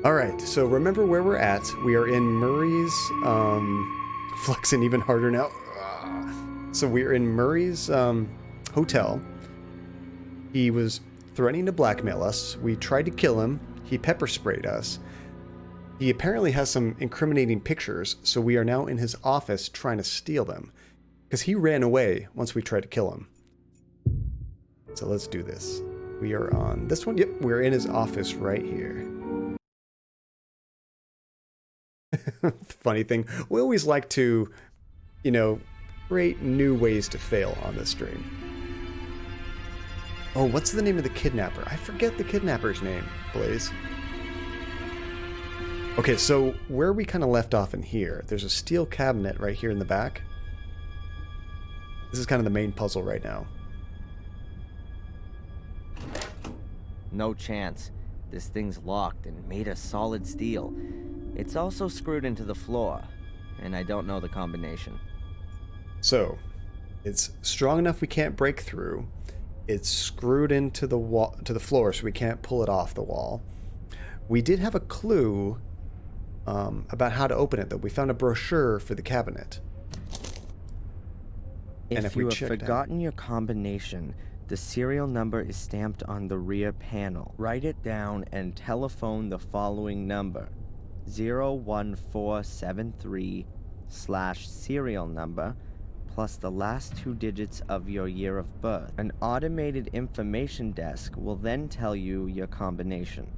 Alright, so remember where we're at. We are in Murray's, flexing even harder now. So we're in Murray's, hotel. He was threatening to blackmail us. We tried to kill him. He pepper sprayed us. He apparently has some incriminating pictures, so we are now in his office trying to steal them. Because he ran away once we tried to kill him. So let's do this. We are on this one. Yep, we're in his office right here. Funny thing, we always like to, you know, create new ways to fail on this stream. Oh, what's the name of the kidnapper? I forget the kidnapper's name, Blaze. Okay, so where we kind of left off in here, there's a steel cabinet right here in the back. This is kind of the main puzzle right now. No chance. This thing's locked and made of solid steel. It's also screwed into the floor, and I don't know the combination. So, it's strong enough we can't break through. It's screwed into the wall, to the floor, so we can't pull it off the wall. We did have a clue about how to open it, though. We found a brochure for the cabinet. If you have forgotten your combination, the serial number is stamped on the rear panel. Write it down and telephone the following number: 01473/serial number plus the last 2 digits of your year of birth. An automated information desk will then tell you your combination.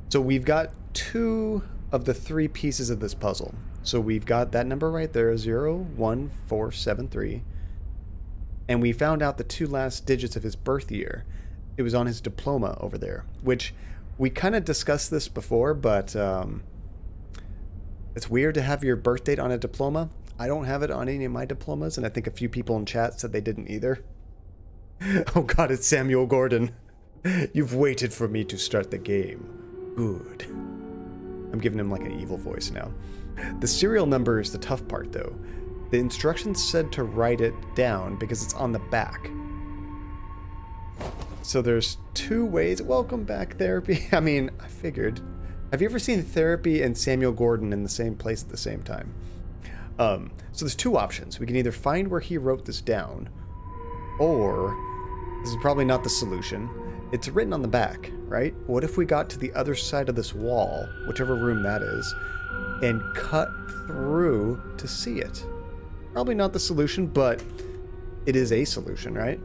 So we've got 2 of the 3 pieces of this puzzle. So we've got that number right there, 01473. And we found out the 2 last digits of his birth year. It was on his diploma over there, which we kind of discussed this before, but it's weird to have your birth date on a diploma. I don't have it on any of my diplomas, and I think a few people in chat said they didn't either. Oh god, it's Samuel Gordon. You've waited for me to start the game. Good. I'm giving him like an evil voice now. The serial number is the tough part, though. The instructions said to write it down because it's on the back. So there's 2 ways. Welcome back, Therapy. I mean, I figured. Have you ever seen Therapy and Samuel Gordon in the same place at the same time? So there's 2 options. We can either find where he wrote this down, or this is probably not the solution. It's written on the back, right? What if we got to the other side of this wall, whichever room that is, and cut through to see it? Probably not the solution, but it is a solution, right?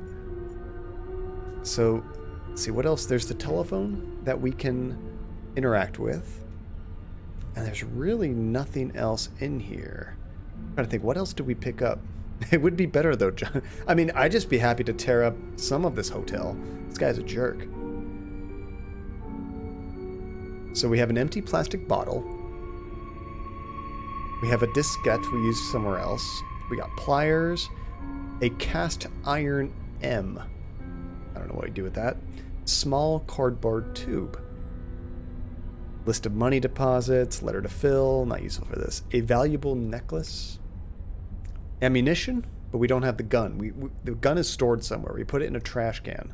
So, let's see, what else? There's the telephone that we can interact with. And there's really nothing else in here. I'm trying to think, what else do we pick up? It would be better, though, John. I mean, I'd just be happy to tear up some of this hotel. This guy's a jerk. So we have an empty plastic bottle. We have a diskette we used somewhere else. We got pliers, a cast iron M. I don't know what you do with that. Small cardboard tube. List of money deposits, letter to fill, not useful for this. A valuable necklace. Ammunition, but we don't have the gun. The gun is stored somewhere. We put it in a trash can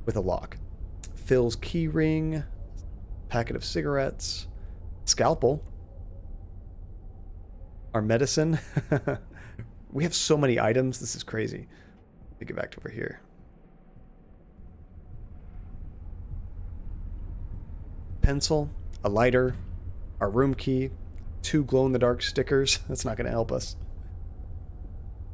with a lock. Phil's key ring, packet of cigarettes, scalpel. Our medicine. We have so many items. This is crazy. Let me get back to over here. Pencil, a lighter, our room key, 2 glow-in-the-dark stickers. That's not going to help us.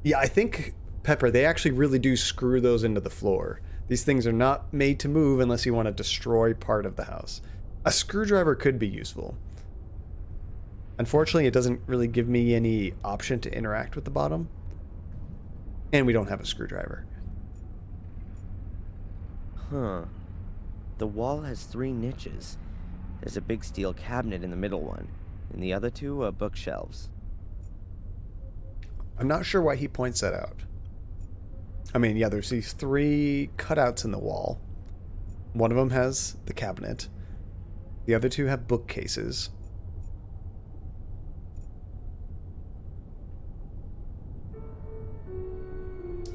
Yeah, I think, Pepper, they actually really do screw those into the floor. These things are not made to move unless you want to destroy part of the house. A screwdriver could be useful. Unfortunately, it doesn't really give me any option to interact with the bottom. And we don't have a screwdriver. Huh. The wall has 3 niches. There's a big steel cabinet in the middle one, and the other 2 are bookshelves. I'm not sure why he points that out. I mean, yeah, there's these 3 cutouts in the wall. One of them has the cabinet. The other 2 have bookcases.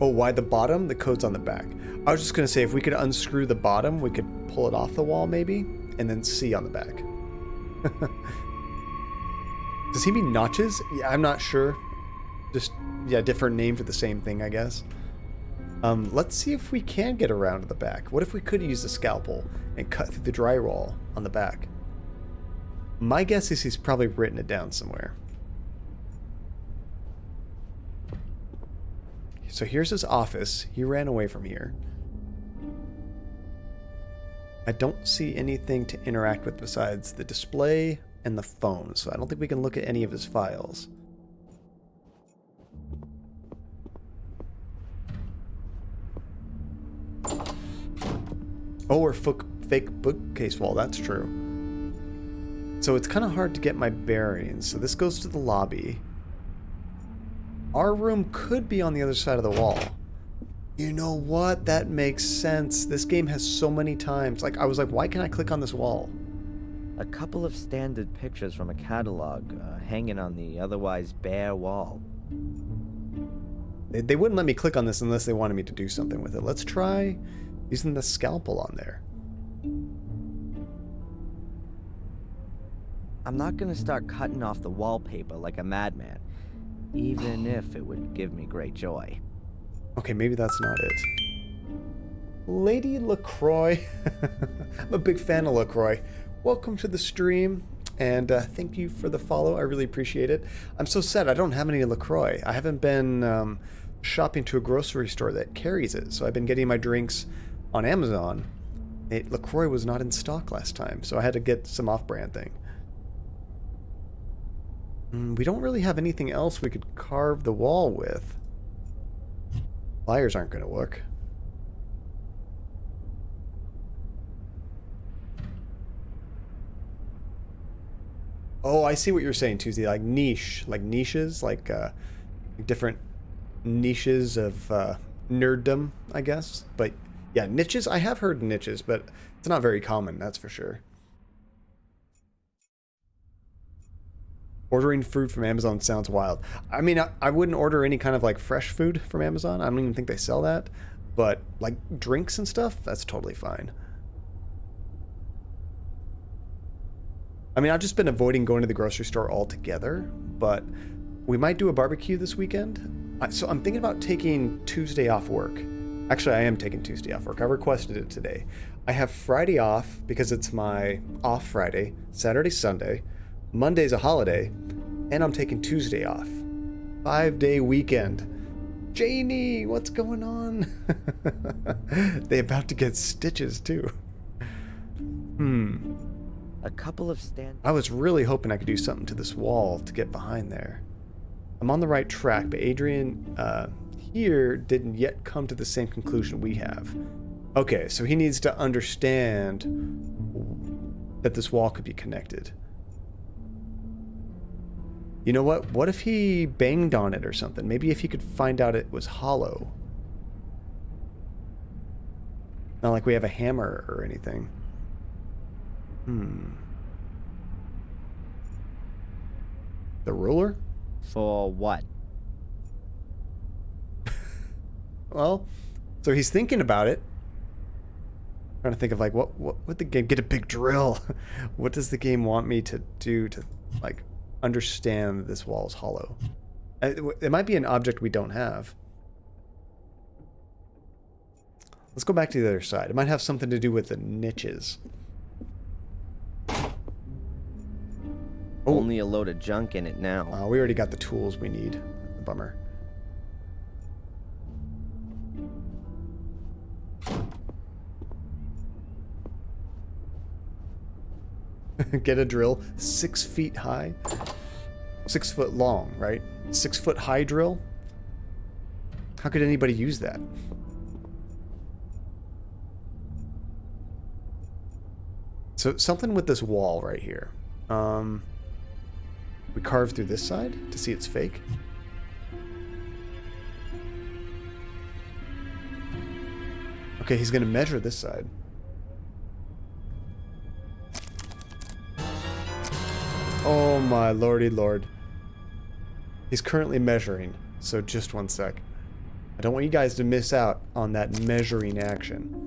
Oh, why the bottom? The code's on the back. I was just going to say, if we could unscrew the bottom, we could pull it off the wall, maybe, and then see on the back. Does he mean notches? Yeah, I'm not sure. Just, yeah, different name for the same thing, I guess. Let's see if we can get around to the back. What if we could use the scalpel and cut through the drywall on the back? My guess is he's probably written it down somewhere. So here's his office. He ran away from here. I don't see anything to interact with besides the display and the phone, so I don't think we can look at any of his files. Oh, or fake bookcase wall, that's true. So it's kind of hard to get my bearings. So this goes to the lobby. Our room could be on the other side of the wall. You know what? That makes sense. This game has so many times. Like, I was like, why can't I click on this wall? A couple of standard pictures from a catalog hanging on the otherwise bare wall. They wouldn't let me click on this unless they wanted me to do something with it. Let's try using the scalpel on there. I'm not gonna start cutting off the wallpaper like a madman, even if it would give me great joy. Okay, maybe that's not it. Lady LaCroix. I'm a big fan of LaCroix. Welcome to the stream, and thank you for the follow. I really appreciate it. I'm so sad I don't have any LaCroix. I haven't been shopping to a grocery store that carries it, so I've been getting my drinks on Amazon. LaCroix was not in stock last time, so I had to get some off-brand thing. We don't really have anything else we could carve the wall with. Pliers aren't going to work. Oh, I see what you're saying, Tuesday. Like niche, like niches, like different niches of nerddom, I guess. But yeah, niches. I have heard niches, but it's not very common, that's for sure. Ordering food from Amazon sounds wild. I mean, I wouldn't order any kind of like fresh food from Amazon. I don't even think they sell that. But like drinks and stuff, that's totally fine. I mean, I've just been avoiding going to the grocery store altogether, but we might do a barbecue this weekend. So I'm thinking about taking Tuesday off work. Actually, I am taking Tuesday off work. I requested it today. I have Friday off because it's my off Friday, Saturday, Sunday. Monday's a holiday, and I'm taking Tuesday off. 5-day weekend. Janie, what's going on? They about to get stitches, too. A couple of I was really hoping I could do something to this wall to get behind there. I'm on the right track, but Adrian here didn't yet come to the same conclusion we have. Okay, so he needs to understand that this wall could be connected. You know what? What if he banged on it or something? Maybe if he could find out it was hollow. Not like we have a hammer or anything. The ruler? For what? Well, so he's thinking about it. Trying to think of like what would the game get a big drill? What does the game want me to do to like understand that this wall is hollow? It might be an object we don't have. Let's go back to the other side. It might have something to do with the niches. Oh. Only a load of junk in it now. We already got the tools we need. Bummer. Get a drill 6 feet high. 6 foot long, right? 6 foot high drill? How could anybody use that? So something with this wall right here. We carve through this side to see it's fake. Okay, he's gonna measure this side. Oh my lordy lord. He's currently measuring, so just 1 sec. I don't want you guys to miss out on that measuring action.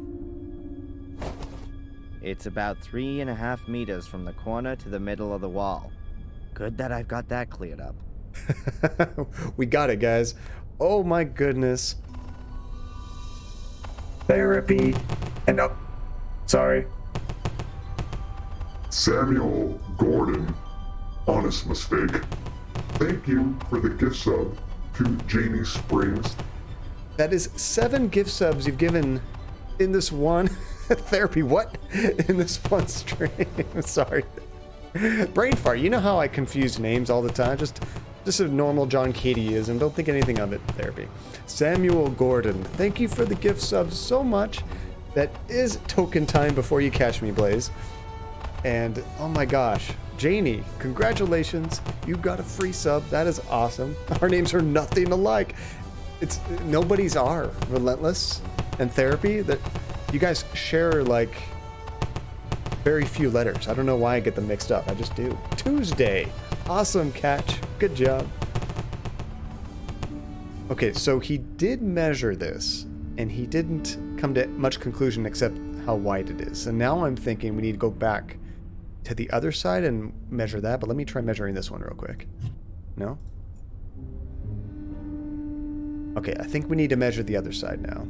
It's about 3.5 meters from the corner to the middle of the wall. Good that I've got that cleared up. We got it, guys. Oh my goodness. Therapy. And oh, sorry. Samuel Gordon. Honest mistake. Thank you for the gift sub to Jamie Springs. That is 7 gift subs you've given in this one therapy. What? In this one stream. Sorry. Brain fart. You know how I confuse names all the time? Just a normal John Katieism. Don't think anything of it. Therapy. Samuel Gordon. Thank you for the gift subs so much. That is token time before you catch me, Blaze. And oh my gosh, Janie, congratulations. You got a free sub. That is awesome. Our names are nothing alike. It's nobody's are Relentless and Therapy. That you guys share like very few letters. I don't know why I get them mixed up. I just do. Tuesday. Awesome catch. Good job. Okay, so he did measure this, and he didn't come to much conclusion except how wide it is. And now I'm thinking we need to go back to the other side and measure that, but let me try measuring this one real quick. No? Okay, I think we need to measure the other side now.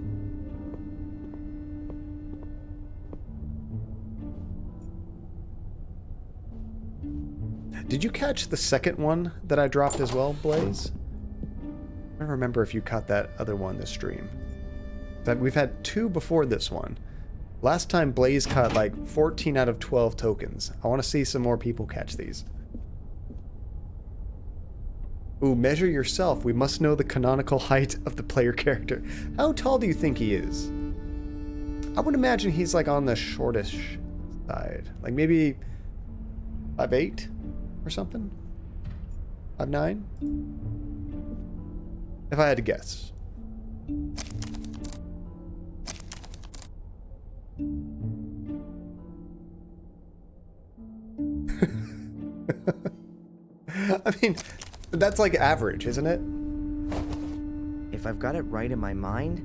Did you catch the second one that I dropped as well, Blaze? I don't remember if you caught that other one this stream. But we've had 2 before this one. Last time Blaze caught like 14 out of 12 tokens. I want to see some more people catch these. Ooh, measure yourself. We must know the canonical height of the player character. How tall do you think he is? I would imagine he's like on the shortish side. Like maybe 5'8" or something? 5'9"? If I had to guess. I mean, that's like average, isn't it? If I've got it right in my mind,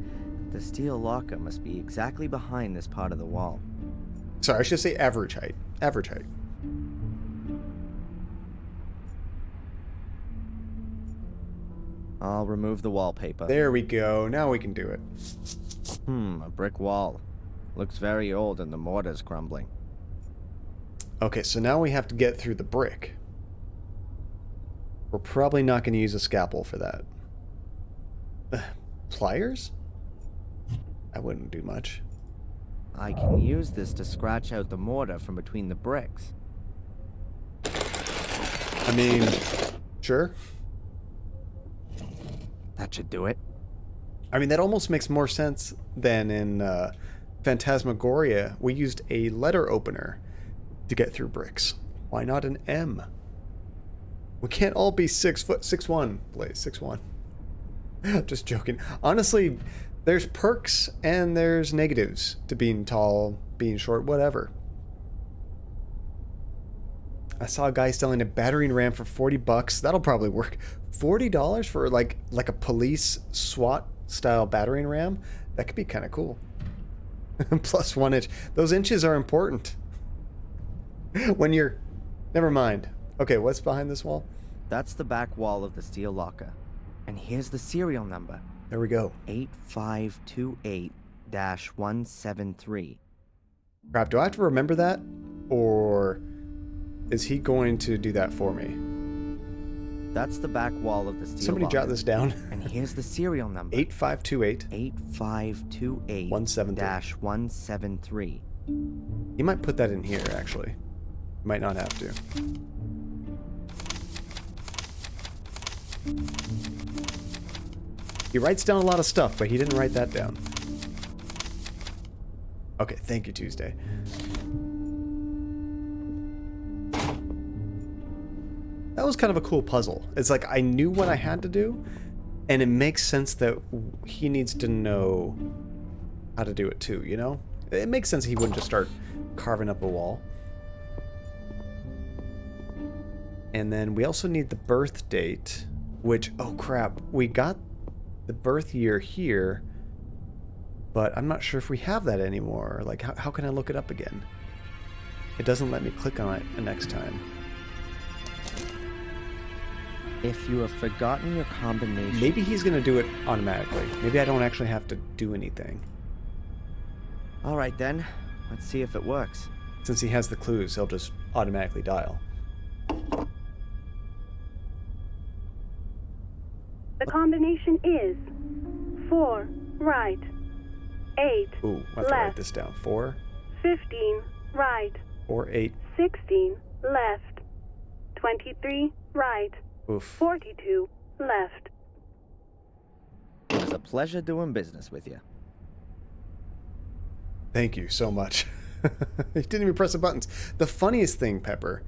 the steel locker must be exactly behind this part of the wall. Sorry, I should say average height. Average height. I'll remove the wallpaper. There we go. Now we can do it. A brick wall. Looks very old and the mortar's crumbling. Okay, so now we have to get through the brick. We're probably not going to use a scalpel for that. Pliers? That wouldn't do much. I can use this to scratch out the mortar from between the bricks. I mean, sure. That should do it. I mean, that almost makes more sense than in Phantasmagoria. We used a letter opener to get through bricks. Why not an M? We can't all be 6'1", Blaze, 6'1". Just joking. Honestly, there's perks and there's negatives to being tall, being short, whatever. I saw a guy selling a battering ram for $40. That'll probably work. $40 for like a police SWAT style battering ram? That could be kind of cool. Plus 1 inch. Those inches are important. When you're... Never mind. Okay, what's behind this wall? That's the back wall of the steel locker. And here's the serial number. There we go. 8528-173. Crap, do I have to remember that? Or is he going to do that for me? That's the back wall of the steel Somebody locker. jot this down. And here's the serial number. 8528. 8528-173. You might put that in here, actually. Might not have to. He writes down a lot of stuff, but he didn't write that down. Okay, thank you, Tuesday. That was kind of a cool puzzle. It's like I knew what I had to do, and it makes sense that he needs to know how to do it too, you know? It makes sense he wouldn't just start carving up a wall. And then we also need the birth date, which, oh crap, we got the birth year here, but I'm not sure if we have that anymore. Like, how can I look it up again? It doesn't let me click on it the next time. If you have forgotten your combination... Maybe he's going to do it automatically. Maybe I don't actually have to do anything. Alright then, let's see if it works. Since he has the clues, he'll just automatically dial. The combination is 4 right, 8 Ooh, I have to left, write this down. 4, 15 right, 4, 8. 16 left, 23 right, Oof. 42 left. It was a pleasure doing business with you. Thank you so much. He didn't even press the buttons. The funniest thing, Pepper,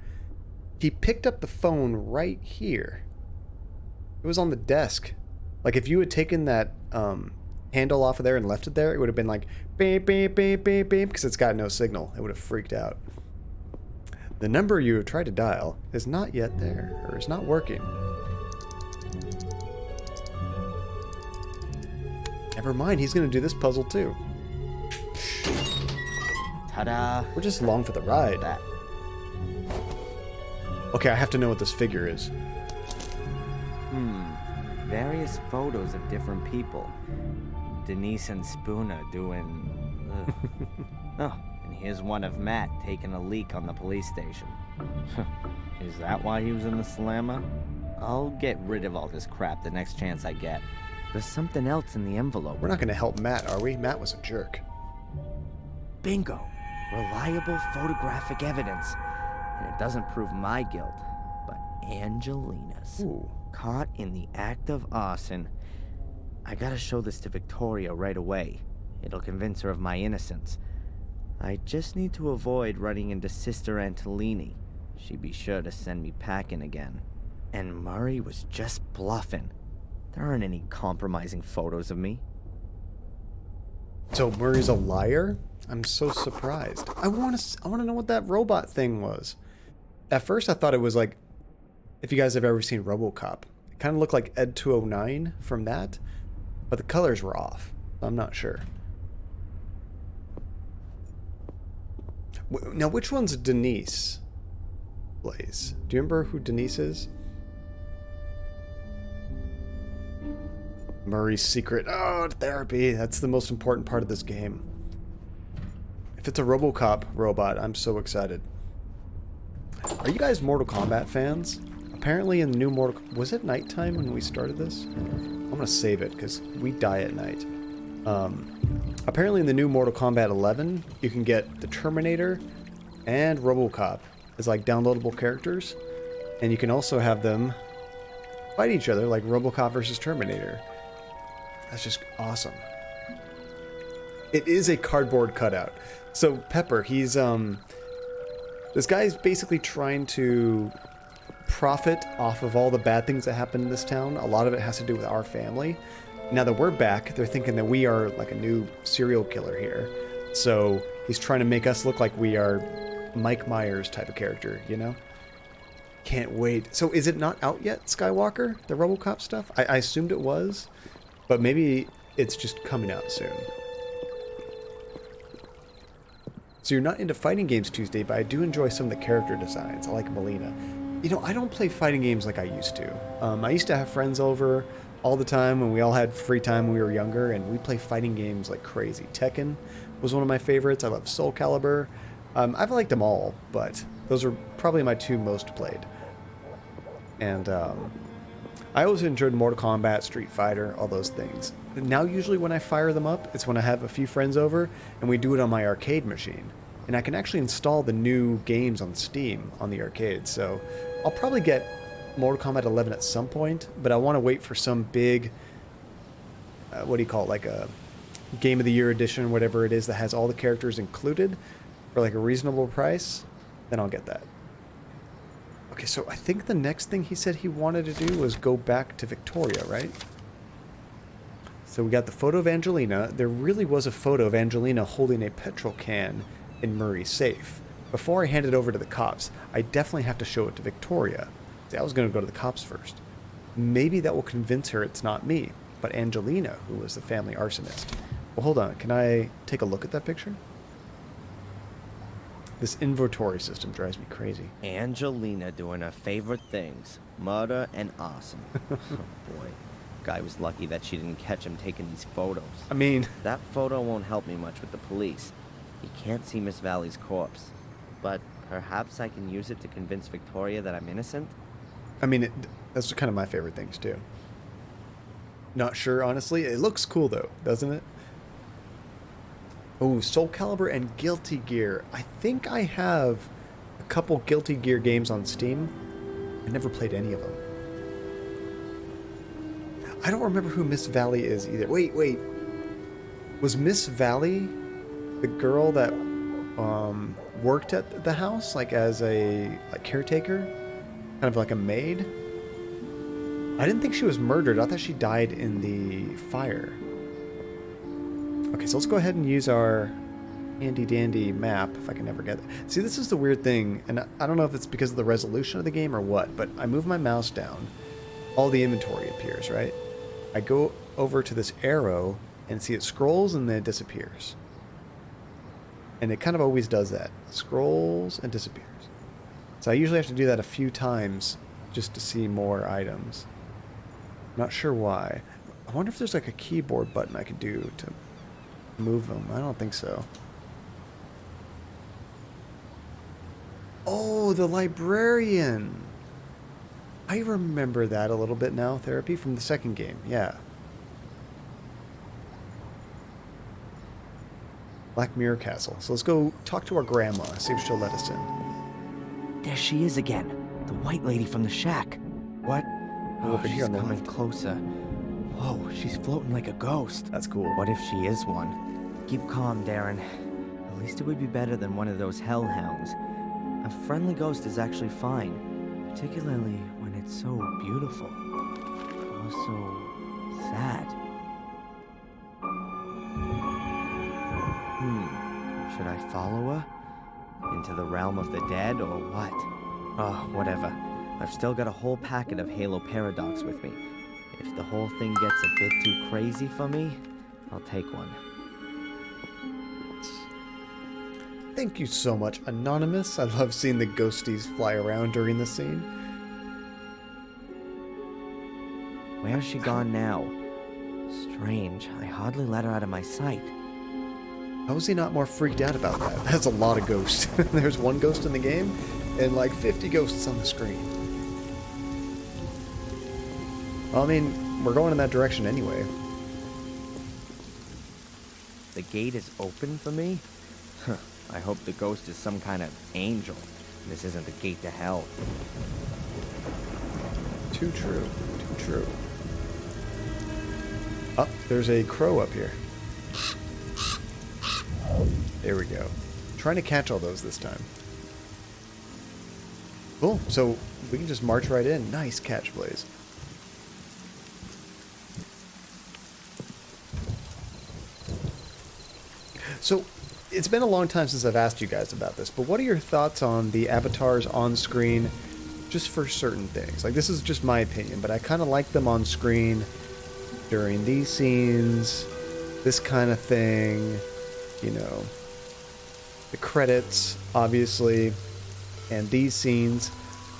he picked up the phone right here. It was on the desk. Like, if you had taken that handle off of there and left it there, it would have been like, beep, beep, beep, beep, beep, because it's got no signal. It would have freaked out. The number you have tried to dial is not yet there, or is not working. Never mind, he's going to do this puzzle too. Ta-da! We're just along for the ride. That. Okay, I have to know what this figure is. Various photos of different people. Denise and Spooner doing... Oh, and here's one of Matt taking a leak on the police station. Is that why he was in the slammer? I'll get rid of all this crap the next chance I get. There's something else in the envelope. We're not going to help Matt, are we? Matt was a jerk. Bingo! Reliable photographic evidence. And it doesn't prove my guilt, but Angelina's. Ooh. Caught in the act of arson. I gotta show this to Victoria right away. It'll convince her of my innocence. I just need to avoid running into Sister Antolini. She'd be sure to send me packing again. And Murray was just bluffing. There aren't any compromising photos of me. So Murray's a liar? I'm so surprised. I want to know what that robot thing was. At first I thought it was like, if you guys have ever seen RoboCop, it kind of looked like Ed 209 from that, but the colors were off. I'm not sure. Now, which one's Denise? Blaze. Do you remember who Denise is? Murray's secret. Oh, therapy. That's the most important part of this game. If it's a RoboCop robot, I'm so excited. Are you guys Mortal Kombat fans? Apparently in the new Mortal... Was it nighttime when we started this? I'm going to save it because we die at night. Apparently in the new Mortal Kombat 11, you can get the Terminator and RoboCop as like downloadable characters. And you can also have them fight each other like RoboCop versus Terminator. That's just awesome. It is a cardboard cutout. So Pepper, he's this guy's basically trying to profit off of all the bad things that happen in this town. A lot of it has to do with our family. Now that we're back, they're thinking that we are like a new serial killer here. So he's trying to make us look like we are Mike Myers type of character, you know? Can't wait. So is it not out yet, Skywalker? The RoboCop stuff? I assumed it was, but maybe it's just coming out soon. So you're not into fighting games, Tuesday, but I do enjoy some of the character designs. I like Melina. You know, I don't play fighting games like I used to. I used to have friends over all the time when we all had free time when we were younger, and we play fighting games like crazy. Tekken was one of my favorites. I love Soul Calibur. I've liked them all, but those are probably my two most played. And I always enjoyed Mortal Kombat, Street Fighter, all those things. Now usually when I fire them up, it's when I have a few friends over and we do it on my arcade machine. And I can actually install the new games on Steam on the arcade. So I'll probably get Mortal Kombat 11 at some point, but I want to wait for some big, what do you call it, like a Game of the Year edition, whatever it is, that has all the characters included for like a reasonable price. Then I'll get that. Okay, so I think the next thing he said he wanted to do was go back to Victoria, right? So we got the photo of Angelina. There really was a photo of Angelina holding a petrol can in Murray's safe. Before I hand it over to the cops, I definitely have to show it to Victoria. See, I was going to go to the cops first. Maybe that will convince her it's not me, but Angelina, who was the family arsonist. Well, hold on. Can I take a look at that picture? This inventory system drives me crazy. Angelina doing her favorite things, murder and arson. Oh boy. Guy was lucky that she didn't catch him taking these photos. I mean, That photo won't help me much with the police. He can't see Miss Valley's corpse. But perhaps I can use it to convince Victoria that I'm innocent? those are kind of my favorite things too. Not sure, honestly. It looks cool though, doesn't it? Oh, Soul Calibur and Guilty Gear. I think I have a couple Guilty Gear games on Steam. I never played any of them. I don't remember who Miss Valley is either. Wait. Was Miss Valley the girl that worked at the house, like as a caretaker? Kind of like a maid? I didn't think she was murdered. I thought she died in the fire. Okay, so let's go ahead and use our handy-dandy map, if I can ever get it. See, this is the weird thing, and I don't know if it's because of the resolution of the game or what, but I move my mouse down, all the inventory appears, right? I go over to this arrow, and see it scrolls and then it disappears. And it kind of always does that. Scrolls and disappears. So I usually have to do that a few times just to see more items. Not sure why. I wonder if there's like a keyboard button I could do to move them. I don't think so. Oh, the librarian. I remember that a little bit now, Therapy, from the second game. Yeah. Black Mirror Castle. So let's go talk to our grandma, see if she'll let us in. There she is again. The white lady from the shack. What? Oh, over here she's on the coming left. closer. Whoa, she's floating like a ghost. That's cool. What if she is one? Keep calm, Darren. At least it would be better than one of those hellhounds. A friendly ghost is actually fine, particularly when it's so beautiful. Also sad. Should I follow her? Into the realm of the dead, or what? Oh, whatever. I've still got a whole packet of Halo Paradox with me. If the whole thing gets a bit too crazy for me, I'll take one. Thank you so much, Anonymous. I love seeing the ghosties fly around during the scene. Where's she gone now? Strange. I hardly let her out of my sight. How is he not more freaked out about that? That's a lot of ghosts. There's one ghost in the game, and like 50 ghosts on the screen. Well, I mean, we're going in that direction anyway. The gate is open for me? Huh. I hope the ghost is some kind of angel. This isn't the gate to hell. Too true. Too true. Oh, there's a crow up here. There we go. Trying to catch all those this time. Cool. So we can just march right in. Nice catch, Blaze. So it's been a long time since I've asked you guys about this, but what are your thoughts on the avatars on screen just for certain things? Like, this is just my opinion, but I kind of like them on screen during these scenes, this kind of thing, you know, the credits, obviously, and these scenes.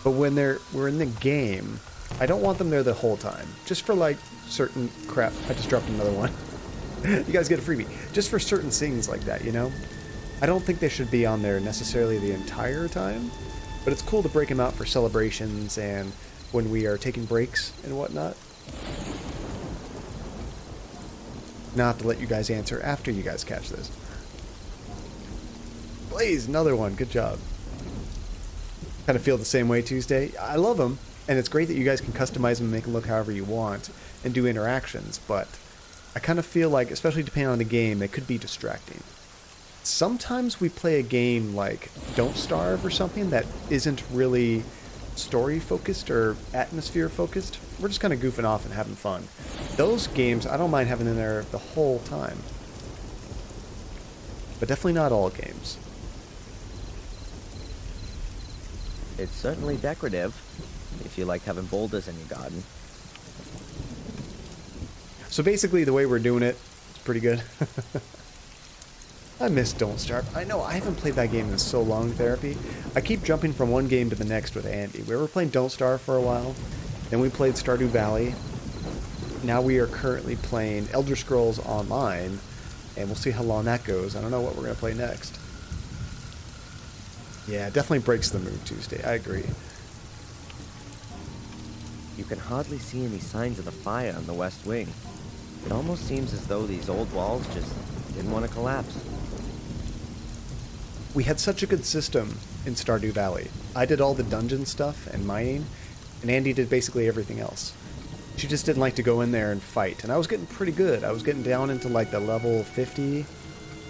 But when we're in the game, I don't want them there the whole time. Just for, like, certain crap. I just dropped another one. You guys get a freebie. Just for certain things like that, you know? I don't think they should be on there necessarily the entire time, but it's cool to break them out for celebrations and when we are taking breaks and whatnot. Now I have to let you guys answer after you guys catch this. Blaze, another one. Good job. Kind of feel the same way, Tuesday. I love them, and it's great that you guys can customize them and make them look however you want and do interactions, but I kind of feel like, especially depending on the game, they could be distracting. Sometimes we play a game like Don't Starve or something that isn't really story-focused or atmosphere-focused. We're just kind of goofing off and having fun. Those games, I don't mind having in there the whole time. But definitely not all games. It's certainly decorative, if you like having boulders in your garden. So basically, the way we're doing it is pretty good. I miss Don't Starve. I know, I haven't played that game in so long, Therapy. I keep jumping from one game to the next with Andy. We were playing Don't Starve for a while, then we played Stardew Valley. Now we are currently playing Elder Scrolls Online, and we'll see how long that goes. I don't know what we're going to play next. Yeah, it definitely breaks the mood Tuesday. I agree. You can hardly see any signs of the fire on the west wing. It almost seems as though these old walls just didn't want to collapse. We had such a good system in Stardew Valley. I did all the dungeon stuff and mining, and Andy did basically everything else. She just didn't like to go in there and fight, and I was getting pretty good. I was getting down into like the level 50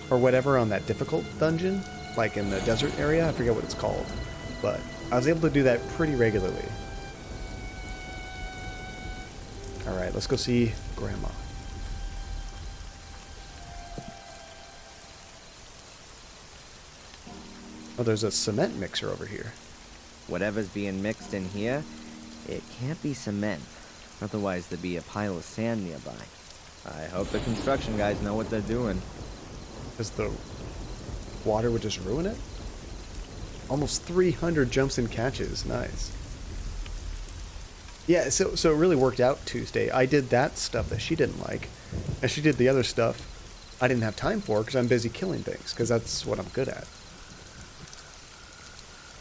or whatever on that difficult dungeon, like in the desert area. I forget what it's called, but I was able to do that pretty regularly. All right, let's go see Grandma. Oh, there's a cement mixer over here. Whatever's being mixed in here, it can't be cement. Otherwise, there'd be a pile of sand nearby. I hope the construction guys know what they're doing. Because the water would just ruin it? Almost 300 jumps and catches. Nice. Yeah, so it really worked out Tuesday. I did that stuff that she didn't like. And she did the other stuff I didn't have time for because I'm busy killing things. Because that's what I'm good at.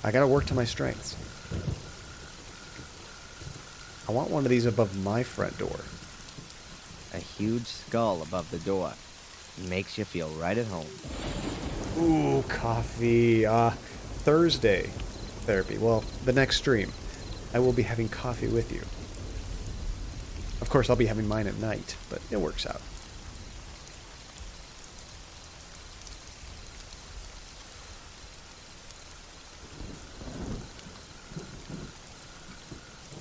I gotta work to my strengths. I want one of these above my front door. A huge skull above the door. Makes you feel right at home. Ooh, coffee. Thursday Therapy. Well, the next stream, I will be having coffee with you. Of course, I'll be having mine at night, but it works out.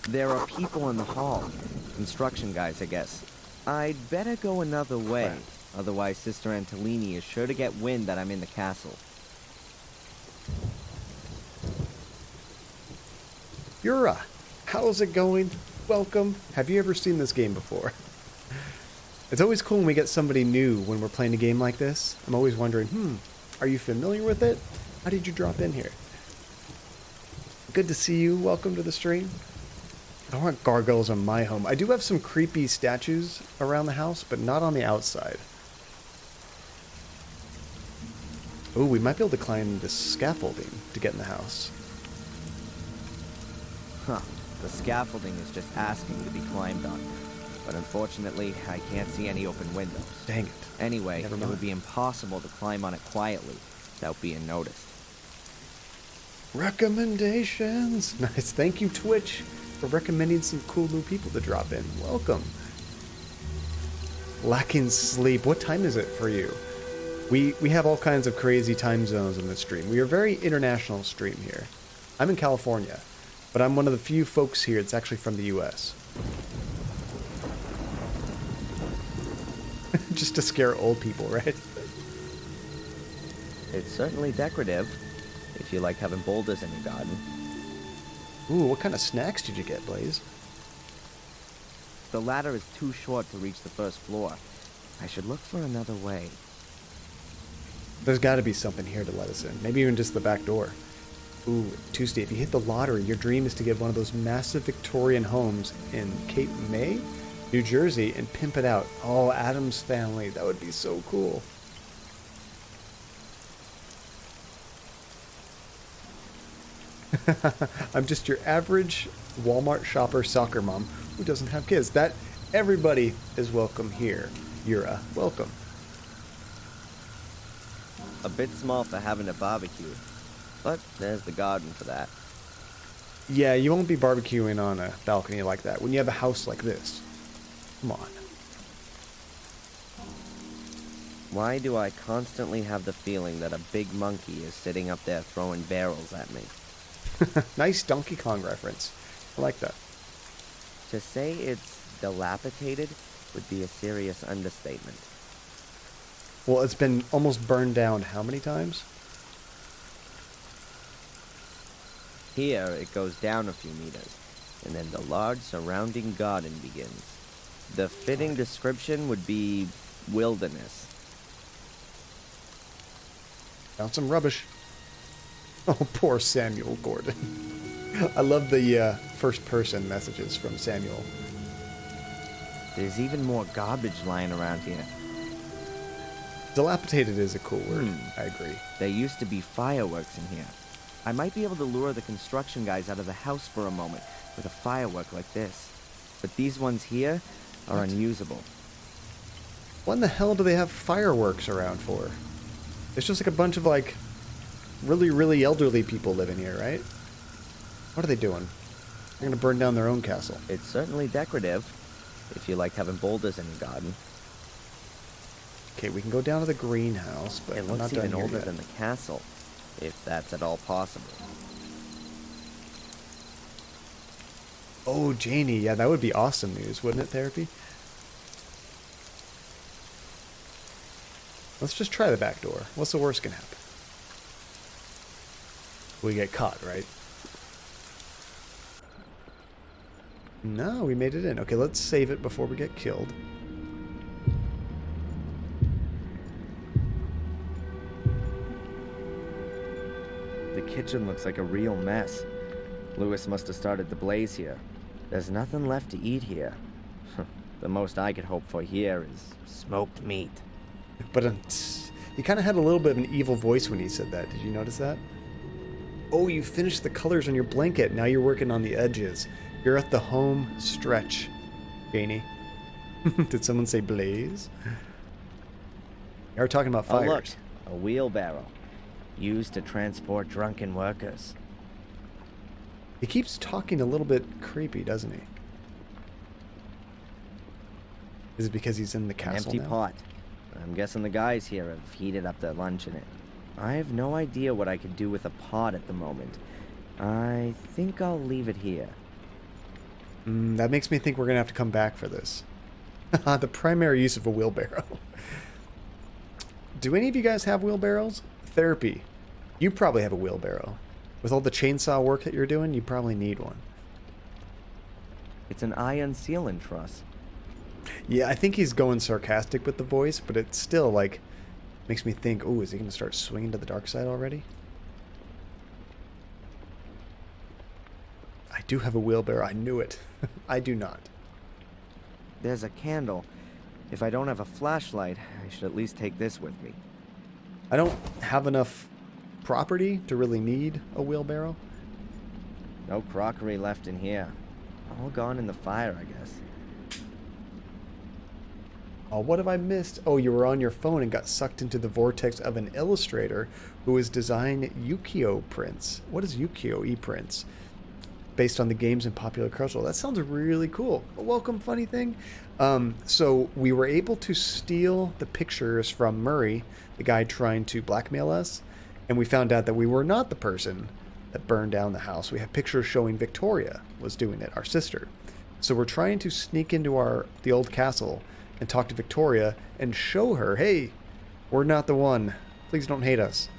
There are people in the hall. Construction guys, I guess. I'd better go another way. Right. Otherwise, Sister Antolini is sure to get wind that I'm in the castle. Yura, how's it going? Welcome. Have you ever seen this game before? It's always cool when we get somebody new when we're playing a game like this. I'm always wondering, are you familiar with it? How did you drop in here? Good to see you. Welcome to the stream. I don't want gargoyles on my home. I do have some creepy statues around the house, but not on the outside. Ooh, we might be able to climb this scaffolding to get in the house. Huh. The scaffolding is just asking to be climbed on. But unfortunately, I can't see any open windows. Dang it. Anyway, Never it mind. would be impossible to climb on it quietly without being noticed. Recommendations. Nice. Thank you, Twitch, for recommending some cool new people to drop in. Welcome. Lacking sleep. What time is it for you? We have all kinds of crazy time zones in this stream. We are a very international stream here. I'm in California, but I'm one of the few folks here that's actually from the US. Just to scare old people, right? It's certainly decorative, if you like having boulders in your garden. Ooh, what kind of snacks did you get, Blaze? The ladder is too short to reach the first floor. I should look for another way. There's got to be something here to let us in. Maybe even just the back door. Ooh, Tuesday, if you hit the lottery, your dream is to get one of those massive Victorian homes in Cape May, New Jersey, and pimp it out. Oh, Adam's Family. That would be so cool. I'm just your average Walmart shopper soccer mom who doesn't have kids. That everybody is welcome here. Yura, welcome. A bit small for having a barbecue, but there's the garden for that. Yeah, you won't be barbecuing on a balcony like that when you have a house like this. Come on. Why do I constantly have the feeling that a big monkey is sitting up there throwing barrels at me? Nice Donkey Kong reference. I like that. To say it's dilapidated would be a serious understatement. Well, it's been almost burned down how many times? Here, it goes down a few meters, and then the large surrounding garden begins. The fitting description would be wilderness. Found some rubbish. Oh, poor Samuel Gordon. I love the first-person messages from Samuel. There's even more garbage lying around here. Dilapidated is a cool word. I agree. There used to be fireworks in here. I might be able to lure the construction guys out of the house for a moment with a firework like this. But these ones here are unusable. What in the hell do they have fireworks around for? It's just like a bunch of, like, really, really elderly people living here, right? What are they doing? They're gonna burn down their own castle. It's certainly decorative, if you like having boulders in your garden. Okay, we can go down to the greenhouse, but It I'm looks not done even here older yet. than the castle, if that's at all possible. Oh, Janie, yeah, that would be awesome news, wouldn't it, Therapy? Let's just try the back door. What's the worst can happen? We get caught, right? No, we made it in. Okay, let's save it before we get killed. The kitchen looks like a real mess. Lewis must have started the blaze here. There's nothing left to eat here. The most I could hope for here is smoked meat. But he kind of had a little bit of an evil voice when he said that. Did you notice that? Oh, you finished the colors on your blanket. Now you're working on the edges. You're at the home stretch, Janie. Did someone say blaze? They were talking about Oh, fires. look, a wheelbarrow. Used to transport drunken workers. He keeps talking a little bit creepy, doesn't he? Is it because he's in the An castle empty now? pot. I'm guessing the guys here have heated up their lunch in it. I have no idea what I could do with a pot at the moment. I think I'll leave it here. That makes me think we're going to have to come back for this. The primary use of a wheelbarrow. Do any of you guys have wheelbarrows? Therapy. You probably have a wheelbarrow. With all the chainsaw work that you're doing, you probably need one. It's an iron sealing truss. Yeah, I think he's going sarcastic with the voice, but it still, like, makes me think, oh, is he going to start swinging to the dark side already? I do have a wheelbarrow. I knew it. I do not. There's a candle. If I don't have a flashlight, I should at least take this with me. I don't have enough property to really need a wheelbarrow. No crockery left in here. All gone in the fire, I guess. Oh, what have I missed? Oh, you were on your phone and got sucked into the vortex of an illustrator who has designed ukiyo prints. What is ukiyo e-prints? Based on the games and popular culture. That sounds really cool. A welcome, funny thing. So we were able to steal the pictures from Murray, the guy trying to blackmail us, and we found out that we were not the person that burned down the house. We have pictures showing Victoria was doing it, our sister. So we're trying to sneak into the old castle and talk to Victoria and show her, hey, we're not the one. Please don't hate us.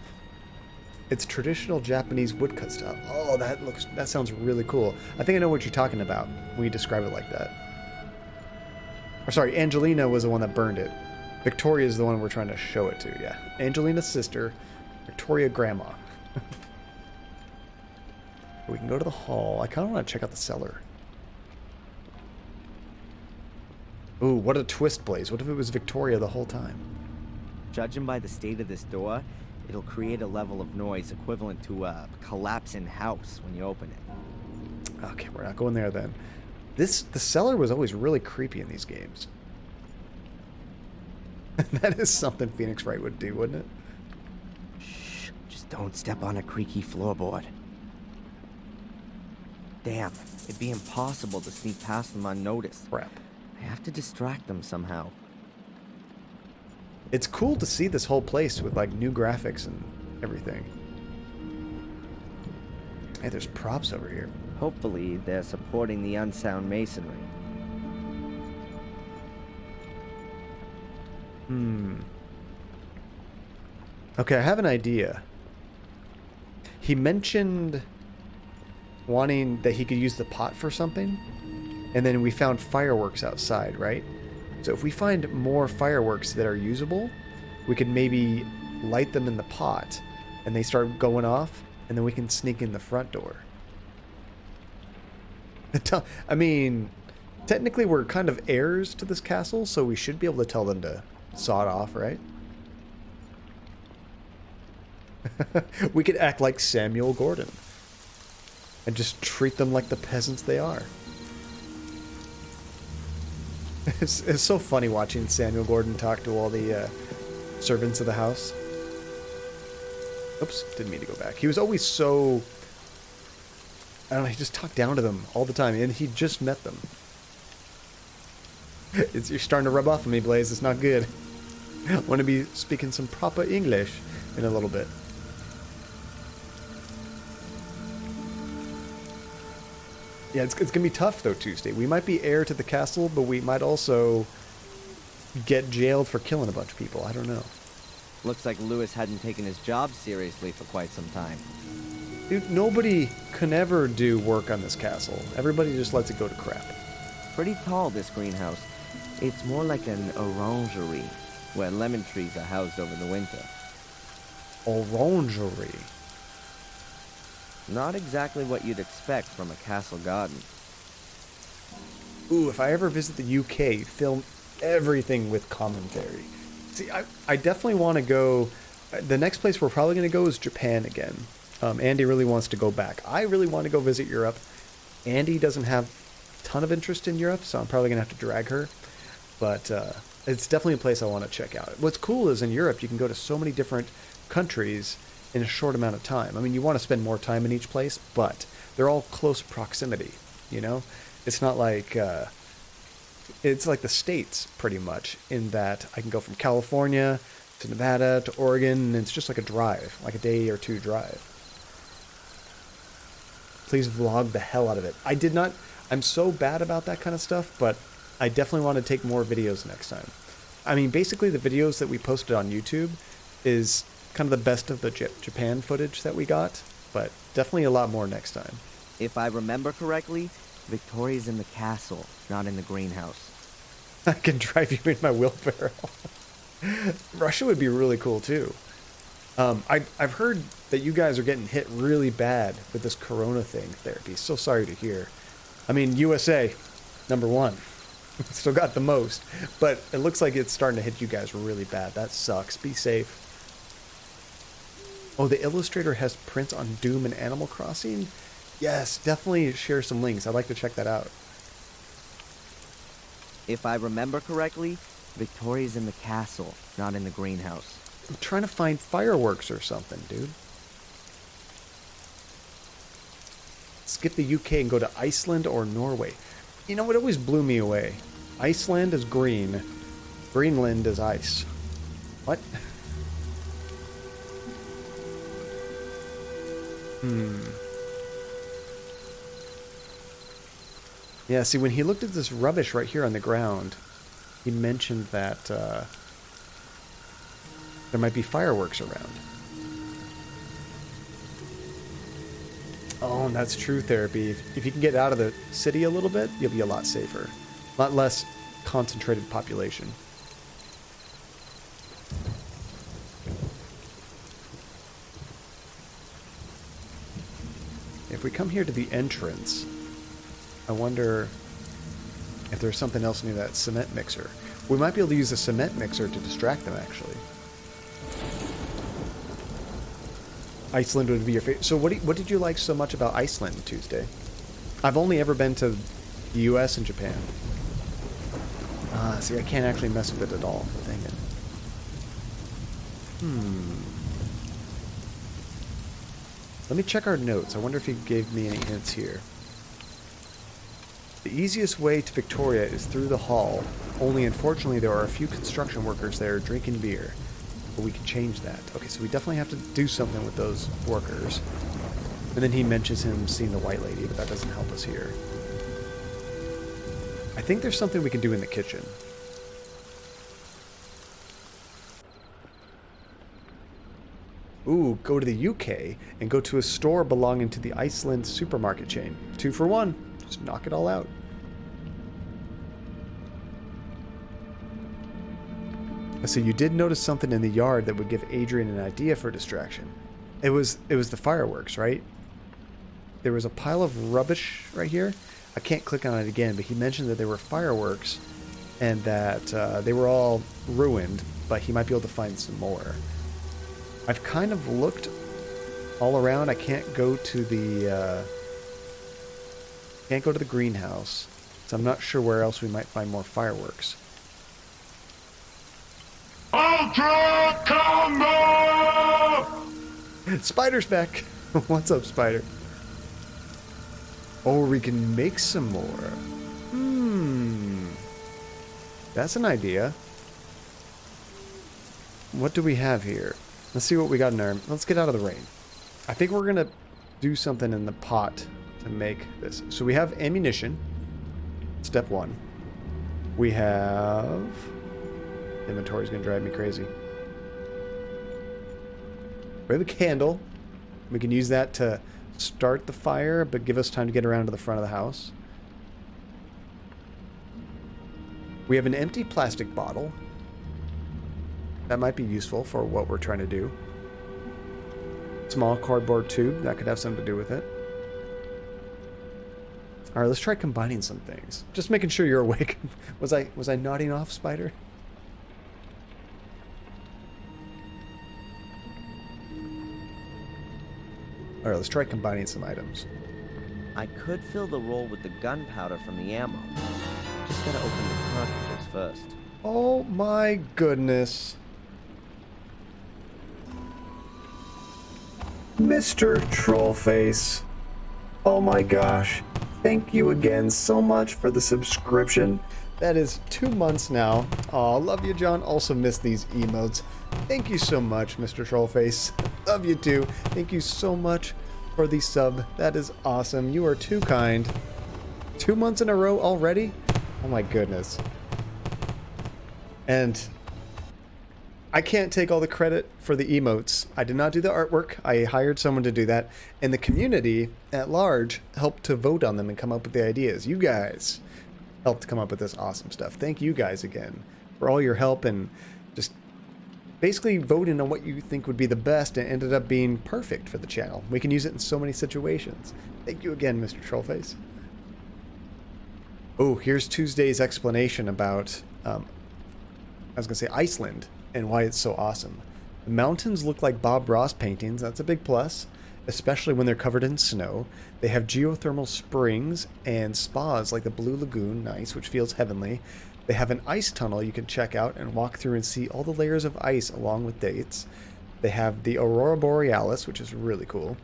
It's traditional Japanese woodcut style. Oh, that sounds really cool. I think I know what you're talking about when you describe it like that. Or sorry, Angelina was the one that burned it. Victoria is the one we're trying to show it to, yeah. Angelina's sister, Victoria grandma. We can go to the hall. I kind of want to check out the cellar. Ooh, what a twist, Blaze. What if it was Victoria the whole time? Judging by the state of this door, it'll create a level of noise equivalent to a collapsing house when you open it. Okay, we're not going there then. The cellar was always really creepy in these games. That is something Phoenix Wright would do, wouldn't it? Shh, just don't step on a creaky floorboard. Damn, it'd be impossible to sneak past them unnoticed. Crap. I have to distract them somehow. It's cool to see this whole place with, like, new graphics and everything. Hey, there's props over here. Hopefully, they're supporting the unsound masonry. Okay, I have an idea. He mentioned wanting that he could use the pot for something, and then we found fireworks outside, right? So if we find more fireworks that are usable, we could maybe light them in the pot, and they start going off, and then we can sneak in the front door. I mean, technically we're kind of heirs to this castle, so we should be able to tell them to saw it off, right? We could act like Samuel Gordon and just treat them like the peasants they are. It's so funny watching Samuel Gordon talk to all the servants of the house. Oops, didn't mean to go back. He was always so... I don't know, he just talked down to them all the time, and he just met them. You're starting to rub off on me, Blaze. It's not good. I want to be speaking some proper English in a little bit. Yeah, it's going to be tough, though, Tuesday. We might be heir to the castle, but we might also get jailed for killing a bunch of people. I don't know. Looks like Lewis hadn't taken his job seriously for quite some time. Dude, nobody can ever do work on this castle. Everybody just lets it go to crap. Pretty tall, this greenhouse. It's more like an orangery, where lemon trees are housed over the winter. Orangery. Not exactly what you'd expect from a castle garden. Ooh, if I ever visit the UK, film everything with commentary. See, I definitely want to go... The next place we're probably going to go is Japan again. Andy really wants to go back. I really want to go visit Europe. Andy doesn't have a ton of interest in Europe, so I'm probably going to have to drag her. But it's definitely a place I want to check out. What's cool is in Europe, you can go to so many different countries in a short amount of time. I mean, you want to spend more time in each place, but they're all close proximity, you know? It's not like... it's like the States, pretty much, in that I can go from California to Nevada to Oregon, and it's just like a drive, like a day or two drive. Please vlog the hell out of it. I'm so bad about that kind of stuff, but I definitely want to take more videos next time. I mean, basically the videos that we posted on YouTube is kind of the best of the Japan footage that we got, but definitely a lot more next time. If I remember correctly, Victoria's in the castle, not in the greenhouse. I can drive you in my wheelbarrow. Russia would be really cool too. I've heard that you guys are getting hit really bad with this corona thing therapy. So sorry to hear. I mean, USA, number one. Still got the most. But it looks like it's starting to hit you guys really bad. That sucks. Be safe. Oh, the illustrator has prints on Doom and Animal Crossing? Yes, definitely share some links. I'd like to check that out. If I remember correctly, Victoria's in the castle, not in the greenhouse. I'm trying to find fireworks or something, dude. Skip the UK and go to Iceland or Norway. You know what always blew me away? Iceland is green. Greenland is ice. What? Yeah, see, when he looked at this rubbish right here on the ground, he mentioned that there might be fireworks around. Oh, and that's true therapy. If you can get out of the city a little bit, you'll be a lot safer. A lot less concentrated population. If we come here to the entrance, I wonder if there's something else near that cement mixer. We might be able to use a cement mixer to distract them, actually. Iceland would be your favorite. So what did you like so much about Iceland, Tuesday? I've only ever been to the US and Japan. See, I can't actually mess with it at all. Dang it. Let me check our notes. I wonder if he gave me any hints here. The easiest way to Victoria is through the hall, only unfortunately there are a few construction workers there drinking beer. But we can change that. Okay, so we definitely have to do something with those workers. And then he mentions him seeing the white lady, but that doesn't help us here. I think there's something we can do in the kitchen. Ooh, go to the UK and go to a store belonging to the Iceland supermarket chain. 2 for 1. Just knock it all out. So you did notice something in the yard that would give Adrian an idea for distraction. It was the fireworks, right? There was a pile of rubbish right here. I can't click on it again, but he mentioned that there were fireworks and that they were all ruined, but he might be able to find some more. I've kind of looked all around. I can't go to the greenhouse, so I'm not sure where else we might find more fireworks. Ultra Combo! Spider's back. What's up, Spider? Or we can make some more. That's an idea. What do we have here? Let's see what we got in our... Let's get out of the rain. I think we're going to do something in the pot to make this. So we have ammunition. Step 1. We have... Inventory's going to drive me crazy. We have a candle. We can use that to start the fire, but give us time to get around to the front of the house. We have an empty plastic bottle. That might be useful for what we're trying to do. Small cardboard tube. That could have something to do with it. Alright, let's try combining some things. Just making sure you're awake. Was I nodding off, Spider? Alright, let's try combining some items. I could fill the roll with the gunpowder from the ammo. Just gotta open the cartridges first. Oh my goodness. Mr. Trollface. Oh my gosh. Thank you again so much for the subscription. That is 2 months now. Aw, love you, John. Also miss these emotes. Thank you so much, Mr. Trollface. Love you too. Thank you so much for the sub. That is awesome. You are too kind. 2 months in a row already? Oh my goodness. And I can't take all the credit for the emotes. I did not do the artwork. I hired someone to do that. And the community at large helped to vote on them and come up with the ideas. You guys helped come up with this awesome stuff. Thank you guys again for all your help and just basically voting on what you think would be the best, and ended up being perfect for the channel. We can use it in so many situations. Thank you again, Mr. Trollface. Oh, here's Tuesday's explanation about, I was going to say Iceland and why it's so awesome. The mountains look like Bob Ross paintings. That's a big plus, especially when they're covered in snow. They have geothermal springs and spas like the Blue Lagoon, nice, which feels heavenly. They have an ice tunnel you can check out and walk through and see all the layers of ice along with dates. They have the Aurora Borealis, which is really cool.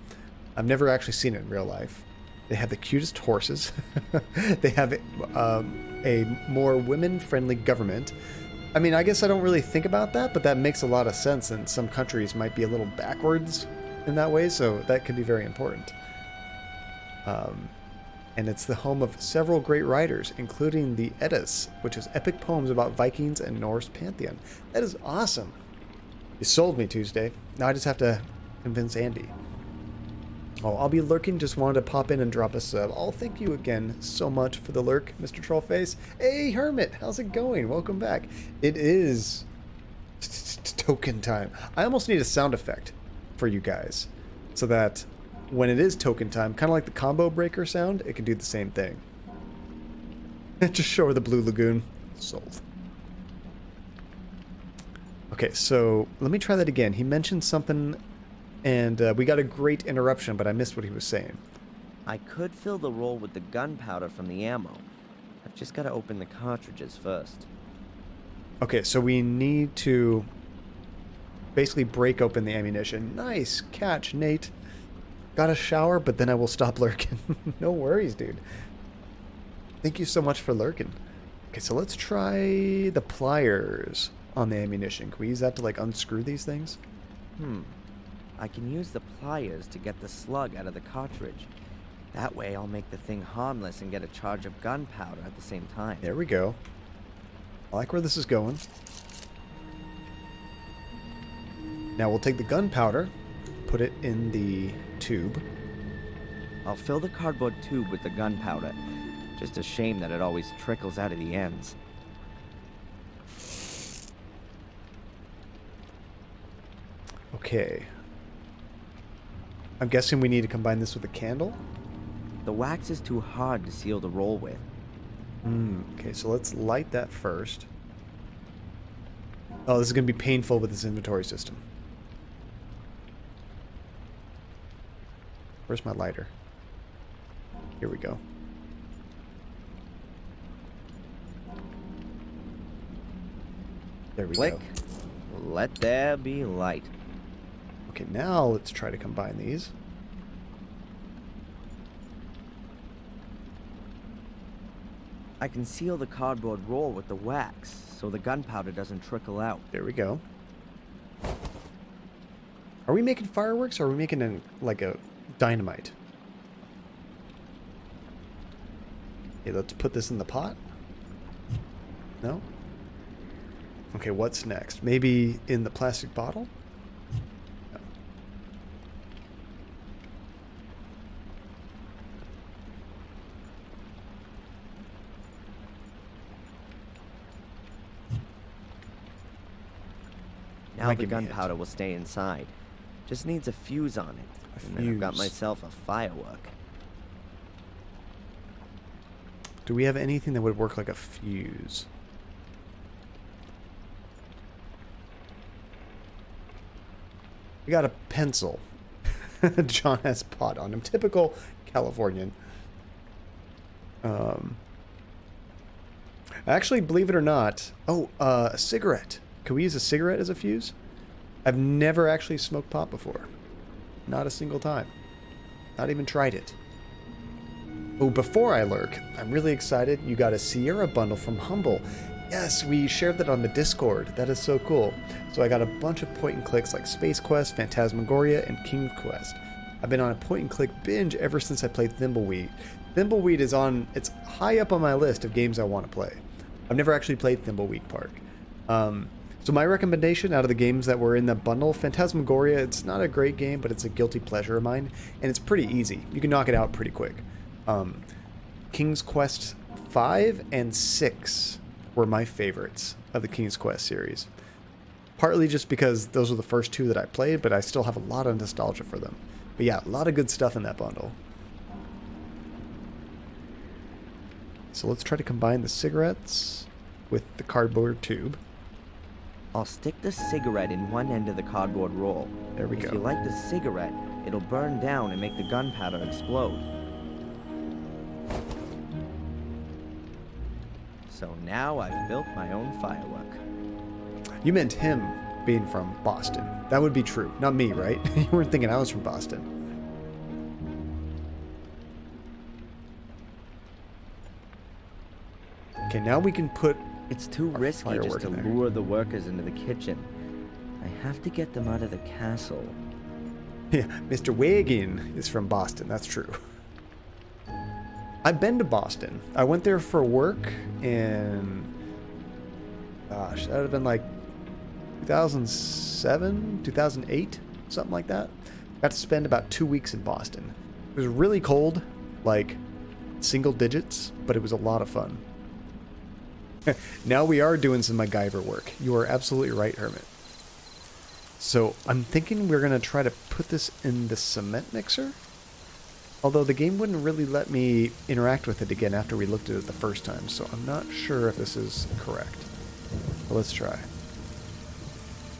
I've never actually seen it in real life. They have the cutest horses. They have a more women-friendly government. I mean, I guess I don't really think about that, but that makes a lot of sense, and some countries might be a little backwards in that way, so that could be very important. And it's the home of several great writers, including the Eddas, which is epic poems about Vikings and Norse pantheon. That is awesome. You sold me, Tuesday. Now I just have to convince Andy. Oh, I'll be lurking. Just wanted to pop in and drop a sub. Oh, thank you again so much for the lurk, Mr. Trollface. Hey, Hermit, how's it going? Welcome back. It is token time. I almost need a sound effect for you guys so that when it is token time, kind of like the combo breaker sound, it can do the same thing. Just show her the Blue Lagoon. Sold. Okay, so let me try that again. He mentioned something, and we got a great interruption, but I missed what he was saying. I could fill the roll with the gunpowder from the ammo. I've just got to open the cartridges first. Okay, so we need to basically break open the ammunition. Nice catch, Nate. Got a shower, but then I will stop lurking. No worries, dude. Thank you so much for lurking. Okay, so let's try the pliers on the ammunition. Can we use that to, like, unscrew these things? I can use the pliers to get the slug out of the cartridge. That way I'll make the thing harmless and get a charge of gunpowder at the same time. There we go. I like where this is going. Now we'll take the gunpowder, put it in the tube. I'll fill the cardboard tube with the gunpowder. Just a shame that it always trickles out of the ends. Okay. I'm guessing we need to combine this with a candle. The wax is too hard to seal the roll with. Okay, so let's light that first. Oh, this is going to be painful with this inventory system. Where's my lighter? Here we go. There we Click. go. Let there be light. Okay, now let's try to combine these. I can seal the cardboard roll with the wax, so the gunpowder doesn't trickle out. There we go. Are we making fireworks or are we making like a dynamite? Okay, let's put this in the pot. No? Okay, what's next? Maybe in the plastic bottle? No. Now Might the give me a hint. gunpowder will stay inside. Just needs a fuse on it. And then I've got fuse. myself a firework. Do we have anything that would work like a fuse? We got a pencil. John has pot on him. Typical Californian. Actually, believe it or not. Oh, a cigarette. Can we use a cigarette as a fuse? I've never actually smoked pot before. Not a single time. Not even tried it. Oh, before I lurk, I'm really excited. You got a Sierra bundle from Humble. Yes, we shared that on the Discord. That is so cool. So I got a bunch of point and clicks like Space Quest, Phantasmagoria, and King Quest. I've been on a point and click binge ever since I played Thimbleweed. Thimbleweed is it's high up on my list of games I want to play. I've never actually played Thimbleweed Park. So my recommendation out of the games that were in the bundle, Phantasmagoria, it's not a great game, but it's a guilty pleasure of mine, and it's pretty easy. You can knock it out pretty quick. King's Quest 5 and 6 were my favorites of the King's Quest series. Partly just because those were the first two that I played, but I still have a lot of nostalgia for them. But yeah, a lot of good stuff in that bundle. So let's try to combine the cigarettes with the cardboard tube. I'll stick the cigarette in one end of the cardboard roll. There we If go. you light the cigarette, it'll burn down and make the gunpowder explode. So now I've built my own firework. You meant him being from Boston. That would be true. Not me, right? You weren't thinking I was from Boston. Okay, now we can put... It's too A risky just firework to in there. lure the workers into the kitchen. I have to get them out of the castle. Yeah, Mr. Wagon is from Boston. That's true. I've been to Boston. I went there for work in... Gosh, that would have been like 2007, 2008, something like that. Got to spend about 2 weeks in Boston. It was really cold, like single digits, but it was a lot of fun. Now we are doing some MacGyver work. You are absolutely right, Hermit. So I'm thinking we're going to try to put this in the cement mixer. Although the game wouldn't really let me interact with it again after we looked at it the first time. So I'm not sure if this is correct. But let's try.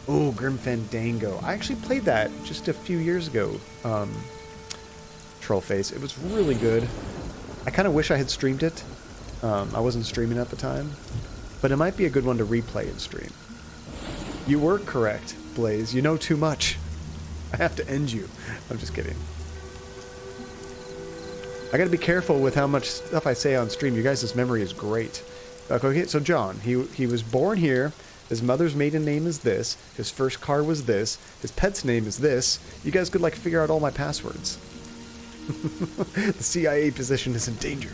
Oh, Grim Fandango. I actually played that just a few years ago. Trollface. It was really good. I kind of wish I had streamed it. I wasn't streaming at the time. But it might be a good one to replay and stream. You were correct, Blaze. You know too much. I have to end you. I'm just kidding. I gotta be careful with how much stuff I say on stream. You guys' memory is great. Okay, so John, he was born here. His mother's maiden name is this. His first car was this. His pet's name is this. You guys could, like, figure out all my passwords. The CIA position is in danger.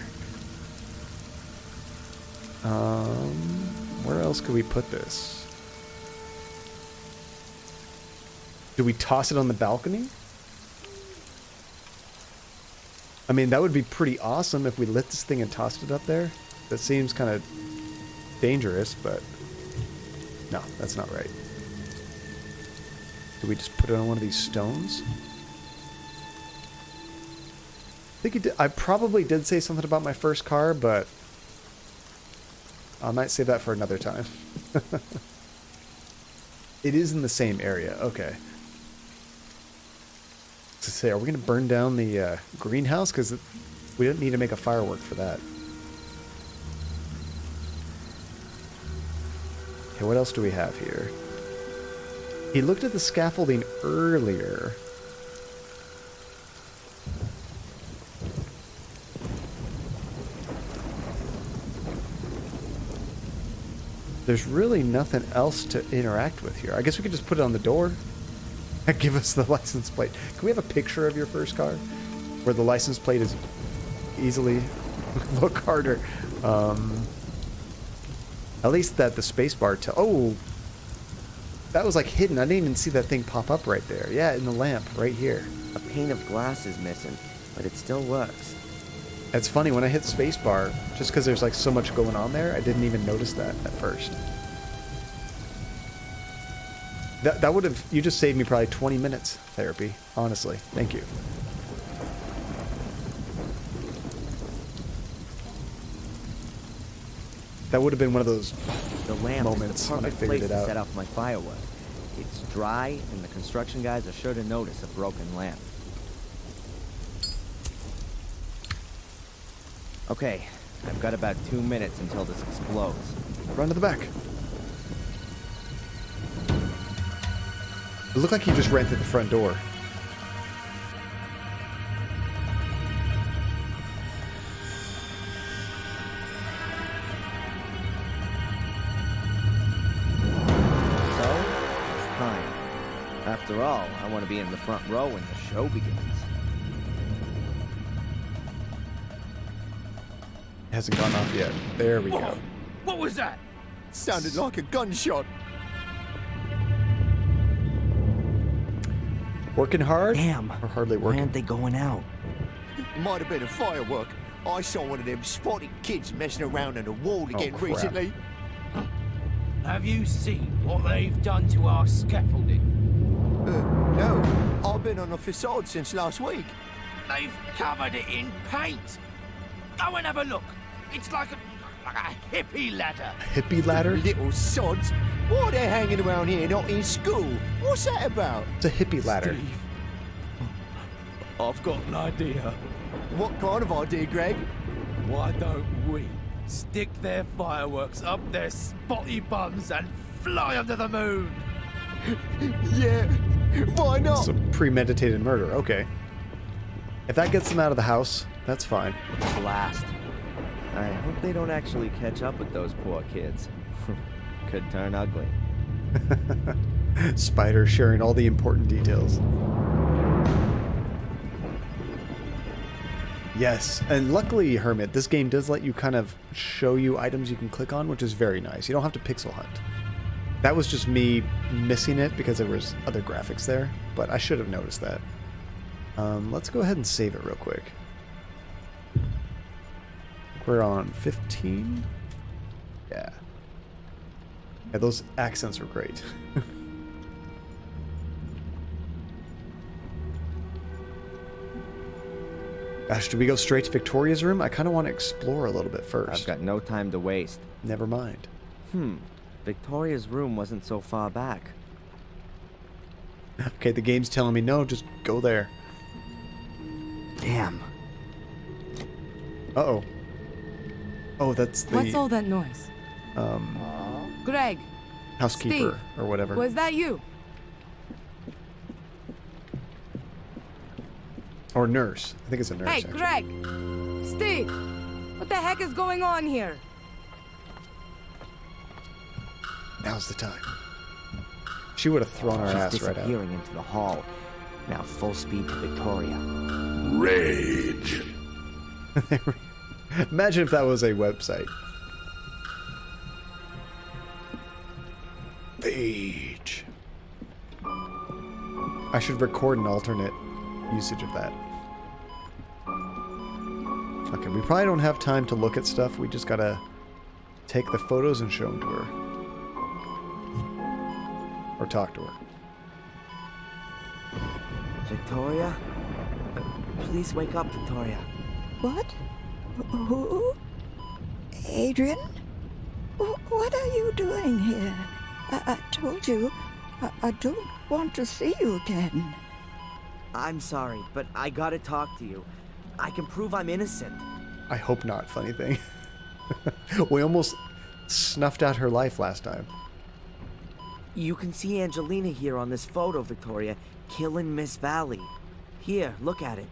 Where else could we put this? Do we toss it on the balcony? I mean, that would be pretty awesome if we lit this thing and tossed it up there. That seems kind of dangerous, but no, that's not right. Do we just put it on one of these stones? think he did. I probably did say something about my first car, but I might save that for another time. It is in the same area. Okay. To say, are we going to burn down the greenhouse? Because we didn't need to make a firework for that. Okay, what else do we have here? He looked at the scaffolding earlier. There's really nothing else to interact with here. I guess we could just put it on the door. Give us the license plate. Can we have a picture of your first car? Where the license plate is easily... Look harder. At least that the spacebar... Oh! That was like hidden. I didn't even see that thing pop up right there. Yeah, in the lamp, right here. A pane of glass is missing, but it still works. It's funny, when I hit spacebar, just because there's like so much going on there, I didn't even notice that at first. That would have... You just saved me probably 20 minutes therapy, honestly. Thank you. That would have been one of those moments when I figured it out. Set off my firework. It's dry, and the construction guys are sure to notice a broken lamp. Okay, I've got about 2 minutes until this explodes. Run to the back. It looked like you just ran through the front door. After all, I want to be in the front row when the show begins. It hasn't gone off yet. There we go. What was that? Sounded like a gunshot. Working hard? Damn. Or hardly Why working? aren't they going out? Might have been a firework. I saw one of them spotted kids messing around on the wall again crap. recently. Have you seen what they've done to our scaffolding? No. I've been on the facade since last week. They've covered it in paint. Go and have a look. It's like a hippie ladder. Hippie ladder? Little sods. Why are they hanging around here, not in school? What's that about? It's a hippie ladder. Steve, I've got an idea. What kind of idea, Greg? Why don't we stick their fireworks up their spotty bums and fly under the moon? Yeah, why not? Some premeditated murder. Okay. If that gets them out of the house, that's fine. Blast. I hope they don't actually catch up with those poor kids. Could turn ugly. Spider sharing all the important details. Yes, and luckily, Hermit, this game does let you kind of show you items you can click on, which is very nice. You don't have to pixel hunt. That was just me missing it because there was other graphics there, but I should have noticed that. Let's go ahead and save it real quick. We're on 15. Yeah. Yeah, those accents were great. Gosh, do we go straight to Victoria's room? I kind of want to explore a little bit first. I've got no time to waste. Never mind. Victoria's room wasn't so far back. Okay, the game's telling me no, just go there. Damn. Uh-oh. Oh, that's the... What's all that noise? Greg, housekeeper or whatever. was that you? Or nurse. I think it's a nurse. Hey, actually. Greg! Steve! What the heck is going on here? Now's the time. She would have thrown our ass She's right out. disappearing into the hall. Now full speed to Victoria. Rage. Imagine if that was a website. Rage. I should record an alternate usage of that. Okay, we probably don't have time to look at stuff. We just gotta take the photos and show them to her. Or talk to her. Victoria? Please wake up, Victoria. What? Who? Adrian? What are you doing here? I told you, I don't want to see you again. I'm sorry, but I gotta talk to you. I can prove I'm innocent. I hope not, funny thing. We almost snuffed out her life last time. You can see Angelina here on this photo, Victoria, killing Miss Valley. Here, look at it.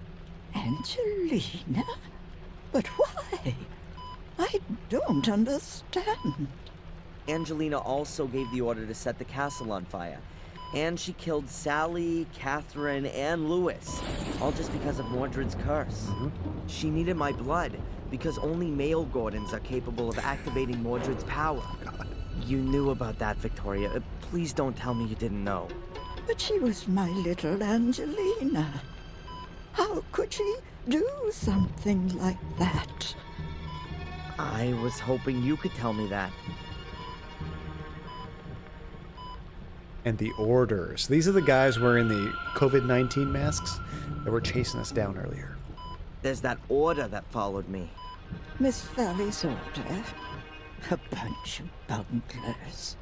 Angelina? But why? I don't understand. Angelina also gave the order to set the castle on fire. And she killed Sally, Catherine, and Lewis. All just because of Mordred's curse. She needed my blood, because only male Gordons are capable of activating Mordred's power. God. You knew about that, Victoria. Please don't tell me you didn't know. But she was my little Angelina. How could she do something like that? I was hoping you could tell me that. And the orders. These are the guys wearing the COVID-19 masks that were chasing us down earlier. There's that order that followed me. Miss Valley's order? A bunch of bunglers.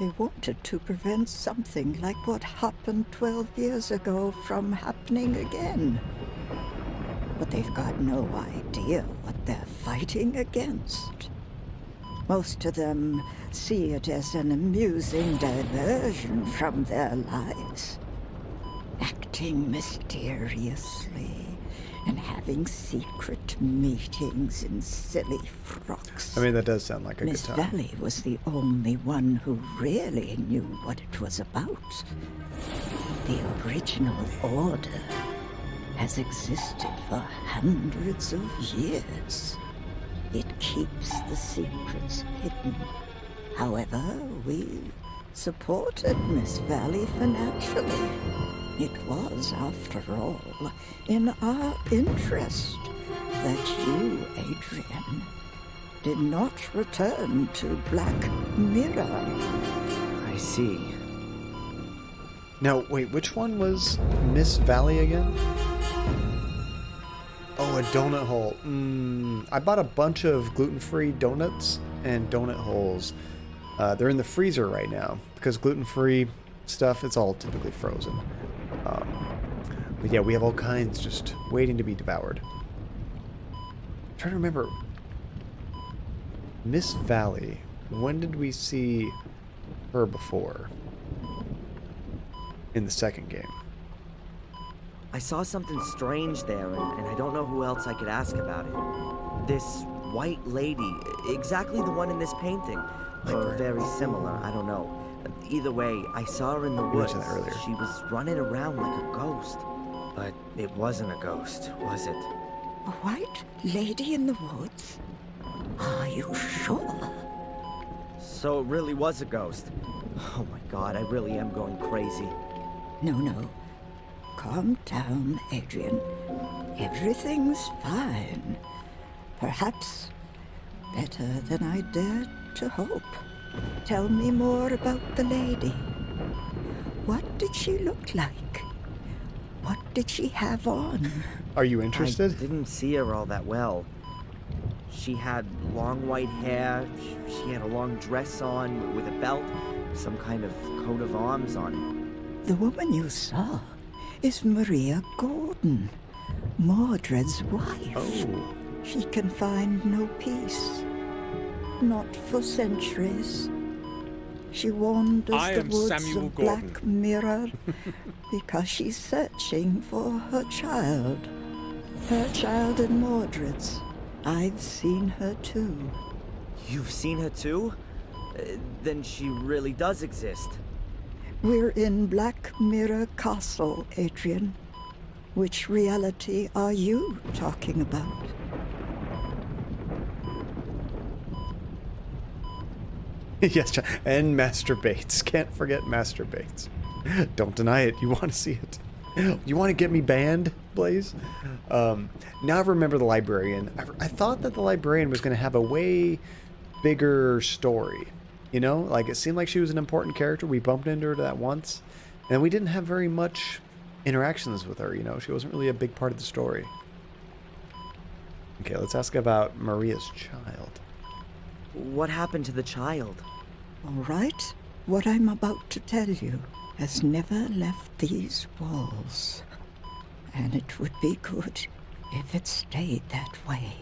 They wanted to prevent something like what happened 12 years ago from happening again. But they've got no idea what they're fighting against. Most of them see it as an amusing diversion from their lives. Acting mysteriously and having secret meetings in silly frocks. I mean, that does sound like a Miss good time. Valley was the only one who really knew what it was about. The original order has existed for hundreds of years. It keeps the secrets hidden. However, we supported Miss Valley financially. It was, after all, in our interest that you, Adrian, did not return to Black Mirror. I see. Now, wait, which one was Miss Valley again? Oh, a donut hole. I bought a bunch of gluten-free donuts and donut holes. They're in the freezer right now because gluten-free stuff, it's all typically frozen. But yeah, we have all kinds just waiting to be devoured. I'm trying to remember. Miss Valley, when did we see her before? In the second game. I saw something strange there, and I don't know who else I could ask about it. This white lady, exactly the one in this painting. Or very similar, I don't know. Either way, I saw her in the woods. mentioned that earlier. She was running around like a ghost. But it wasn't a ghost, was it? A white lady in the woods? Are you sure? So it really was a ghost. Oh my god, I really am going crazy. No. Calm down, Adrian. Everything's fine. Perhaps better than I dared to hope. Tell me more about the lady. What did she look like? What did she have on? Are you interested? I didn't see her all that well. She had long white hair, she had a long dress on with a belt, some kind of coat of arms on it. The woman you saw is Maria Gordon, Mordred's wife. Oh. She can find no peace. Not for centuries. She wanders the woods of Black Mirror because she's searching for her child. Her child and Mordred's. I've seen her too. You've seen her too? Then she really does exist. We're in Black Mirror Castle, Adrian. Which reality are you talking about? Yes, John. And masturbates. Can't forget masturbates. Don't deny it. You want to see it. You want to get me banned, Blaze? Now I remember the librarian. I thought that the librarian was going to have a way bigger story. You know? Like, it seemed like she was an important character. We bumped into her that once. And we didn't have very much interactions with her, you know? She wasn't really a big part of the story. Okay, let's ask about Maria's child. What happened to the child? All right? What I'm about to tell you has never left these walls. And it would be good if it stayed that way.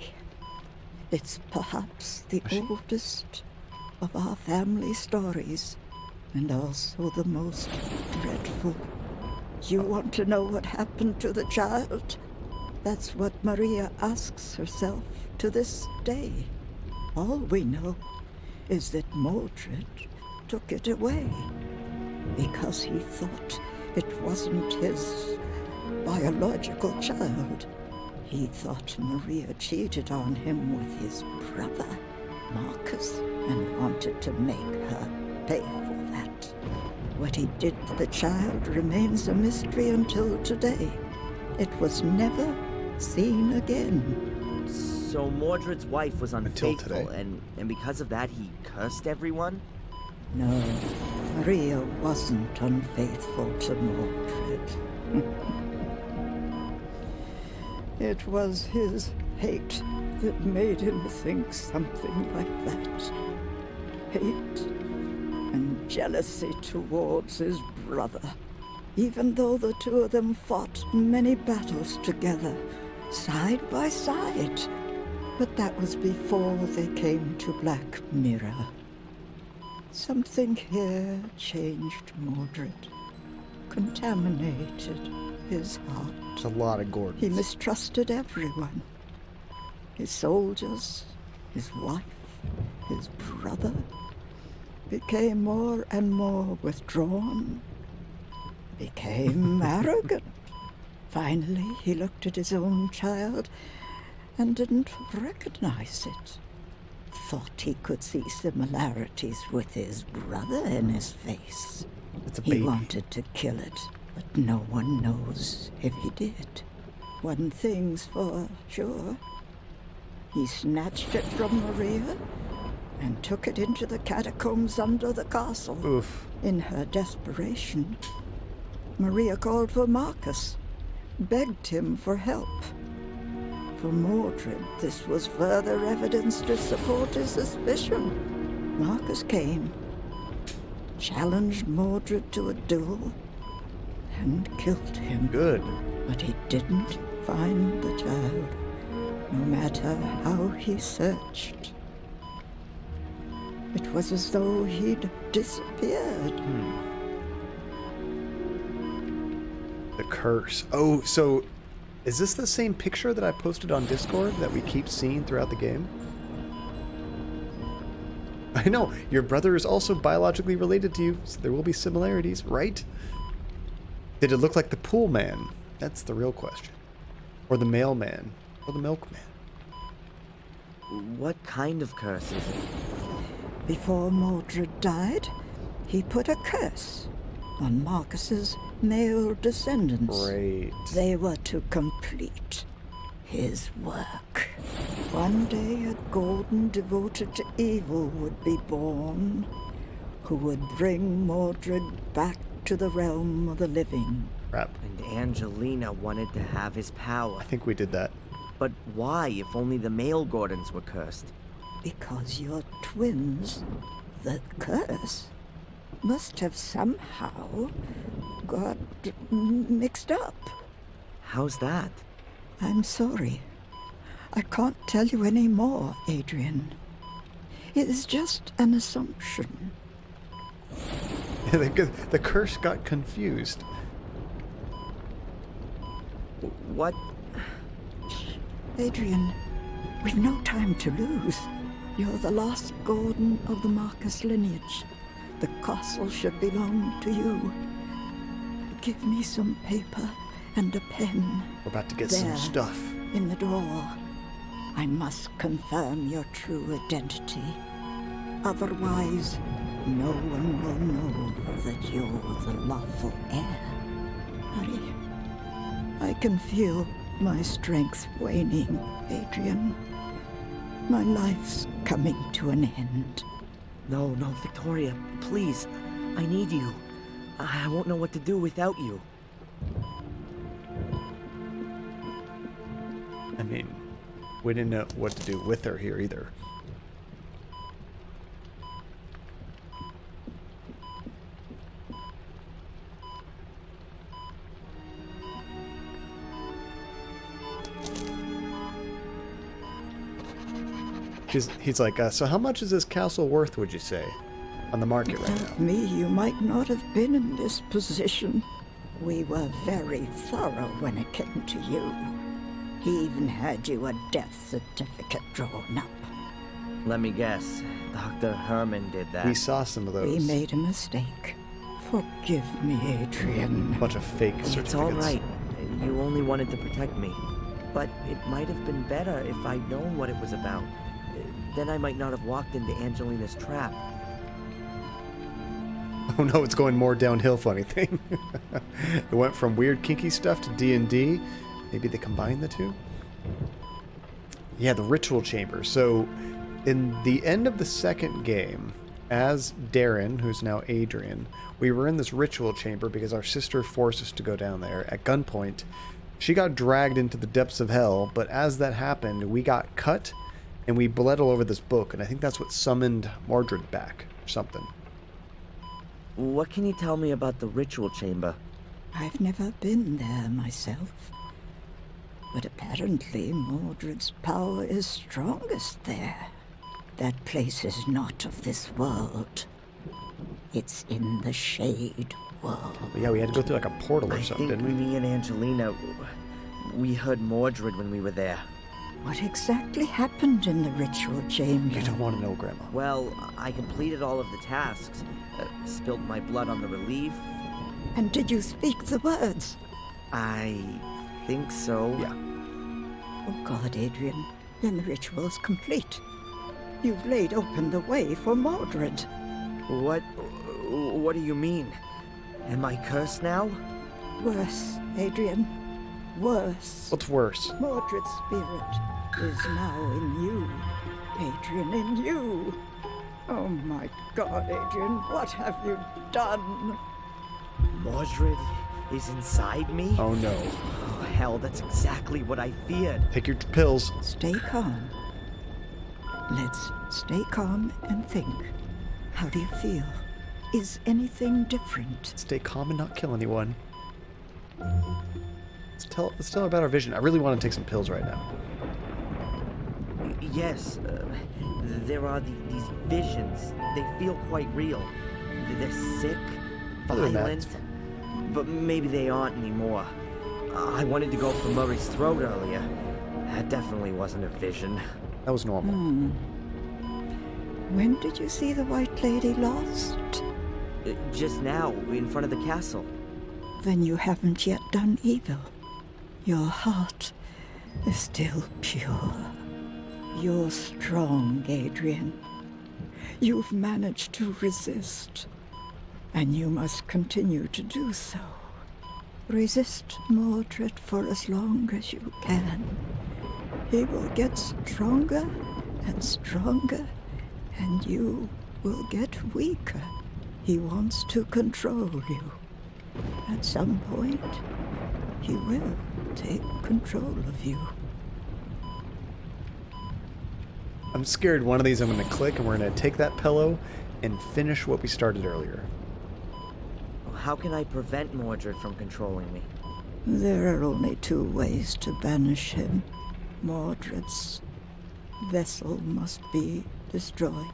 It's perhaps the oldest of our family stories, and also the most dreadful. You want to know what happened to the child? That's what Maria asks herself to this day. All we know is that Mordred took it away because he thought it wasn't his biological child. He thought Maria cheated on him with his brother, Marcus, and wanted to make her pay for that. What he did to the child remains a mystery until today. It was never seen again. So Mordred's wife was Until unfaithful, today. and because of that he cursed everyone? No, Maria wasn't unfaithful to Mordred. It was his hate that made him think something like that. Hate and jealousy towards his brother, even though the two of them fought many battles together, side by side. But that was before they came to Black Mirror. Something here changed Mordred, contaminated his heart. There's a lot of Gordons. He mistrusted everyone. His soldiers, his wife, his brother, became more and more withdrawn, became arrogant. Finally, he looked at his own child and didn't recognize it. Thought he could see similarities with his brother in his face. It's a He baby. wanted to kill it, but no one knows if he did. One thing's for sure. He snatched it from Maria and took it into the catacombs under the castle. Oof. In her desperation, Maria called for Marcus, begged him for help. For Mordred, this was further evidence to support his suspicion. Marcus came, challenged Mordred to a duel, and killed him. Good. But he didn't find the child, no matter how he searched. It was as though he'd disappeared. The curse. Oh, so is this the same picture that I posted on Discord that we keep seeing throughout the game? I know, your brother is also biologically related to you, so there will be similarities, right? Did it look like the pool man? That's the real question. Or the mailman? Or the milkman? What kind of curse is it? Before Mordred died, he put a curse on Marcus's male descendants. Great. They were to complete his work. One day a Gordon devoted to evil would be born, who would bring Mordred back to the realm of the living. Crap. And Angelina wanted to have his power. I think we did that. But why, if only the male Gordons were cursed? Because you're twins, the curse must have somehow got mixed up. How's that? I'm sorry. I can't tell you any more, Adrian. It is just an assumption. The curse got confused. What? Adrian, we've no time to lose. You're the last Gordon of the Marcus lineage. The castle should belong to you. Give me some paper and a pen. We're about to get There, some stuff. in the drawer. I must confirm your true identity. Otherwise, no one will know that you're the lawful heir. Hurry. I can feel my strength waning, Adrian. My life's coming to an end. No, Victoria, please. I need you. I won't know what to do without you. I mean, we didn't know what to do with her here either. He's like, so how much is this castle worth, would you say, on the market right now? Without me, you might not have been in this position. We were very thorough when it came to you. He even had you a death certificate drawn up. Let me guess. Dr. Herman did that. We saw some of those. We made a mistake. Forgive me, Adrian. Bunch of fake certificates. It's all right. You only wanted to protect me. But it might have been better if I'd known what it was about. Then I might not have walked into Angelina's trap. Oh no, it's going more downhill, funny thing. It went from weird kinky stuff to D&D. Maybe they combined the two? Yeah, the ritual chamber. So, in the end of the second game, as Darren, who's now Adrian, we were in this ritual chamber because our sister forced us to go down there at gunpoint. She got dragged into the depths of hell, but as that happened, we got cut and we bled all over this book, and I think that's what summoned Mordred back, or something. What can you tell me about the ritual chamber? I've never been there myself. But apparently Mordred's power is strongest there. That place is not of this world. It's in the Shade world. But yeah, we had to go through like a portal or something, think didn't we? me and Angelina, we heard Mordred when we were there. What exactly happened in the ritual chamber? You don't want to know, Grandma. Well, I completed all of the tasks. Spilled my blood on the relief. And did you speak the words? I think so. Yeah. Oh God, Adrian, then the ritual's complete. You've laid open the way for Mordred. What do you mean? Am I cursed now? Worse, Adrian. Worse. What's worse? Mordred's spirit is now in you. Adrian, in you. Oh my God, Adrian, what have you done? Mordred is inside me? Oh no. Oh, hell, that's exactly what I feared. Take your pills. Stay calm. Let's stay calm and think. How do you feel? Is anything different? Stay calm and not kill anyone. Let's tell her about our vision. I really want to take some pills right now. Yes, there are these visions. They feel quite real. They're sick, Other than violent, but maybe they aren't anymore. I wanted to go for Murray's throat earlier. That definitely wasn't a vision. That was normal. When did you see the White Lady lost? Just now, in front of the castle. Then you haven't yet done evil. Your heart is still pure. You're strong, Adrian. You've managed to resist, and you must continue to do so. Resist Mordred for as long as you can. He will get stronger and stronger, and you will get weaker. He wants to control you. At some point, he will take control of you. I'm scared one of these I'm going to click and we're going to take that pillow and finish what we started earlier. How can I prevent Mordred from controlling me? There are only two ways to banish him. Mordred's vessel must be destroyed.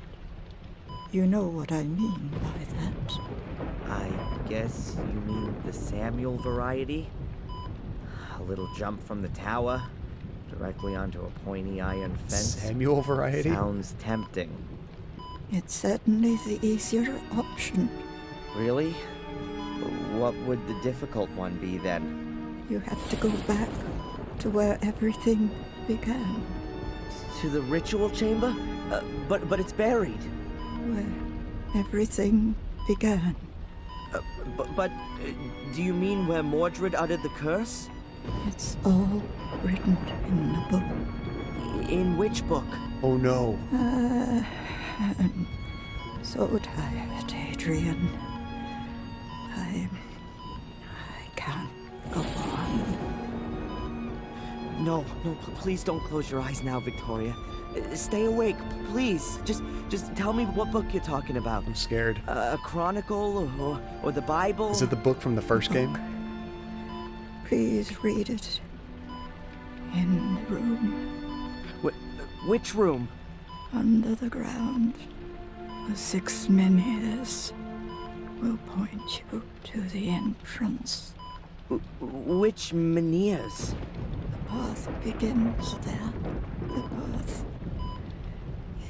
You know what I mean by that. I guess you mean the Samuel variety? A little jump from the tower, directly onto a pointy iron fence. Samuel variety? Sounds tempting. It's certainly the easier option. Really? What would the difficult one be then? You have to go back to where everything began. To the ritual chamber? But it's buried. Where everything began. But do you mean where Mordred uttered the curse? It's all written in the book. In which book? Oh no. I'm so tired, Adrian. I can't go on. No, please don't close your eyes now, Victoria. Stay awake, please. Just tell me what book you're talking about. I'm scared. A chronicle or the Bible? Is it the book from the first game? Please read it. In the room. Which room? Under the ground. The 6 menhirs will point you to the entrance. Which menhirs? The path begins there. The path.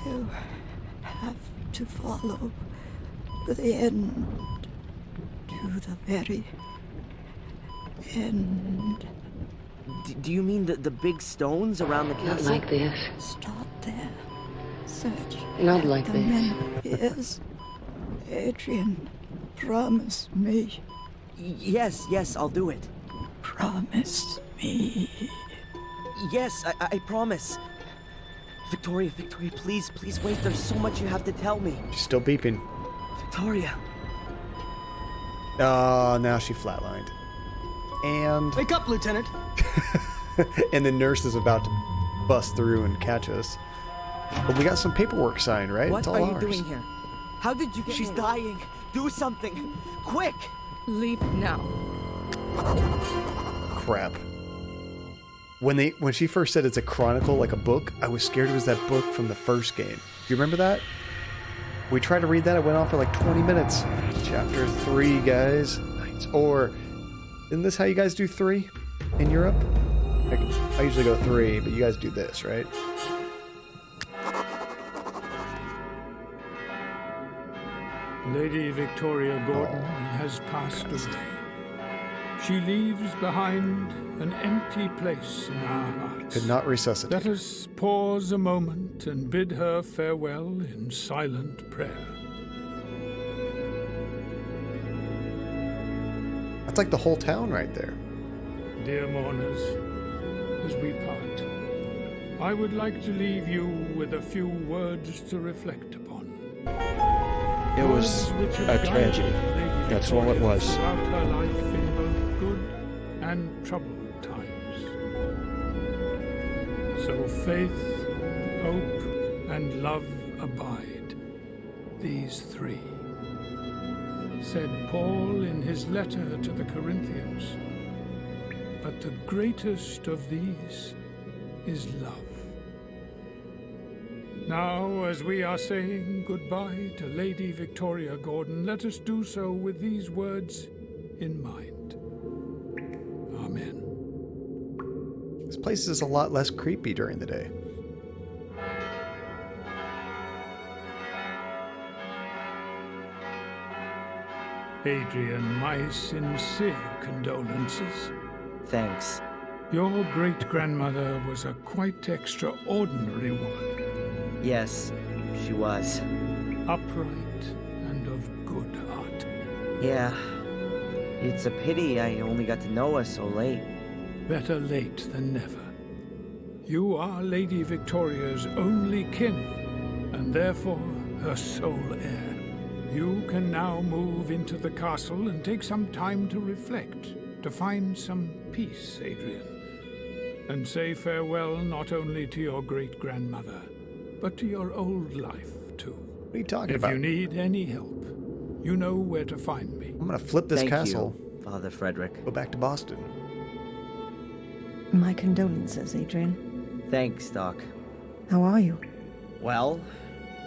You have to follow to the end. To the very end. Do you mean the big stones around the castle? Not like this. Start there. Search. Not like the this. menhirs. Adrian, promise me. Yes, I'll do it. Promise me. Yes, I promise. Victoria, please wait. There's so much you have to tell me. She's still beeping. Victoria. Oh, now she flatlined. And... Wake up, Lieutenant! and the nurse is about to bust through and catch us. But we got some paperwork signed, right? What It's all are you ours. doing here? How did you get She's in? dying. Do something. Quick! Leave now. Crap. When she first said it's a chronicle, like a book, I was scared it was that book from the first game. Do you remember that? We tried to read that, it went on for like 20 minutes. Chapter 3, guys. Nice. Or, isn't this how you guys do 3 in Europe? I usually go 3, but you guys do this, right? Lady Victoria Gordon has passed away. She leaves behind an empty place in our hearts. Could not resuscitate. Let us pause a moment and bid her farewell in silent prayer. That's like the whole town right there. Dear mourners, as we part, I would like to leave you with a few words to reflect upon. It was a tragedy. That's all it was. Throughout her life in both good and troubled times. So faith, hope, and love abide, these 3. Said Paul in his letter to the Corinthians. But the greatest of these is love. Now, as we are saying goodbye to Lady Victoria Gordon, let us do so with these words in mind. Amen. This place is a lot less creepy during the day. Adrian, my sincere condolences. Thanks. Your great-grandmother was a quite extraordinary woman. Yes, she was. Upright and of good heart. Yeah. It's a pity I only got to know her so late. Better late than never. You are Lady Victoria's only kin, and therefore her sole heir. You can now move into the castle and take some time to reflect, to find some peace, Adrian. And say farewell not only to your great-grandmother, but to your old life, too. What are you talking If about? you need any help, you know where to find me. I'm gonna flip this Thank castle. you, Father Frederick. Go back to Boston. My condolences, Adrian. Thanks, Doc. How are you? Well,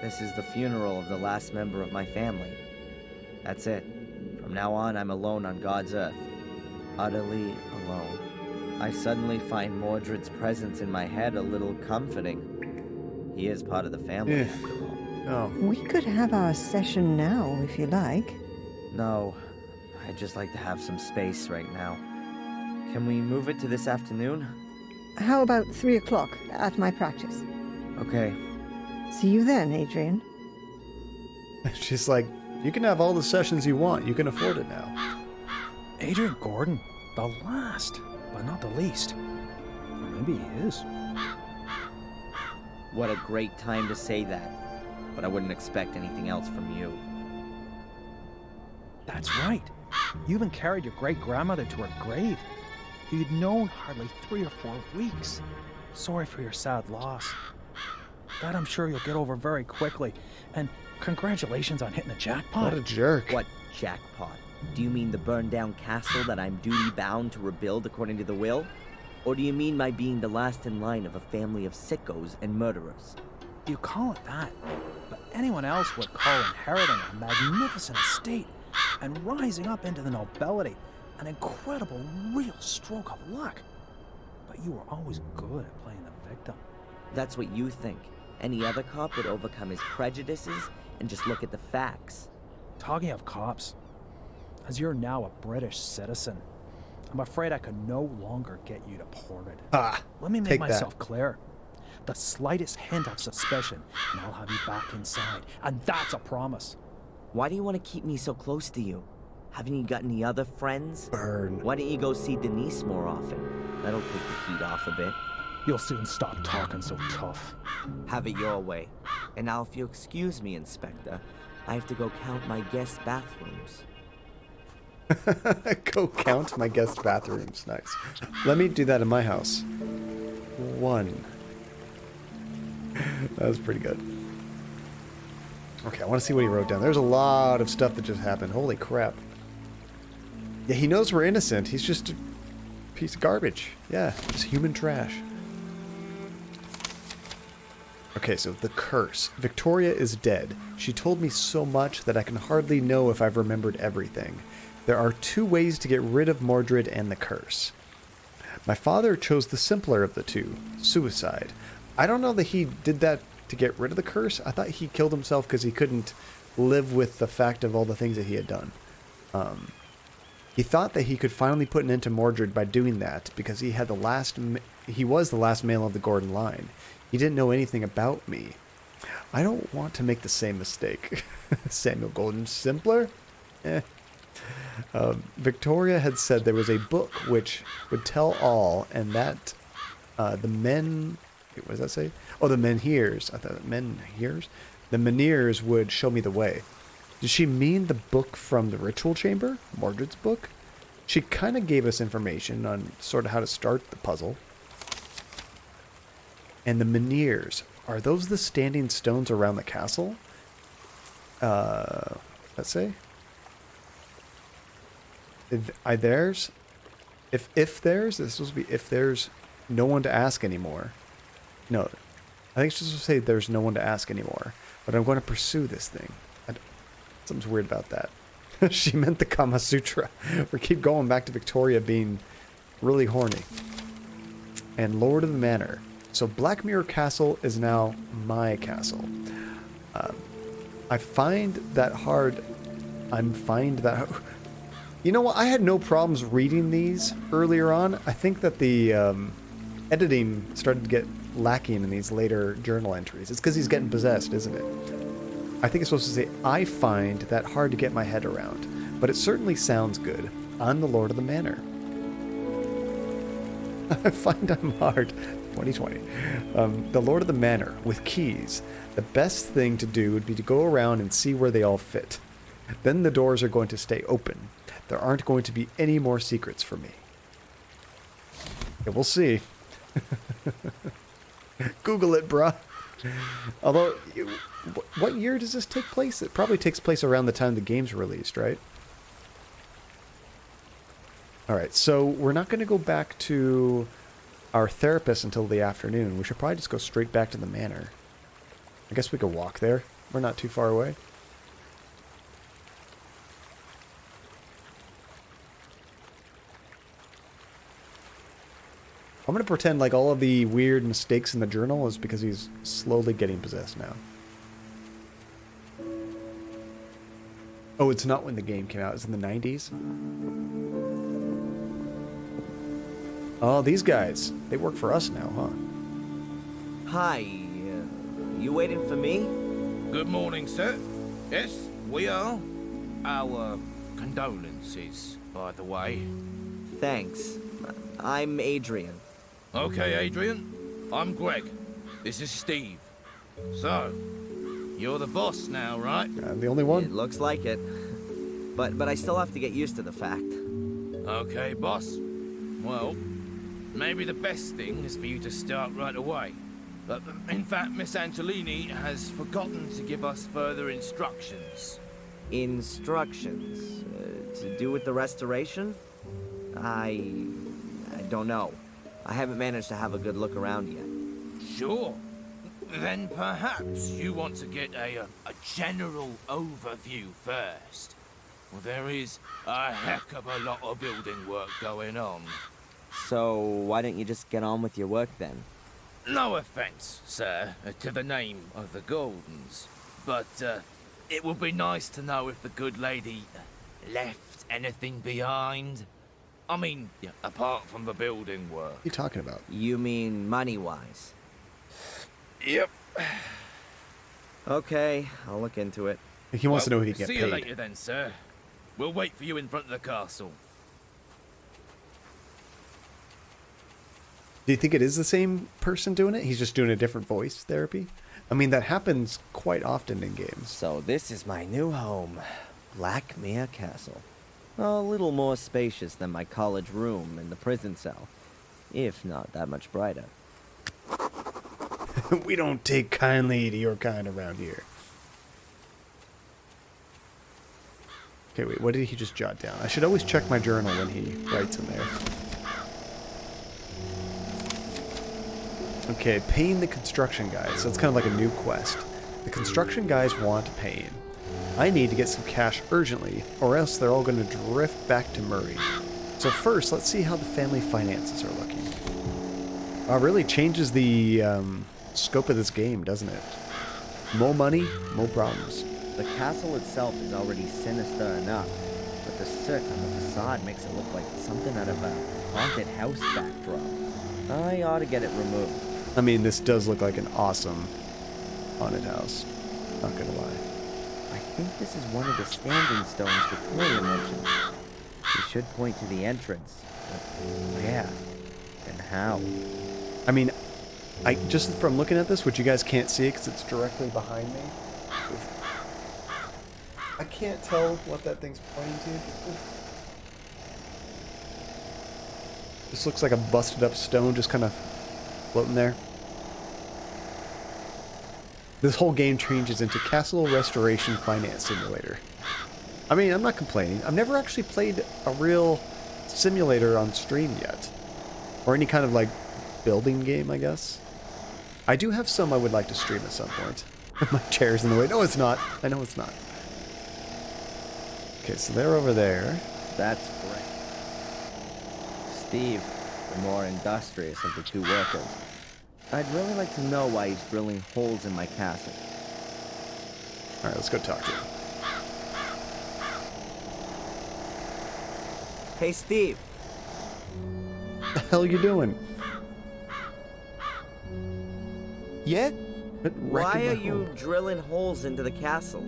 this is the funeral of the last member of my family. That's it. From now on, I'm alone on God's earth. Utterly alone. I suddenly find Mordred's presence in my head a little comforting. He is part of the family, Yeah. after all. Oh, We could have our session now, if you like. No, I'd just like to have some space right now. Can we move it to this afternoon? How about 3 o'clock at my practice? Okay. See you then, Adrian. she's like, you can have all the sessions you want. You can afford it now. Adrian Gordon, the last, but not the least. Or maybe he is. What a great time to say that. But I wouldn't expect anything else from you. That's right. You even carried your great-grandmother to her grave. You'd known hardly 3 or 4 weeks. Sorry for your sad loss. That I'm sure you'll get over very quickly. And congratulations on hitting the jackpot. What a jerk. What jackpot? Do you mean the burned down castle that I'm duty bound to rebuild according to the will? Or do you mean my being the last in line of a family of sickos and murderers? You call it that, but anyone else would call inheriting a magnificent estate and rising up into the nobility an incredible, real stroke of luck. But you were always good at playing the victim. That's what you think. Any other cop would overcome his prejudices and just look at the facts. Talking of cops, as you're now a British citizen, I'm afraid I can no longer get you deported. Let me make myself clear. The slightest hint of suspicion, and I'll have you back inside. And that's a promise. Why do you want to keep me so close to you? Haven't you got any other friends? Burn. Why don't you go see Denise more often? That'll take the heat off a bit. You'll soon stop talking so tough. Have it your way. And now if you'll excuse me, Inspector, I have to go count my guest bathrooms. Go count my guest bathrooms. Nice. Let me do that in my house. 1. That was pretty good. Okay, I want to see what he wrote down. There's a lot of stuff that just happened. Holy crap. Yeah, he knows we're innocent. He's just a piece of garbage. Yeah, just human trash. Okay, so the curse. Victoria is dead. She told me so much that I can hardly know if I've remembered everything. There are 2 ways to get rid of Mordred and the curse. My father chose the simpler of the 2, suicide. I don't know that he did that to get rid of the curse. I thought he killed himself because he couldn't live with the fact of all the things that he had done. He thought that he could finally put an end to Mordred by doing that because he had he was the last male of the Gordon line. He didn't know anything about me. I don't want to make the same mistake. Samuel Golden, simpler? Victoria had said there was a book which would tell all, and that the men... What does that say? Oh, the Menhirs. I thought Menhirs? The Menhirs would show me the way. Did she mean the book from the ritual chamber? Mordred's book? She kind of gave us information on sort of how to start the puzzle. And the Menhirs, are those the standing stones around the castle? Let's say. Are theirs? If there's, this is supposed to be if there's no one to ask anymore. No, I think it's supposed to say there's no one to ask anymore. But I'm going to pursue this thing. Something's weird about that. She meant the Kama Sutra. We keep going back to Victoria being really horny. And Lord of the Manor. So Black Mirror Castle is now my castle. I find that hard. You know what? I had no problems reading these earlier on. I think that the editing started to get lacking in these later journal entries. It's because he's getting possessed, isn't it? I think it's supposed to say, I find that hard to get my head around. But it certainly sounds good. I'm the Lord of the Manor. I find I'm hard. 2020. The Lord of the Manor, with keys. The best thing to do would be to go around and see where they all fit. Then the doors are going to stay open. There aren't going to be any more secrets for me. Yeah, we'll see. Google it, bruh. Although, what year does this take place? It probably takes place around the time the game's released, right? Alright, so we're not going to go back to our therapist until the afternoon. We should probably just go straight back to the manor. I guess we could walk there. We're not too far away. I'm going to pretend like all of the weird mistakes in the journal is because he's slowly getting possessed now. Oh, it's not when the game came out. It's in the 90s. Oh, these guys. They work for us now, huh? Hi. You waiting for me? Good morning, sir. Yes, we are. Our condolences, by the way. Thanks. I'm Adrian. Okay, Adrian. I'm Greg. This is Steve. So, you're the boss now, right? I'm the only one. It looks like it. But I still have to get used to the fact. Okay, boss. Well, maybe the best thing is for you to start right away. But in fact, Miss Angelini has forgotten to give us further instructions. Instructions? To do with the restoration? I don't know. I haven't managed to have a good look around yet. Sure. Then perhaps you want to get a general overview first. Well, there is a heck of a lot of building work going on. So, why don't you just get on with your work then? No offense, sir, to the name of the Gordons, but it would be nice to know if the good lady left anything behind. I mean, apart from the building work. What are you talking about? You mean money-wise? Yep. Okay, I'll look into it. He wants to know if he can get paid. paid. See you later then, sir. We'll wait for you in front of the castle. Do you think it is the same person doing it? He's just doing a different voice therapy? I mean, that happens quite often in games. So this is my new home, Blackmere Castle. A little more spacious than my college room in the prison cell, if not that much brighter. We don't take kindly to your kind around here. Okay, wait, what did he just jot down? I should always check my journal when he writes in there. Okay, paying the construction guys. So it's kind of like a new quest. The construction guys want pain. I need to get some cash urgently, or else they're all going to drift back to Murray. So first, let's see how the family finances are looking. Really changes the scope of this game, doesn't it? More money, more problems. The castle itself is already sinister enough, but the soot on the facade makes it look like something out of a haunted house backdrop. I ought to get it removed. I mean, this does look like an awesome haunted house. Not gonna lie. I think this is one of the standing stones Victoria mentioned. We should point to the entrance. But where? And how? I mean, just from looking at this, which you guys can't see because it's directly behind me, I can't tell what that thing's pointing to. This looks like a busted up stone just kind of floating there. This whole game changes into Castle Restoration Finance Simulator. I mean, I'm not complaining. I've never actually played a real simulator on stream yet. Or any kind of, like, building game, I guess. I do have some I would like to stream at some point. My chair's in the way. No, it's not. I know it's not. Okay, so they're over there. That's great. Steve, the more industrious of the two workers. I'd really like to know why he's drilling holes in my castle. Alright, let's go talk to him. Hey, Steve. What the hell you doing? Yeah? Why are you drilling holes into the castle?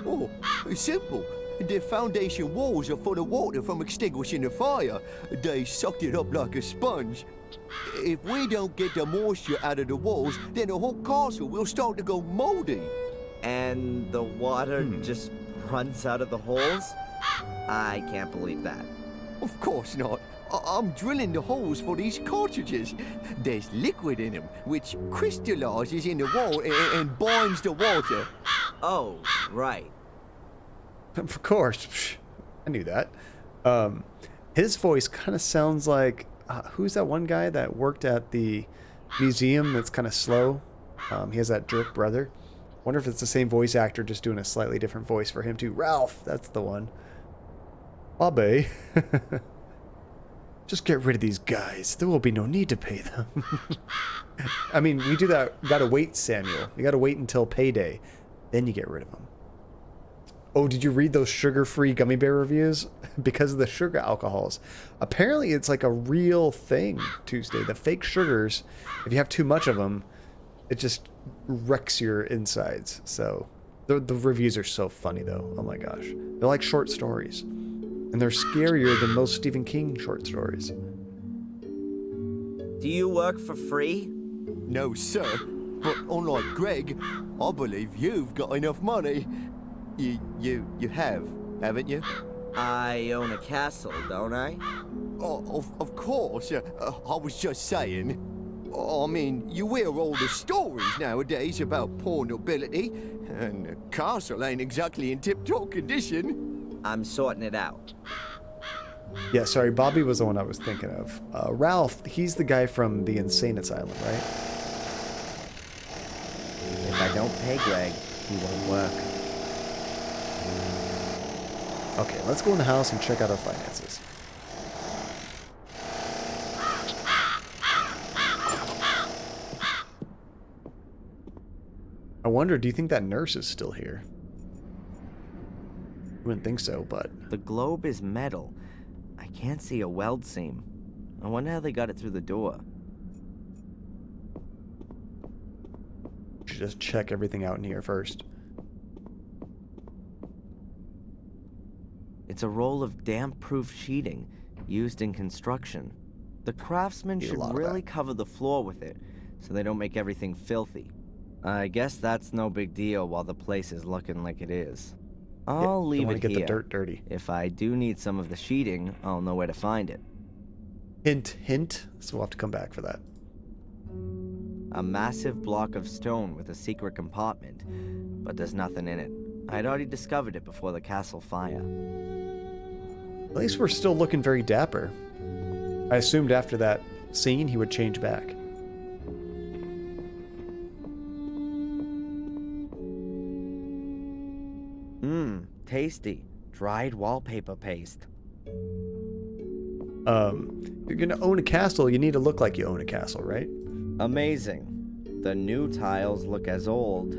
Oh, it's simple. The foundation walls are full of water from extinguishing the fire. They sucked it up like a sponge. If we don't get the moisture out of the walls, then the whole castle will start to go moldy. And the water just runs out of the holes? I can't believe that. Of course not. I'm drilling the holes for these cartridges. There's liquid in them, which crystallizes in the wall and binds the water. Oh, right. Of course. I knew that. His voice kind of sounds like... who's that one guy that worked at the museum that's kind of slow? He has that jerk brother. Wonder if it's the same voice actor just doing a slightly different voice for him too. Ralph, that's the one. Bobby. Just get rid of these guys. There will be no need to pay them. I mean, we do that. Gotta wait, Samuel. You gotta wait until payday. Then you get rid of them. Oh, did you read those sugar-free gummy bear reviews? Because of the sugar alcohols. Apparently, it's like a real thing, Tuesday. The fake sugars, if you have too much of them, it just wrecks your insides. So, the reviews are so funny, though. Oh my gosh. They're like short stories. And they're scarier than most Stephen King short stories. Do you work for free? No, sir. But unlike Greg, I believe you've got enough money. You have, haven't you? I own a castle, don't I? Oh, of course. I was just saying. I mean, you hear all the stories nowadays about poor nobility, and the castle ain't exactly in tip-top condition. I'm sorting it out. Yeah, sorry, Bobby was the one I was thinking of. Ralph, he's the guy from the insane asylum, right? If I don't pay Greg, he won't work. Okay, let's go in the house and check out our finances. I wonder, do you think that nurse is still here? Wouldn't think so, but... The globe is metal. I can't see a weld seam. I wonder how they got it through the door. Should just check everything out in here first. It's a roll of damp-proof sheeting used in construction. The craftsmen should really cover the floor with it so they don't make everything filthy. I guess that's no big deal while the place is looking like it is. I'll leave it here. Get the dirt dirty. If I do need some of the sheeting, I'll know where to find it. Hint, hint. So we'll have to come back for that. A massive block of stone with a secret compartment, but there's nothing in it. I'd already discovered it before the castle fire. At least we're still looking very dapper. I assumed after that scene he would change back. Tasty. Dried wallpaper paste. You're gonna own a castle, you need to look like you own a castle, right? Amazing. The new tiles look as old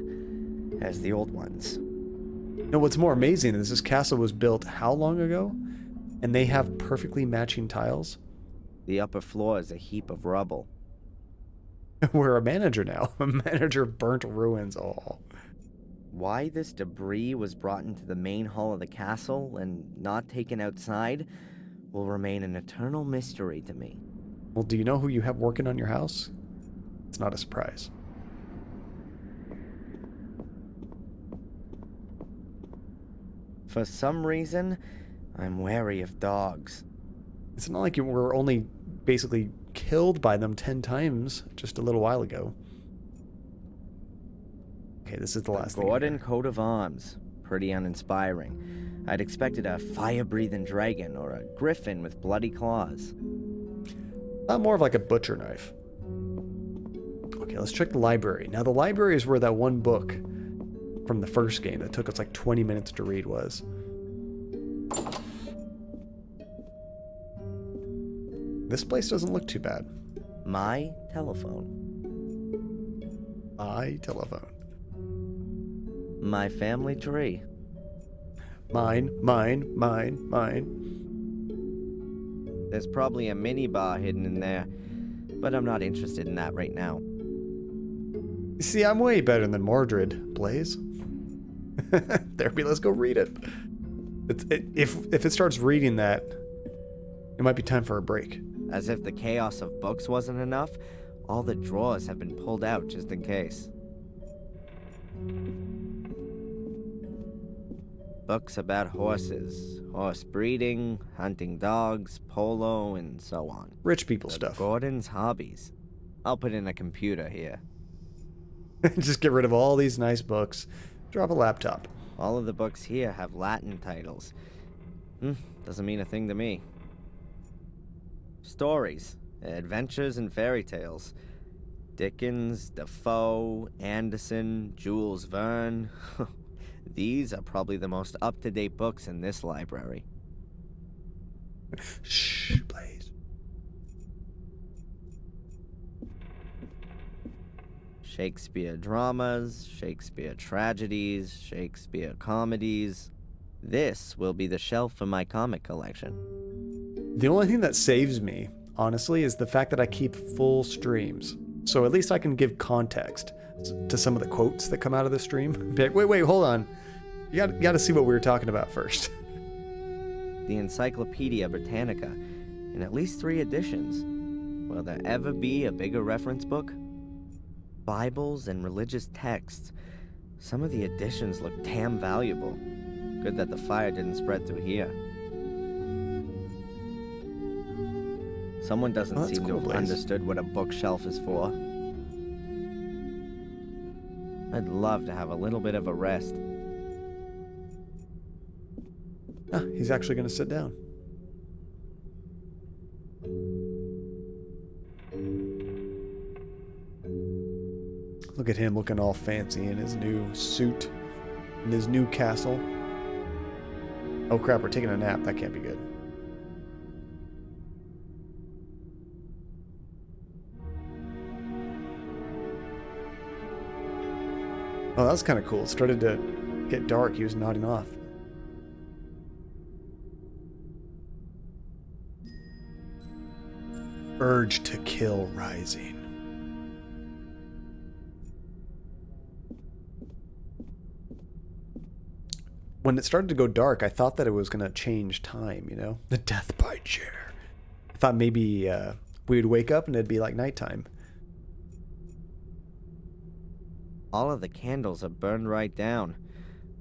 as the old ones. No, what's more amazing is this castle was built how long ago? And they have perfectly matching tiles? The upper floor is a heap of rubble. We're a manager now. A manager of burnt ruins. Oh. Why this debris was brought into the main hall of the castle and not taken outside will remain an eternal mystery to me. Well, do you know who you have working on your house? It's not a surprise. For some reason, I'm wary of dogs. It's not like you were only basically killed by them 10 times just a little while ago. Okay, this is the last thing. Gordon coat of arms. Pretty uninspiring. I'd expected a fire-breathing dragon or a griffin with bloody claws. More of like a butcher knife. Okay, let's check the library. Now, the library is where that one book from the first game that took us like 20 minutes to read was. This place doesn't look too bad. My telephone. My telephone. My family tree. Mine, mine, mine, mine. There's probably a minibar hidden in there, but I'm not interested in that right now. You see, I'm way better than Mordred, Blaze. Therapy, let's go read it. If it starts reading that, it might be time for a break. As if the chaos of books wasn't enough, all the drawers have been pulled out just in case. Books about horses, horse breeding, hunting dogs, polo, and so on. Rich people stuff. Gordon's hobbies. I'll put in a computer here. Just get rid of all these nice books. Drop a laptop. All of the books here have Latin titles. Doesn't mean a thing to me. Stories, adventures, and fairy tales. Dickens, Defoe, Anderson, Jules Verne. These are probably the most up-to-date books in this library. Shh, Blaze. Shakespeare dramas, Shakespeare tragedies, Shakespeare comedies. This will be the shelf for my comic collection. The only thing that saves me, honestly, is the fact that I keep full streams. So at least I can give context to some of the quotes that come out of the stream. Be like, wait, hold on. You got to see what we were talking about first. The Encyclopedia Britannica, in at least 3 editions. Will there ever be a bigger reference book? Bibles and religious texts. Some of the editions look damn valuable. Good that the fire didn't spread through here. Someone doesn't Oh, that's seem cool, to have Blaze. understood what a bookshelf is for. I'd love to have a little bit of a rest. Ah, he's actually going to sit down. Look at him looking all fancy in his new suit, in his new castle. Oh crap, we're taking a nap. That can't be good. Oh, that was kind of cool. It started to get dark. He was nodding off. Urge to kill rising. When it started to go dark, I thought that it was going to change time, you know? The death by chair. I thought maybe we would wake up and it'd be like nighttime. All of the candles are burned right down.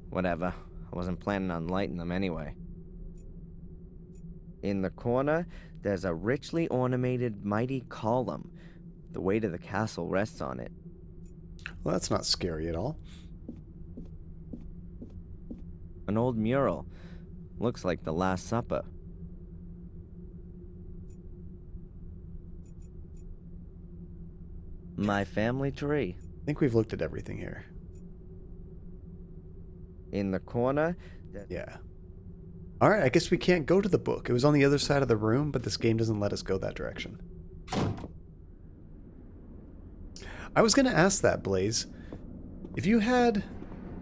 Whatever. I wasn't planning on lighting them anyway. In the corner, there's a richly ornamented mighty column. The weight of the castle rests on it. Well, that's not scary at all. An old mural. Looks like the Last Supper. My family tree. I think we've looked at everything here. In the corner... Yeah. Alright, I guess we can't go to the book. It was on the other side of the room, but this game doesn't let us go that direction. I was going to ask that, Blaze. If you had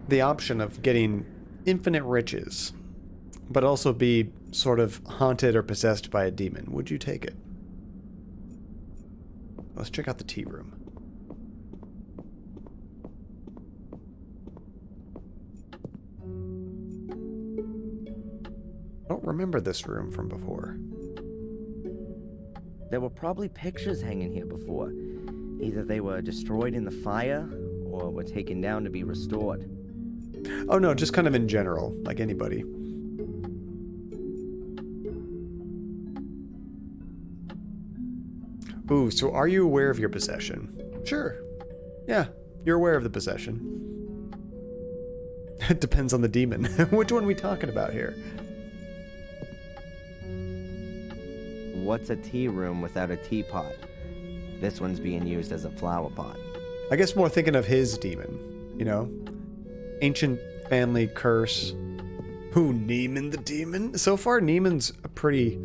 the option of getting infinite riches, but also be sort of haunted or possessed by a demon, would you take it? Let's check out the tea room. I don't remember this room from before. There were probably pictures hanging here before. Either they were destroyed in the fire, or were taken down to be restored. Oh no, just kind of in general, like anybody. Ooh, so are you aware of your possession? Sure. Yeah, you're aware of the possession. It depends on the demon. Which one are we talking about here? What's a tea room without a teapot? This one's being used as a flower pot. I guess more thinking of his demon, you know? Ancient family curse. Who, Neiman the demon? So far, Neiman's a pretty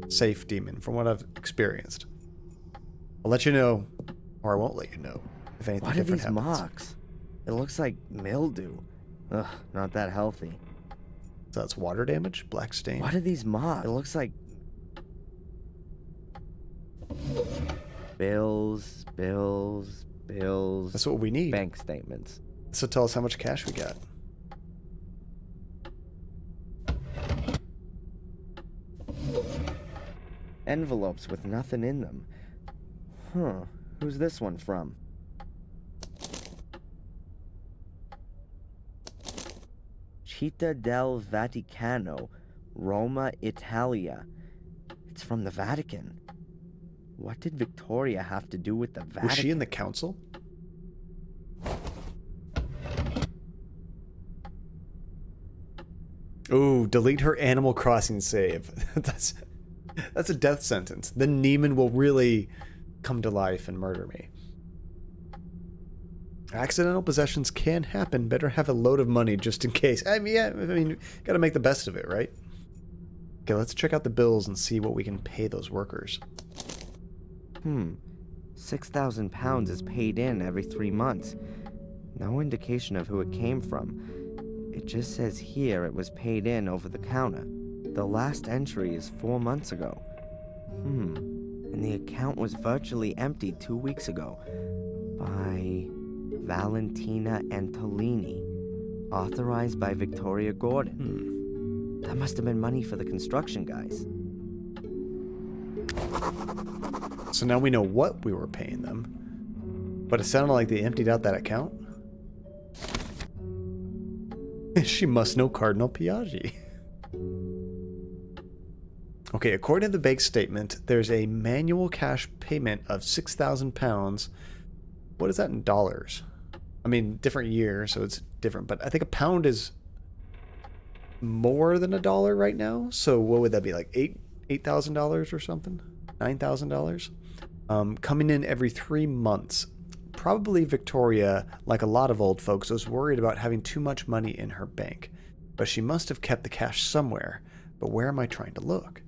safe demon from what I've experienced. I'll let you know, or I won't let you know, if anything What are different these happens. marks? It looks like mildew. Ugh, not that healthy. So that's water damage? Black stain? What are these marks? It looks like... Bills. That's what we need. Bank statements. So tell us how much cash we got. Envelopes with nothing in them. Huh. Who's this one from? Città del Vaticano, Roma, Italia. It's from the Vatican. What did Victoria have to do with the Vatican? Was she in the council? Ooh, delete her Animal Crossing save. That's a death sentence. Then Neiman will really come to life and murder me. Accidental possessions can happen. Better have a load of money just in case. I mean, gotta make the best of it, right? Okay, let's check out the bills and see what we can pay those workers. 6,000 pounds is paid in every 3 months. No indication of who it came from. It just says here it was paid in over the counter. The last entry is 4 months ago. And the account was virtually emptied 2 weeks ago. By Valentina Antolini. Authorized by Victoria Gordon. That must have been money for the construction guys. So now we know what we were paying them. But it sounded like they emptied out that account. She must know Cardinal Piaggi. Okay, according to the bank statement, there's a manual cash payment of £6,000. What is that in dollars? I mean, different year, so it's different, but I think a pound is more than $1 right now. So what would that be, like $8,000 or something? $9,000? Coming in every 3 months. Probably Victoria, like a lot of old folks, was worried about having too much money in her bank. But she must have kept the cash somewhere. But where am I trying to look?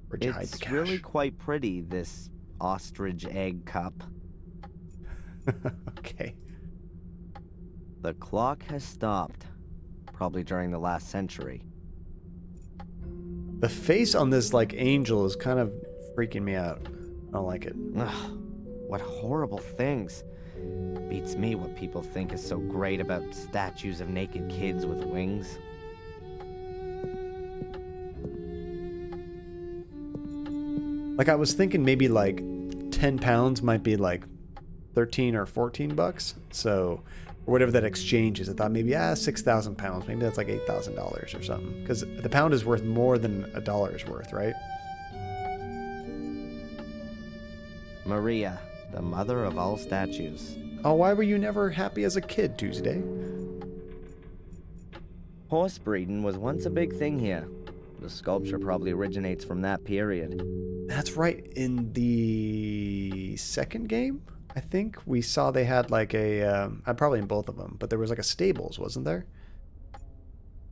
Where'd you hide the It's cash? really quite pretty, this ostrich egg cup. Okay. The clock has stopped, probably during the last century. The face on this, like, angel is kind of freaking me out. I don't like it. Ugh, what horrible things. Beats me what people think is so great about statues of naked kids with wings. Like, I was thinking maybe like 10 pounds might be like 13 or 14 bucks. So, or whatever that exchange is. I thought maybe, 6,000 pounds. Maybe that's like $8,000 or something. Because the pound is worth more than $1's worth, right? Maria, the mother of all statues. Oh, why were you never happy as a kid, Tuesday? Horse breeding was once a big thing here. The sculpture probably originates from that period. That's right. In the second game, I think, we saw they had like a... probably in both of them, but there was like a stables, wasn't there?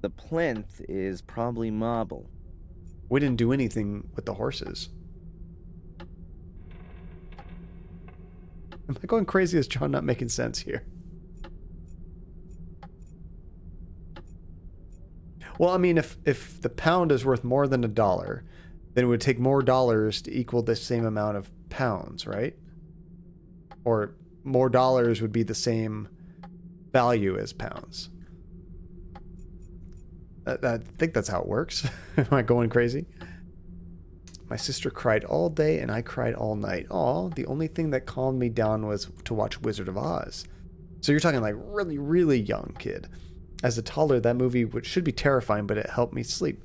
The plinth is probably marble. We didn't do anything with the horses. Am I going crazy? Is John not making sense here? Well, I mean, if the pound is worth more than $1, then it would take more dollars to equal the same amount of pounds, right? Or more dollars would be the same value as pounds. I think that's how it works. Am I going crazy? My sister cried all day and I cried all night. Aw, the only thing that calmed me down was to watch Wizard of Oz. So you're talking like really, really young kid. As a toddler, that movie should be terrifying, but it helped me sleep.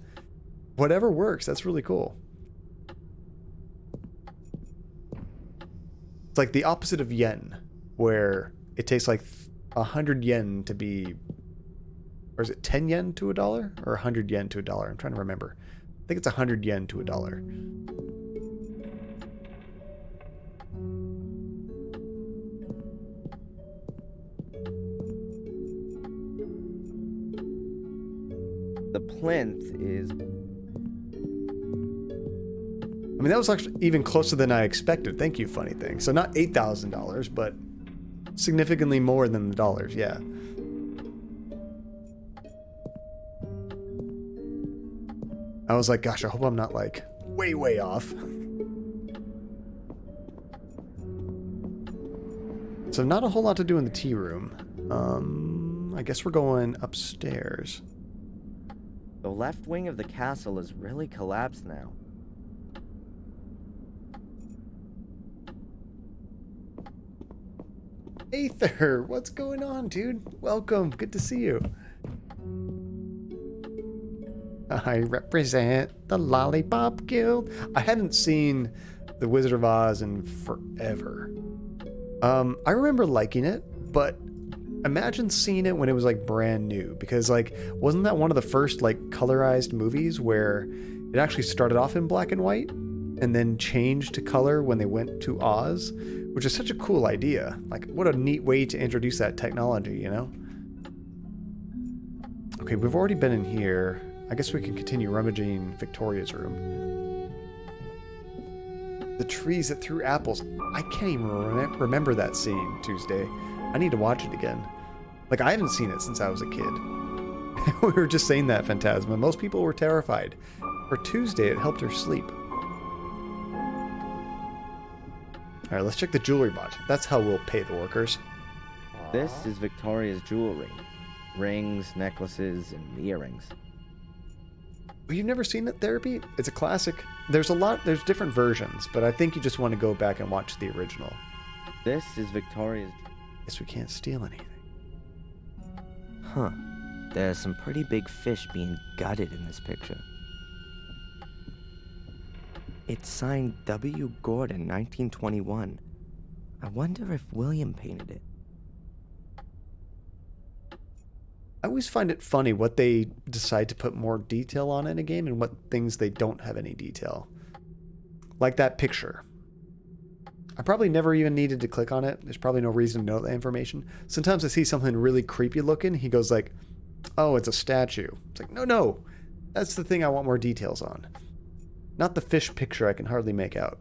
Whatever works, that's really cool. It's like the opposite of yen, where it takes like 100 yen to be... Or is it 10 yen to $1? Or 100 yen to $1? I'm trying to remember. I think it's 100 yen to $1. The plinth is... I mean, that was actually even closer than I expected. Thank you, funny thing. So not $8,000, but significantly more than the dollars, yeah. I was like, gosh, I hope I'm not like way, way off. So not a whole lot to do in the tea room. I guess we're going upstairs. The left wing of the castle is really collapsed now. Aether, what's going on, dude? Welcome. Good to see you. I represent the Lollipop Guild. I hadn't seen The Wizard of Oz in forever. I remember liking it, but imagine seeing it when it was like brand new, because like, wasn't that one of the first like colorized movies where it actually started off in black and white and then changed to color when they went to Oz, which is such a cool idea. Like, what a neat way to introduce that technology, you know? Okay, we've already been in here. I guess we can continue rummaging Victoria's room. The trees that threw apples. I can't even remember that scene, Tuesday. I need to watch it again. Like, I haven't seen it since I was a kid. We were just saying that, Phantasma. Most people were terrified. For Tuesday, it helped her sleep. Alright, let's check the jewelry box. That's how we'll pay the workers. This is Victoria's jewelry. Rings, necklaces, and earrings. You've never seen it, Therapy? It's a classic. There's different versions, but I think you just want to go back and watch the original. This is Victoria's... Guess we can't steal anything. Huh. There's some pretty big fish being gutted in this picture. It's signed W. Gordon, 1921. I wonder if William painted it. I always find it funny what they decide to put more detail on in a game and what things they don't have any detail. Like that picture. I probably never even needed to click on it. There's probably no reason to know that information. Sometimes I see something really creepy looking. He goes like, oh, it's a statue. It's like, no. That's the thing I want more details on. Not the fish picture I can hardly make out.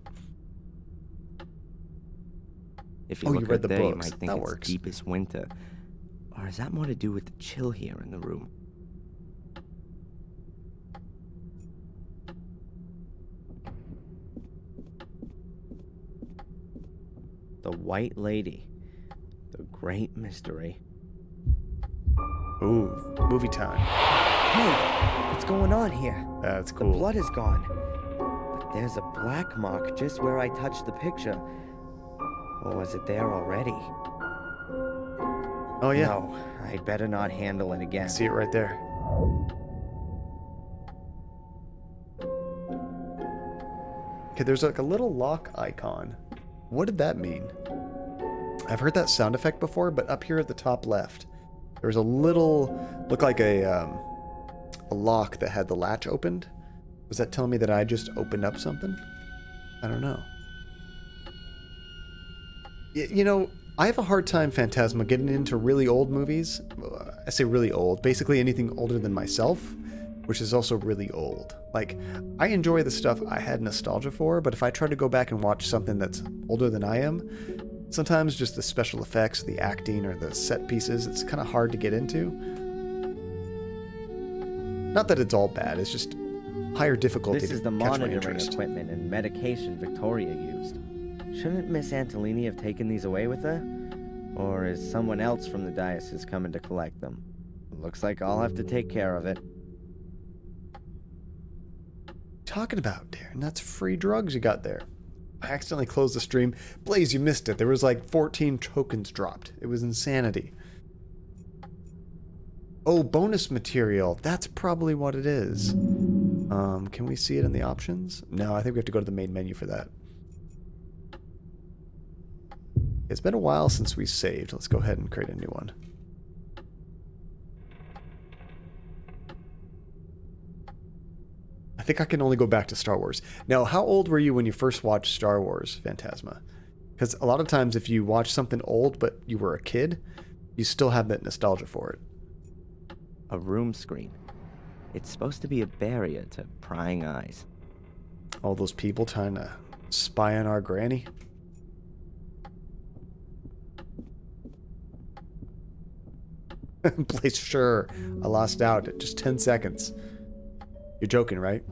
If you Oh, look you read right the there, you books. might think That it's works. deepest winter. Or is that more to do with the chill here in the room? The White Lady. The Great Mystery. Ooh, movie time. Hey, what's going on here? That's The cool. blood is gone. But there's a black mark just where I touched the picture. Or was it there already? Oh yeah, No, I'd better not handle it I again. see it right there. Okay, there's like a little lock icon. What did that mean? I've heard that sound effect before, but up here at the top left, there was a little, looked like a lock that had the latch opened. Was that telling me that I just opened up something? I don't know. You know, I have a hard time, Phantasma, getting into really old movies. I say really old. Basically anything older than myself, which is also really old. Like, I enjoy the stuff I had nostalgia for, but if I try to go back and watch something that's older than I am, sometimes just the special effects, the acting, or the set pieces, it's kind of hard to get into. Not that it's all bad, it's just higher difficulty This is to the catch my monitoring interest. equipment and medication Victoria used. Shouldn't Miss Antolini have taken these away with her? Or is someone else from the diocese coming to collect them? Looks like I'll have to take care of it. Talking about, Darren? That's free drugs you got there. I accidentally closed the stream. Blaze, you missed it. There was like 14 tokens dropped. It was insanity. Oh, bonus material. That's probably what it is. Can we see it in the options? No, I think we have to go to the main menu for that. It's been a while since we saved. Let's go ahead and create a new one. I think I can only go back to Star Wars. Now, how old were you when you first watched Star Wars, Phantasma? Because a lot of times if you watch something old but you were a kid, you still have that nostalgia for it. A room screen. It's supposed to be a barrier to prying eyes. All those people trying to spy on our granny. Place sure. I lost out at just 10 seconds. You're joking, right?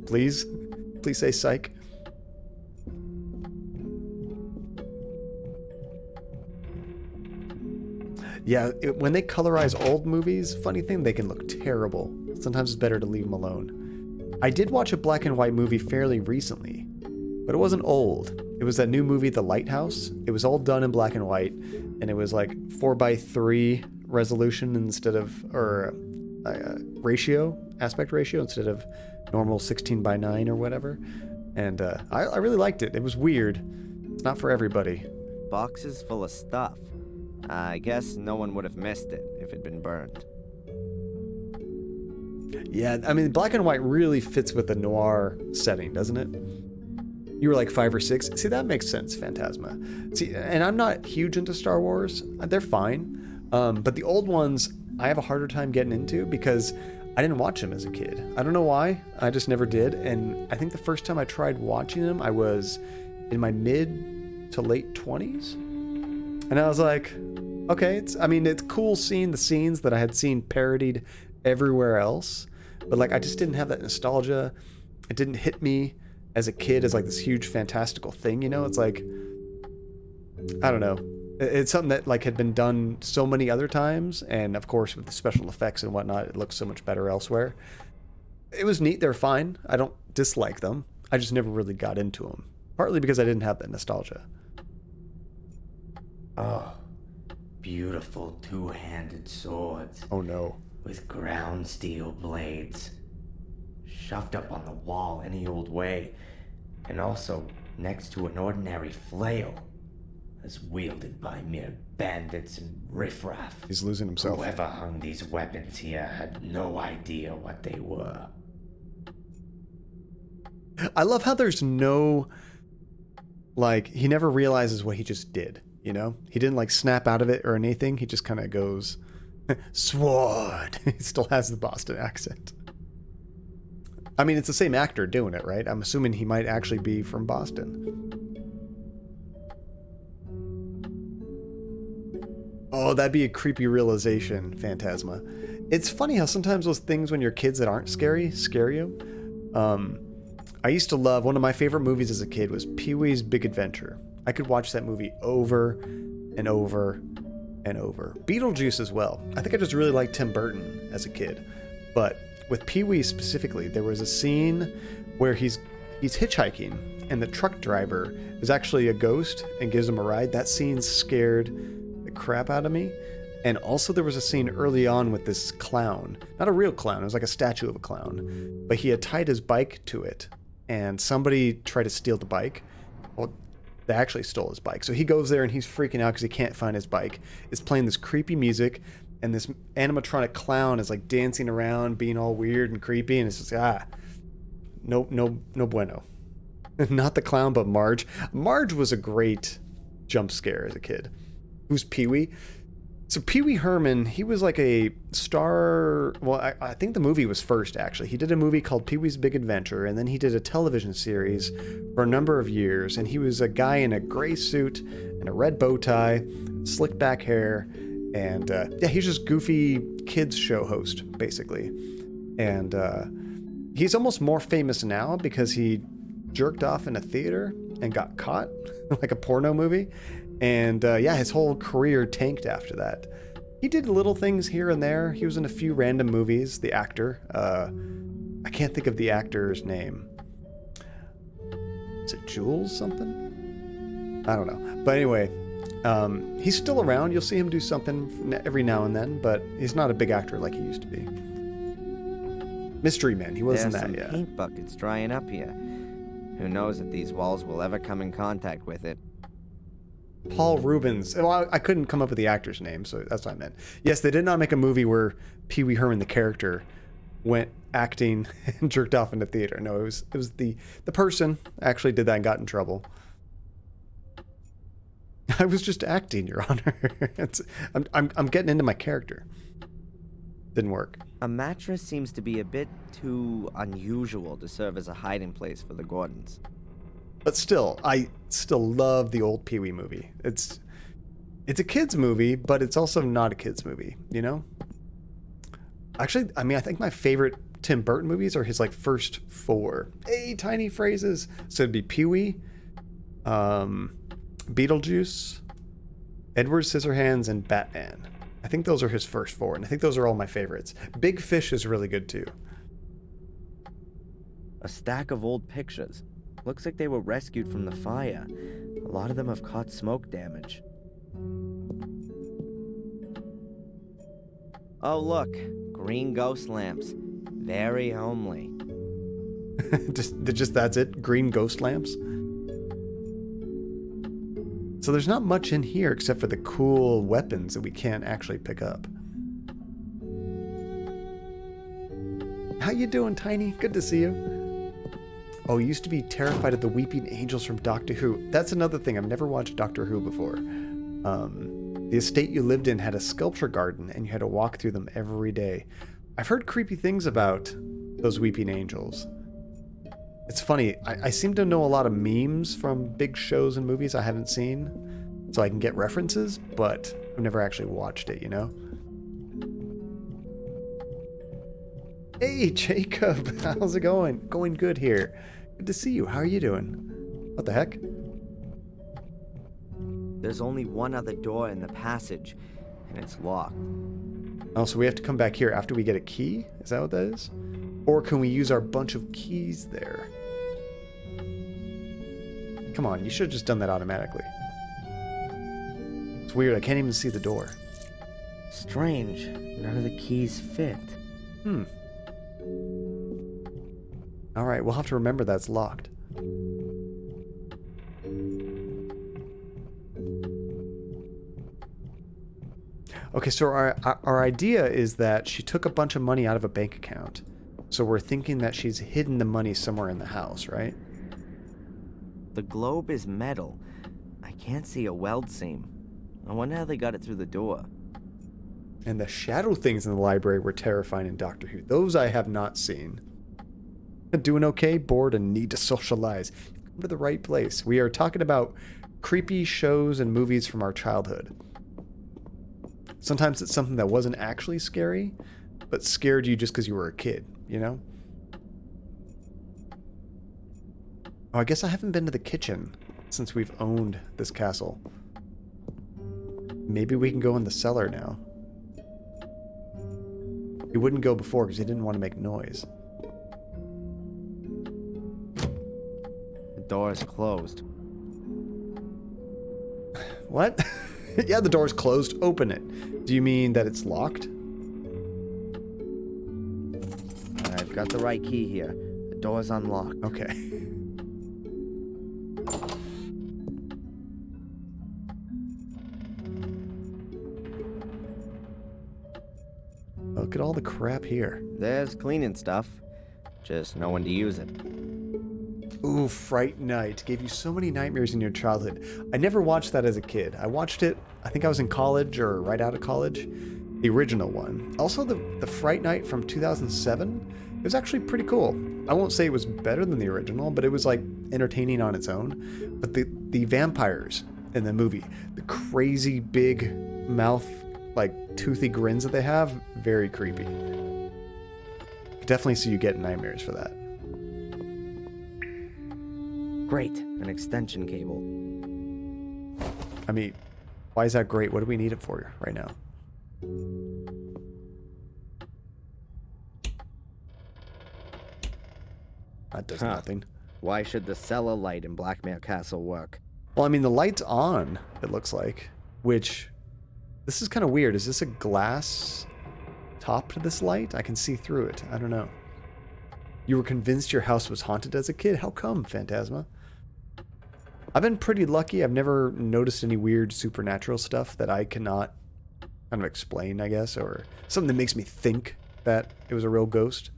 Please? Please say psych. Yeah, when they colorize old movies, funny thing, they can look terrible. Sometimes it's better to leave them alone. I did watch a black and white movie fairly recently, but it wasn't old. It was that new movie, The Lighthouse. It was all done in black and white, and it was like 4:3 resolution instead of, or ratio, aspect ratio, instead of normal 16:9 or whatever. And I really liked it. It was weird. It's not for everybody. Boxes full of stuff. I guess no one would have missed it if it'd been burned. Yeah, I mean, black and white really fits with the noir setting, doesn't it? You were like 5 or 6. See, that makes sense, Phantasma. See, and I'm not huge into Star Wars. They're fine. But the old ones, I have a harder time getting into because I didn't watch them as a kid. I don't know why. I just never did. And I think the first time I tried watching them, I was in my mid to late 20s. And I was like, okay, it's cool seeing the scenes that I had seen parodied everywhere else. But like, I just didn't have that nostalgia. It didn't hit me as a kid as like this huge fantastical thing, you know? It's like, I don't know. It's something that like had been done so many other times. And of course, with the special effects and whatnot, it looks so much better elsewhere. It was neat. They're fine. I don't dislike them. I just never really got into them. Partly because I didn't have that nostalgia. Oh, beautiful two-handed swords. Oh no. With ground steel blades. Shoved up on the wall any old way. And also next to an ordinary flail. As wielded by mere bandits and riffraff. He's losing himself. Whoever hung these weapons here had no idea what they were. I love how there's no, like, he never realizes what he just did, you know? He didn't, like, snap out of it or anything. He just kind of goes, sword. He still has the Boston accent. I mean, it's the same actor doing it, right? I'm assuming he might actually be from Boston. Oh, that'd be a creepy realization, Phantasma. It's funny how sometimes those things when you're kids that aren't scary, scare you. I used to love, one of my favorite movies as a kid was Pee-wee's Big Adventure. I could watch that movie over and over and over. Beetlejuice as well. I think I just really liked Tim Burton as a kid. But with Pee-wee specifically, there was a scene where he's hitchhiking and the truck driver is actually a ghost and gives him a ride. That scene scared the crap out of me. And also there was a scene early on with this clown. Not a real clown, it was like a statue of a clown. But he had tied his bike to it. And somebody tried to steal the bike. Well, they actually stole his bike. So he goes there and he's freaking out because he can't find his bike. It's playing this creepy music. And this animatronic clown is like dancing around, being all weird and creepy. And it's just, no bueno. Not the clown, but Marge. Marge was a great jump scare as a kid. Who's Pee-wee? So Pee-wee Herman, he was like a star. Well, I think the movie was first, actually. He did a movie called Pee-wee's Big Adventure, and then he did a television series for a number of years. And he was a guy in a gray suit and a red bow tie, slicked back hair, and yeah, he's just goofy kids show host, basically. And he's almost more famous now because he jerked off in a theater and got caught, like a porno movie. And yeah, his whole career tanked after that. He did little things here and there. He was in a few random movies, the actor. I can't think of the actor's name. Is it Jules something? I don't know. But anyway, he's still around. You'll see him do something every now and then, but he's not a big actor like he used to be. Mystery Man, he wasn't that yet. Paint buckets drying up here. Who knows if these walls will ever come in contact with it. Paul Rubens. Well, I couldn't come up with the actor's name, so that's what I meant. Yes, they did not make a movie where Pee-wee Herman, the character, went acting and jerked off in the theater. No, it was the person actually did that and got in trouble. I was just acting, Your Honor. I'm getting into my character. Didn't work. A mattress seems to be a bit too unusual to serve as a hiding place for the Gordons. But still, I still love the old Pee-wee movie. It's a kid's movie, but it's also not a kid's movie, you know? Actually, I mean, I think my favorite Tim Burton movies are his, like, first four. Tiny phrases. So it'd be Pee-wee, Beetlejuice, Edward Scissorhands, and Batman. I think those are his first four, and I think those are all my favorites. Big Fish is really good, too. A stack of old pictures. Looks like they were rescued from the fire. A lot of them have caught smoke damage. Oh, look. Green ghost lamps. Very homely. just that's it? Green ghost lamps? So there's not much in here except for the cool weapons that we can't actually pick up. How you doing, Tiny? Good to see you. Oh, you used to be terrified of the weeping angels from Doctor Who. That's another thing. I've never watched Doctor Who before. The estate you lived in had a sculpture garden, and you had to walk through them every day. I've heard creepy things about those weeping angels. It's funny. I seem to know a lot of memes from big shows and movies I haven't seen, so I can get references, but I've never actually watched it, you know? Hey, Jacob. How's it going? Going good here. Good to see you. How are you doing? What the heck? There's only one other door in the passage, and it's locked. Oh, so we have to come back here after we get a key? Is that what that is? Or can we use our bunch of keys there? Come on, you should have just done that automatically. It's weird, I can't even see the door. Strange. None of the keys fit. Alright, we'll have to remember that's locked. Okay, so our idea is that she took a bunch of money out of a bank account. So we're thinking that she's hidden the money somewhere in the house, right? The globe is metal. I can't see a weld seam. I wonder how they got it through the door. And the shadow things in the library were terrifying in Doctor Who. Those I have not seen. Doing okay? Bored and need to socialize. You've come to the right place. We are talking about creepy shows and movies from our childhood. Sometimes it's something that wasn't actually scary, but scared you just because you were a kid, you know? Oh, I guess I haven't been to the kitchen since we've owned this castle. Maybe we can go in the cellar now. We wouldn't go before because he didn't want to make noise. The door is closed. What? Yeah, the door's closed. Open it. Do you mean that it's locked? I've got the right key here. The door's unlocked. Okay. Look at all the crap here. There's cleaning stuff. Just no one to use it. Ooh, Fright Night. Gave you so many nightmares in your childhood. I never watched that as a kid. I watched it, I think I was in college or right out of college. The original one. Also, the Fright Night from 2007. It was actually pretty cool. I won't say it was better than the original, but it was like entertaining on its own. But the vampires in the movie, the crazy big mouth, like toothy grins that they have, very creepy. Definitely see you get nightmares for that. Great, an extension cable. I mean, why is that great? What do we need it for right now? That does nothing. Why should the cellar light in Blackmare Castle work? Well, I mean, the light's on, it looks like. Which, this is kind of weird. Is this a glass top to this light? I can see through it. I don't know. You were convinced your house was haunted as a kid? How come, Phantasma? I've been pretty lucky. I've never noticed any weird supernatural stuff that I cannot kind of explain, I guess, or something that makes me think that it was a real ghost.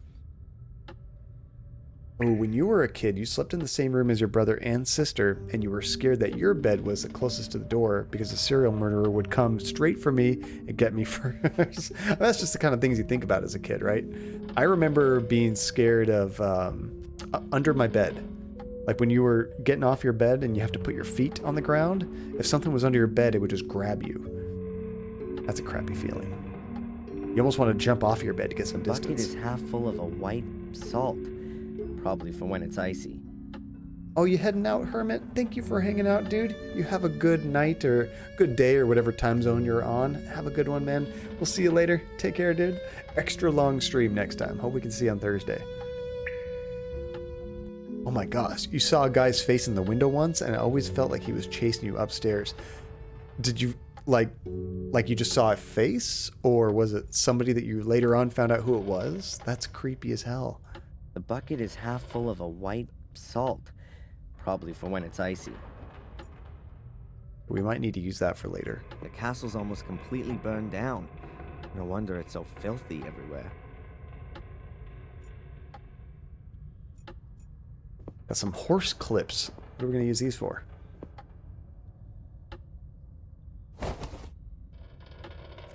Oh, when you were a kid, you slept in the same room as your brother and sister, and you were scared that your bed was the closest to the door because a serial murderer would come straight for me and get me first. That's just the kind of things you think about as a kid, right? I remember being scared of under my bed. Like when you were getting off your bed and you have to put your feet on the ground, if something was under your bed, it would just grab you. That's a crappy feeling. You almost want to jump off your bed to get some distance. The bucket is half full of a white salt. Probably for when it's icy. Oh, you heading out, Hermit? Thank you for hanging out, dude. You have a good night or good day or whatever time zone you're on. Have a good one, man. We'll see you later. Take care, dude. Extra long stream next time. Hope we can see you on Thursday. Oh my gosh. You saw a guy's face in the window once and it always felt like he was chasing you upstairs. Did you, like you just saw a face? Or was it somebody that you later on found out who it was? That's creepy as hell. The bucket is half full of a white salt. Probably for when it's icy. We might need to use that for later. The castle's almost completely burned down. No wonder it's so filthy everywhere. Got some horse clips. What are we going to use these for?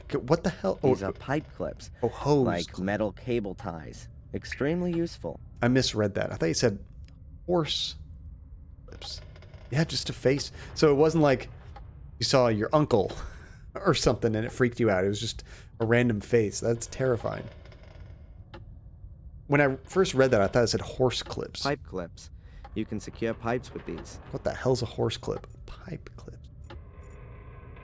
Okay, what the hell? These are pipe clips. Oh, hose. Like metal cable ties. Extremely useful. I misread that. I thought you said horse clips. Yeah, just a face. So it wasn't like you saw your uncle or something and it freaked you out. It was just a random face. That's terrifying. When I first read that, I thought it said horse clips. Pipe clips. You can secure pipes with these. What the hell's a horse clip? Pipe clips.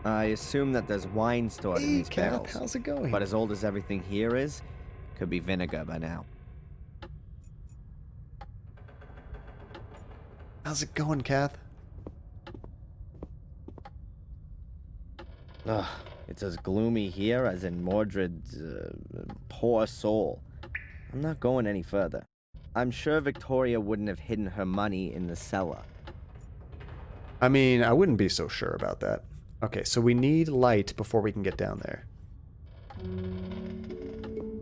I assume that there's wine stored in these barrels. How's it going? But as old as everything here is, could be vinegar by now. How's it going, Kath? Ugh, it's as gloomy here as in Mordred's poor soul. I'm not going any further. I'm sure Victoria wouldn't have hidden her money in the cellar. I mean, I wouldn't be so sure about that. Okay, so we need light before we can get down there.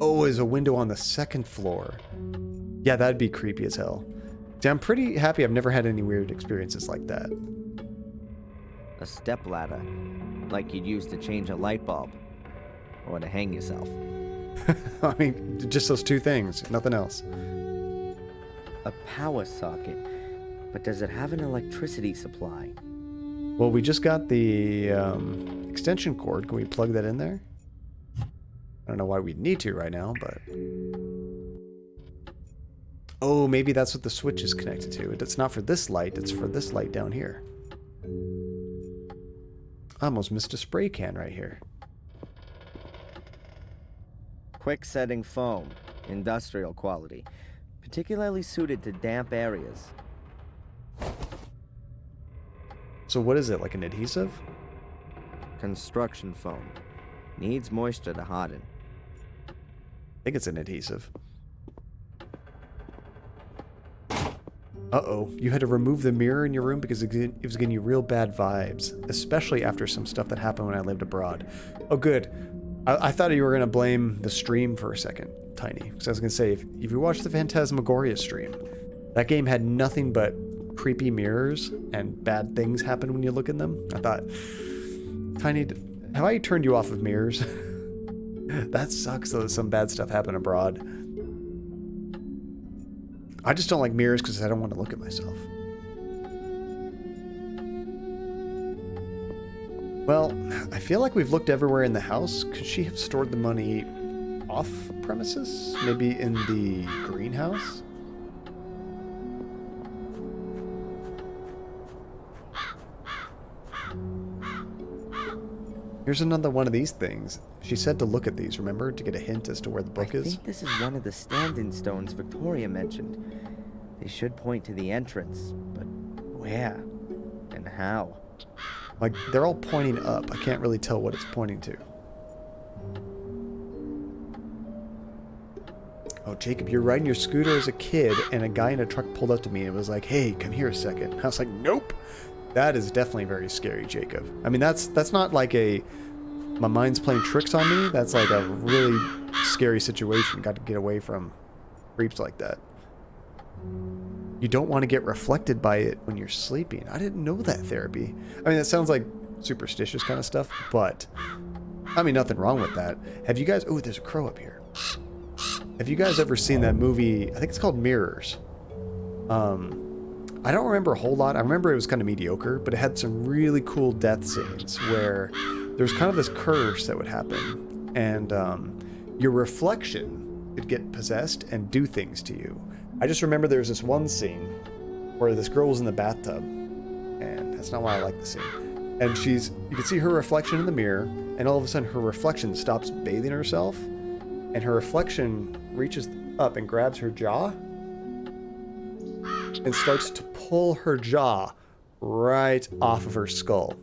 Oh, there's a window on the second floor. Yeah, that'd be creepy as hell. See, I'm pretty happy I've never had any weird experiences like that. A stepladder, like you'd use to change a light bulb. Or to hang yourself. I mean, just those two things, nothing else. A power socket. But does it have an electricity supply? Well, we just got the extension cord. Can we plug that in there? I don't know why we'd need to right now, but... Oh, maybe that's what the switch is connected to. It's not for this light, it's for this light down here. I almost missed a spray can right here. Quick setting foam, industrial quality, particularly suited to damp areas. So what is it, like an adhesive? Construction foam. Needs moisture to harden. I think it's an adhesive. Uh-oh, you had to remove the mirror in your room because it was giving you real bad vibes, especially after some stuff that happened when I lived abroad. Oh, good. I thought you were going to blame the stream for a second, Tiny. Because I was going to say, if you watched the Phantasmagoria stream, that game had nothing but creepy mirrors and bad things happen when you look in them. I thought, Tiny, have I turned you off of mirrors? That sucks, though, some bad stuff happened abroad. I just don't like mirrors because I don't want to look at myself. Well, I feel like we've looked everywhere in the house. Could she have stored the money off premises? Maybe in the greenhouse? Here's another one of these things. She said to look at these, remember? To get a hint as to where the book is. I think this is one of the stand-in stones Victoria mentioned. They should point to the entrance, but where? And how? Like, they're all pointing up. I can't really tell what it's pointing to. Oh, Jacob, you're riding your scooter as a kid, and a guy in a truck pulled up to me and was like, hey, come here a second. I was like, nope. That is definitely very scary, Jacob. I mean, that's not like my mind's playing tricks on me. That's like a really scary situation. Got to get away from creeps like that. You don't want to get reflected by it when you're sleeping. I didn't know that, Therapy. I mean, that sounds like superstitious kind of stuff, but I mean, nothing wrong with that. Have you guys... Oh, there's a crow up here. Have you guys ever seen that movie? I think it's called Mirrors. I don't remember a whole lot. I remember it was kind of mediocre, but it had some really cool death scenes where there's kind of this curse that would happen, and your reflection could get possessed and do things to you. I just remember there's this one scene where this girl was in the bathtub, and that's not why I like the scene. And you can see her reflection in the mirror, and all of a sudden her reflection stops bathing herself, and her reflection reaches up and grabs her jaw and starts to pull her jaw right off of her skull.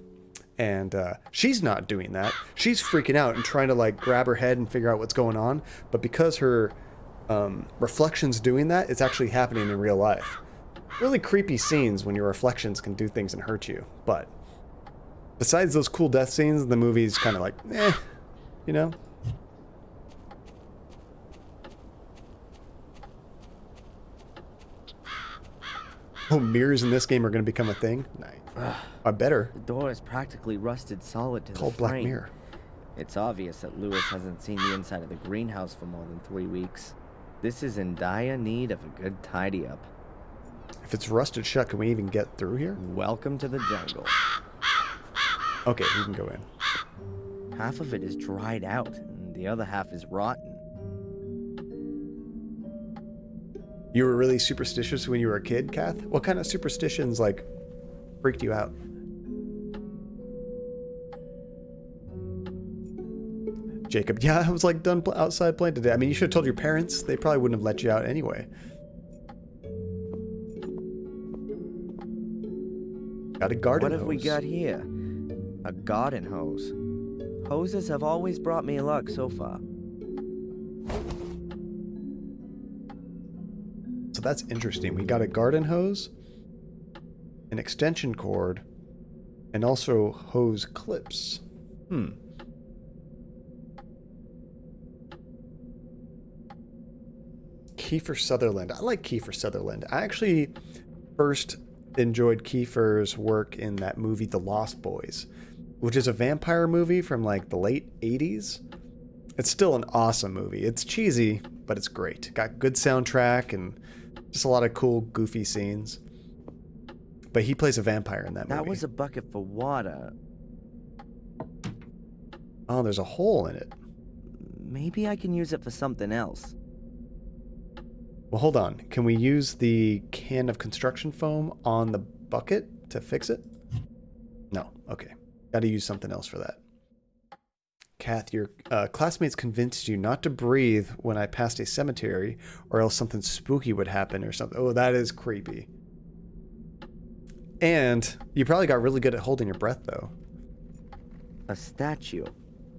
And she's not doing that. She's freaking out and trying to like grab her head and figure out what's going on. But because her reflection's doing that, it's actually happening in real life. Really creepy scenes when your reflections can do things and hurt you. But besides those cool death scenes, the movie's kind of like, eh, you know? Oh, mirrors in this game are going to become a thing? Nice. I better. The door is practically rusted solid to Called the frame. Black Mirror. It's obvious that Lewis hasn't seen the inside of the greenhouse for more than 3 weeks. This is in dire need of a good tidy-up. If it's rusted shut, can we even get through here? Welcome to the jungle. Okay, we can go in. Half of it is dried out, and the other half is rotten. You were really superstitious when you were a kid, Kath? What kind of superstitions, like, freaked you out? Jacob, yeah, I was, like, done outside playing today. I mean, you should have told your parents. They probably wouldn't have let you out anyway. Got a garden hose. What have we got here? A garden hose. Hoses have always brought me luck so far. So that's interesting. We got a garden hose, an extension cord, and also hose clips. Kiefer Sutherland. I like Kiefer Sutherland. I actually first enjoyed Kiefer's work in that movie The Lost Boys, which is a vampire movie from like the late 80s. It's still an awesome movie. It's cheesy, but it's great. Got good soundtrack and just a lot of cool, goofy scenes. But he plays a vampire in that movie. That was a bucket for water. Oh, there's a hole in it. Maybe I can use it for something else. Well, hold on. Can we use the can of construction foam on the bucket to fix it? No. Okay. Got to use something else for that. Kath, your classmates convinced you not to breathe when I passed a cemetery, or else something spooky would happen or something. Oh, that is creepy. And you probably got really good at holding your breath, though. A statue.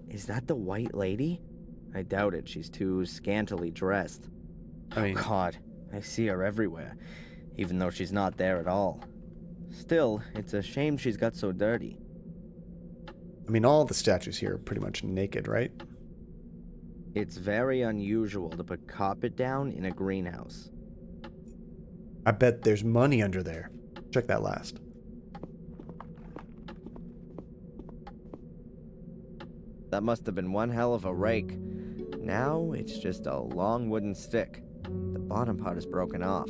Is that the White Lady? I doubt it. She's too scantily dressed. I mean, oh God, I see her everywhere, even though she's not there at all. Still, it's a shame she's got so dirty. I mean, all the statues here are pretty much naked, right? It's very unusual to put carpet down in a greenhouse. I bet there's money under there. Check that last. That must have been one hell of a rake. Now it's just a long wooden stick. The bottom part is broken off.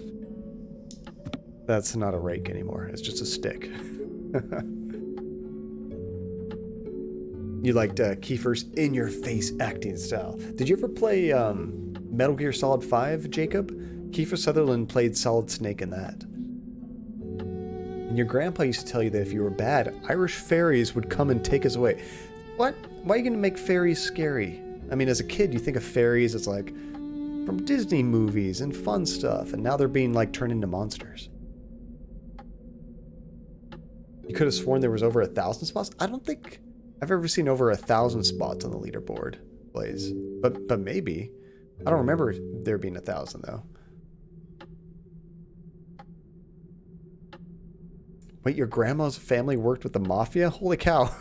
That's not a rake anymore. It's just a stick. You liked Kiefer's in-your-face acting style. Did you ever play Metal Gear Solid 5, Jacob? Kiefer Sutherland played Solid Snake in that. And your grandpa used to tell you that if you were bad, Irish fairies would come and take us away. What? Why are you going to make fairies scary? I mean, as a kid, you think of fairies as like from Disney movies and fun stuff, and now they're being like turned into monsters. You could have sworn there was over 1,000 spots. I don't think I've ever seen over 1,000 spots on the leaderboard, Blaze. But maybe. I don't remember there being 1,000 though. Wait, your grandma's family worked with the mafia? Holy cow.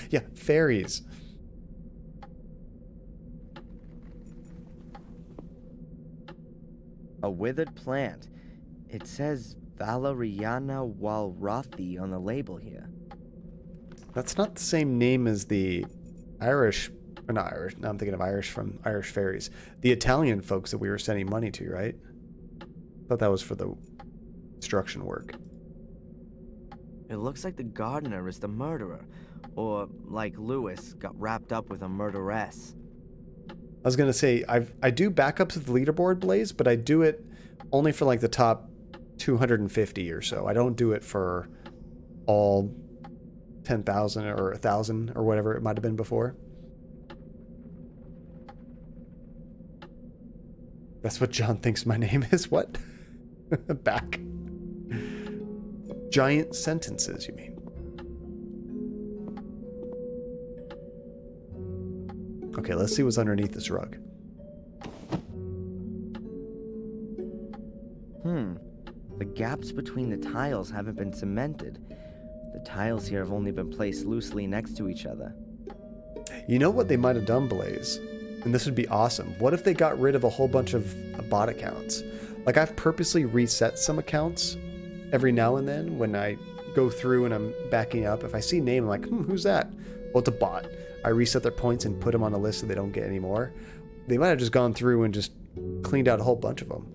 Yeah, fairies. A withered plant. It says Valeriana walrathi on the label here. That's not the same name as the Irish, or not Irish, now I'm thinking of Irish from Irish fairies. The Italian folks that we were sending money to, right? I thought that was for the construction work. It looks like the gardener is the murderer. Or, like Lewis, got wrapped up with a murderess. I was going to say, I do backups of the leaderboard, Blaze, but I do it only for like the top 250 or so. I don't do it for all 10,000 or 1,000 or whatever it might have been before. That's what John thinks my name is. What? Back. Giant sentences, you mean? Okay, let's see what's underneath this rug. The gaps between the tiles haven't been cemented. The tiles here have only been placed loosely next to each other. You know what they might have done, Blaze? And this would be awesome. What if they got rid of a whole bunch of bot accounts? Like, I've purposely reset some accounts every now and then when I go through and I'm backing up. If I see a name, I'm like, who's that? Well, it's a bot. I reset their points and put them on a list so they don't get any more. They might have just gone through and just cleaned out a whole bunch of them.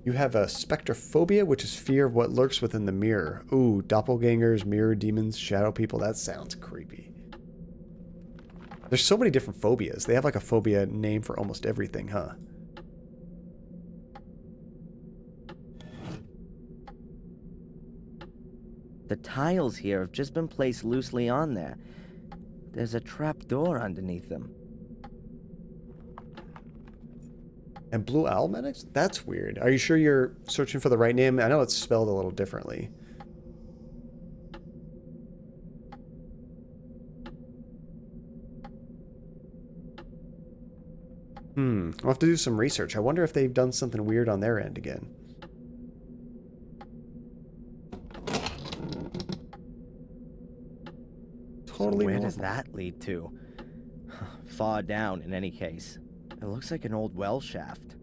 You have a spectrophobia, which is fear of what lurks within the mirror. Ooh, doppelgangers, mirror demons, shadow people. That sounds creepy. There's so many different phobias. They have like a phobia name for almost everything, huh? The tiles here have just been placed loosely on there. There's a trap door underneath them. And Blue Owl Medics? That's weird. Are you sure you're searching for the right name? I know it's spelled a little differently. I'll have to do some research. I wonder if they've done something weird on their end again. Totally So where normal. does that lead to? Far down, in any case. It looks like an old well shaft.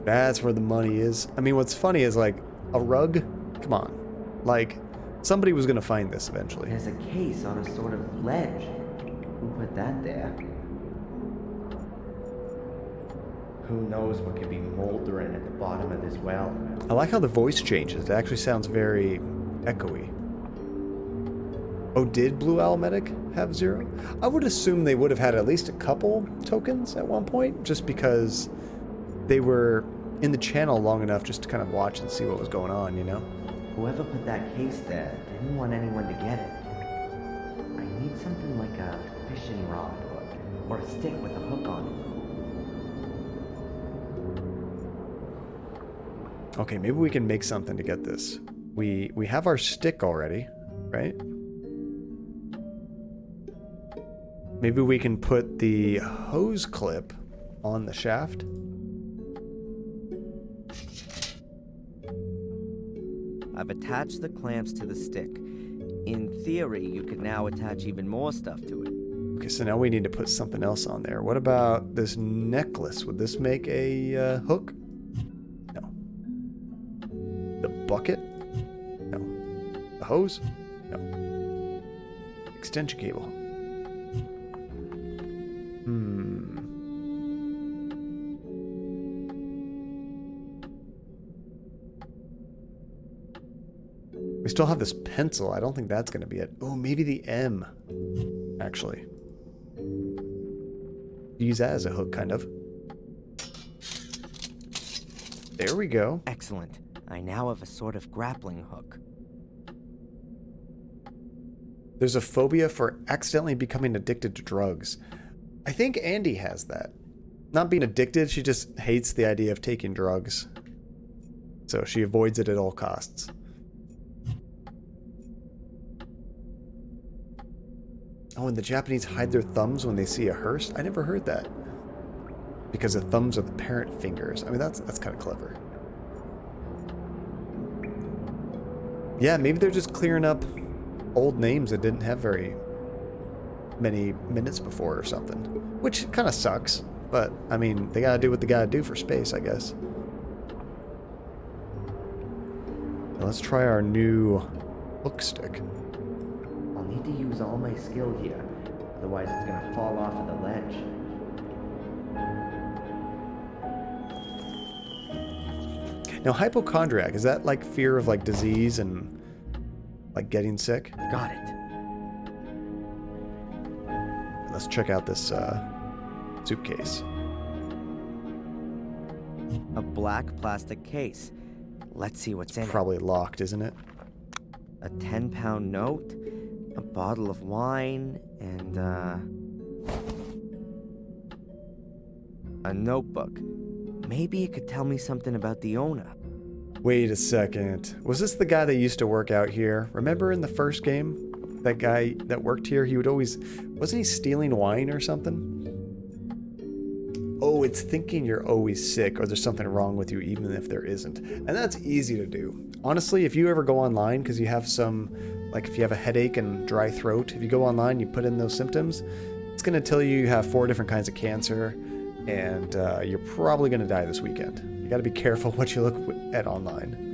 That's where the money is. I mean, what's funny is, like, a rug? Come on. Like, somebody was gonna find this eventually. There's a case on a sort of ledge. Who put that there? Who knows what could be moldering at the bottom of this well? I like how the voice changes. It actually sounds very echoey. Oh, did Blue Owl Medic have 0? I would assume they would have had at least a couple tokens at one point, just because they were in the channel long enough just to kind of watch and see what was going on, you know? Whoever put that case there didn't want anyone to get it. I need something like a fishing rod or a stick with a hook on it. Okay, maybe we can make something to get this. We have our stick already, right? Maybe we can put the hose clip on the shaft. I've attached the clamps to the stick. In theory, you could now attach even more stuff to it. Okay, so now we need to put something else on there. What about this necklace? Would this make a hook? No. The bucket? No. The hose? No. Extension cable. We still have this pencil. I don't think that's going to be it. Oh, maybe the M, actually. Use that as a hook, kind of. There we go. Excellent. I now have a sort of grappling hook. There's a phobia for accidentally becoming addicted to drugs. I think Andy has that. Not being addicted, she just hates the idea of taking drugs. So she avoids it at all costs. Oh, and the Japanese hide their thumbs when they see a hearse? I never heard that. Because the thumbs are the parent fingers. I mean, that's kind of clever. Yeah, maybe they're just clearing up old names that didn't have very many minutes before or something. Which kind of sucks. But, I mean, they gotta do what they gotta do for space, I guess. Now let's try our new hook stick. I'll need to use all my skill here. Otherwise it's gonna fall off of the ledge. Now, hypochondriac, is that like fear of like disease and like getting sick? Got it. Let's check out this suitcase. A black plastic case. Let's see what's in it. Probably locked, isn't it? A 10-pound note, a bottle of wine, and a notebook. Maybe it could tell me something about the owner. Wait a second. Was this the guy that used to work out here? Remember in the first game? That guy that worked here, he would always... Wasn't he stealing wine or something? Oh, it's thinking you're always sick or there's something wrong with you even if there isn't. And that's easy to do. Honestly, if you ever go online because you have some... Like if you have a headache and dry throat, if you go online, you put in those symptoms, it's going to tell you have 4 different kinds of cancer and you're probably going to die this weekend. You got to be careful what you look at online.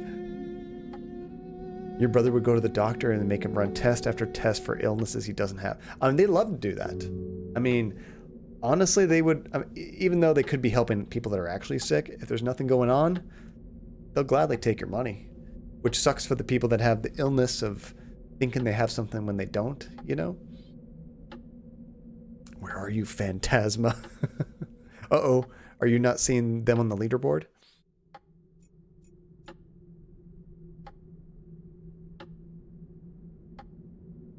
Your brother would go to the doctor and make him run test after test for illnesses he doesn't have. I mean, they love to do that. I mean, honestly, they would, I mean, even though they could be helping people that are actually sick, if there's nothing going on, they'll gladly take your money. Which sucks for the people that have the illness of thinking they have something when they don't, you know? Where are you, Phantasma? Uh-oh. Are you not seeing them on the leaderboard?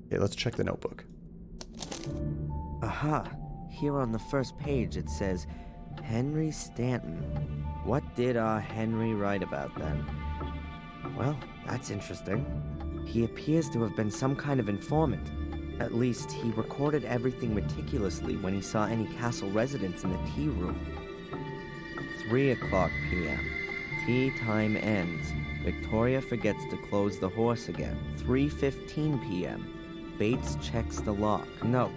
Okay, let's check the notebook. Aha. Here on the first page it says, Henry Stanton. What did our Henry write about then? Well, that's interesting. He appears to have been some kind of informant. At least, he recorded everything meticulously when he saw any castle residents in the tea room. 3 o'clock p.m. Tea time ends. Victoria forgets to close the horse again. 3:15 p.m. Bates checks the lock. Note,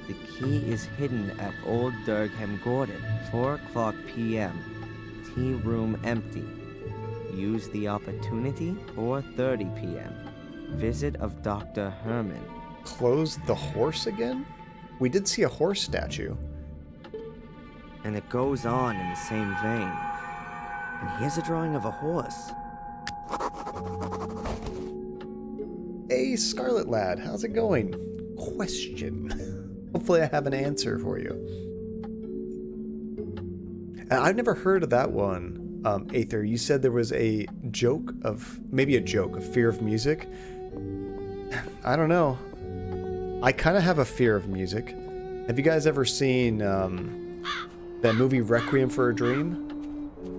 the key is hidden at Old Durgham Gordon. 4 o'clock p.m. Tea room empty. Use the opportunity. 4:30 p.m. Visit of Dr. Herman. Close the horse again? We did see a horse statue. And it goes on in the same vein. And here's a drawing of a horse. Hey, Scarlet Lad, how's it going? Question. Hopefully I have an answer for you. I've never heard of that one, Aether. You said there was a joke of, maybe a joke of fear of music. I don't know. I kind of have a fear of music. Have you guys ever seen that movie Requiem for a Dream?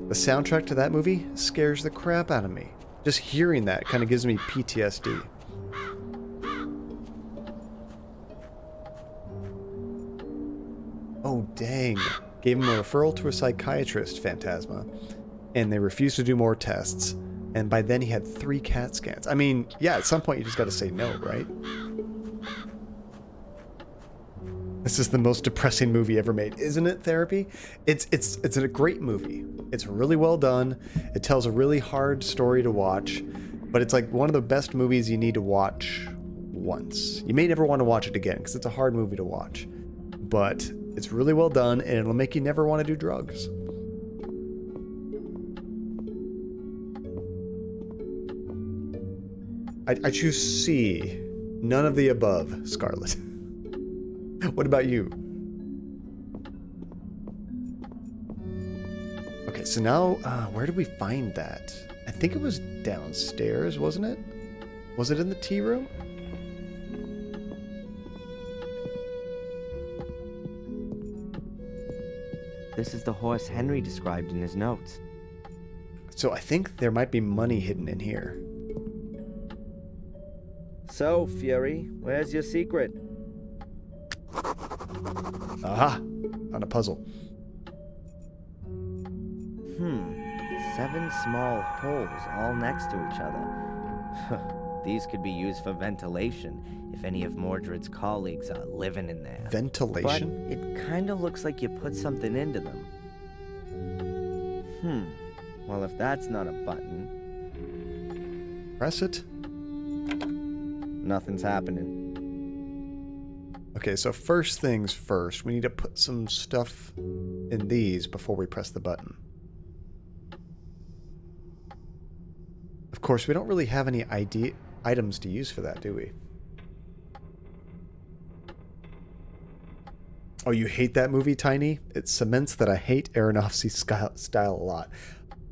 The soundtrack to that movie scares the crap out of me. Just hearing that kind of gives me PTSD. Oh, dang. Gave him a referral to a psychiatrist, Phantasma. And they refused to do more tests. And by then he had 3 CAT scans. I mean, yeah, at some point you just gotta say no, right? This is the most depressing movie ever made, isn't it, Therapy? It's a great movie. It's really well done. It tells a really hard story to watch, but it's like one of the best movies you need to watch once. You may never want to watch it again because it's a hard movie to watch, but it's really well done and it'll make you never want to do drugs. I choose C. None of the above, Scarlet. What about you? Okay, so now, where did we find that? I think it was downstairs, wasn't it? Was it in the tea room? This is the horse Henry described in his notes. So I think there might be money hidden in here. So, Fury, where's your secret? Aha! On a puzzle. 7 small holes all next to each other. These could be used for ventilation if any of Mordred's colleagues are living in there. Ventilation? But it kind of looks like you put something into them. Well, if that's not a button... Press it. Nothing's happening. Okay, so first things first, we need to put some stuff in these before we press the button. Of course, we don't really have any items to use for that, do we? Oh, you hate that movie, Tiny? It cements that I hate Aronofsky's style a lot.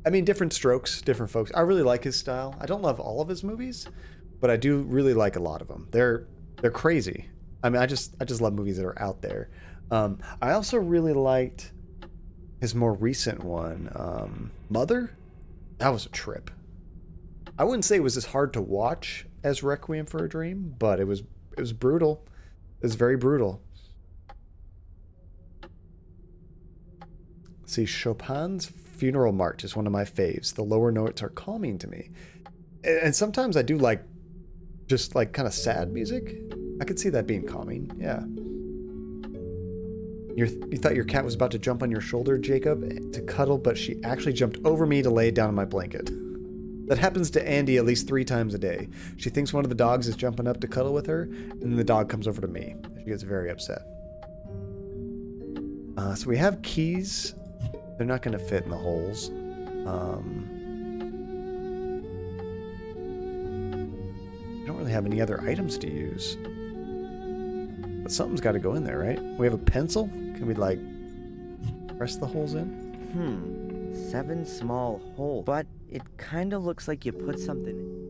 I mean, different strokes, different folks. I really like his style. I don't love all of his movies, but I do really like a lot of them. They're crazy. I mean, I just love movies that are out there. I also really liked his more recent one, Mother. That was a trip. I wouldn't say it was as hard to watch as Requiem for a Dream, but it was brutal. It was very brutal. See, Chopin's Funeral March is one of my faves. The lower notes are calming to me. And sometimes I do like just like kind of sad music. I could see that being calming, yeah. You thought your cat was about to jump on your shoulder, Jacob, to cuddle, but she actually jumped over me to lay down on my blanket. That happens to Andy at least 3 times a day. She thinks one of the dogs is jumping up to cuddle with her, and then the dog comes over to me. She gets very upset. So we have keys. They're not going to fit in the holes. We don't really have any other items to use. But something's got to go in there, right? We have a pencil? Can we, like, press the holes in? 7 small holes. But it kind of looks like you put something in.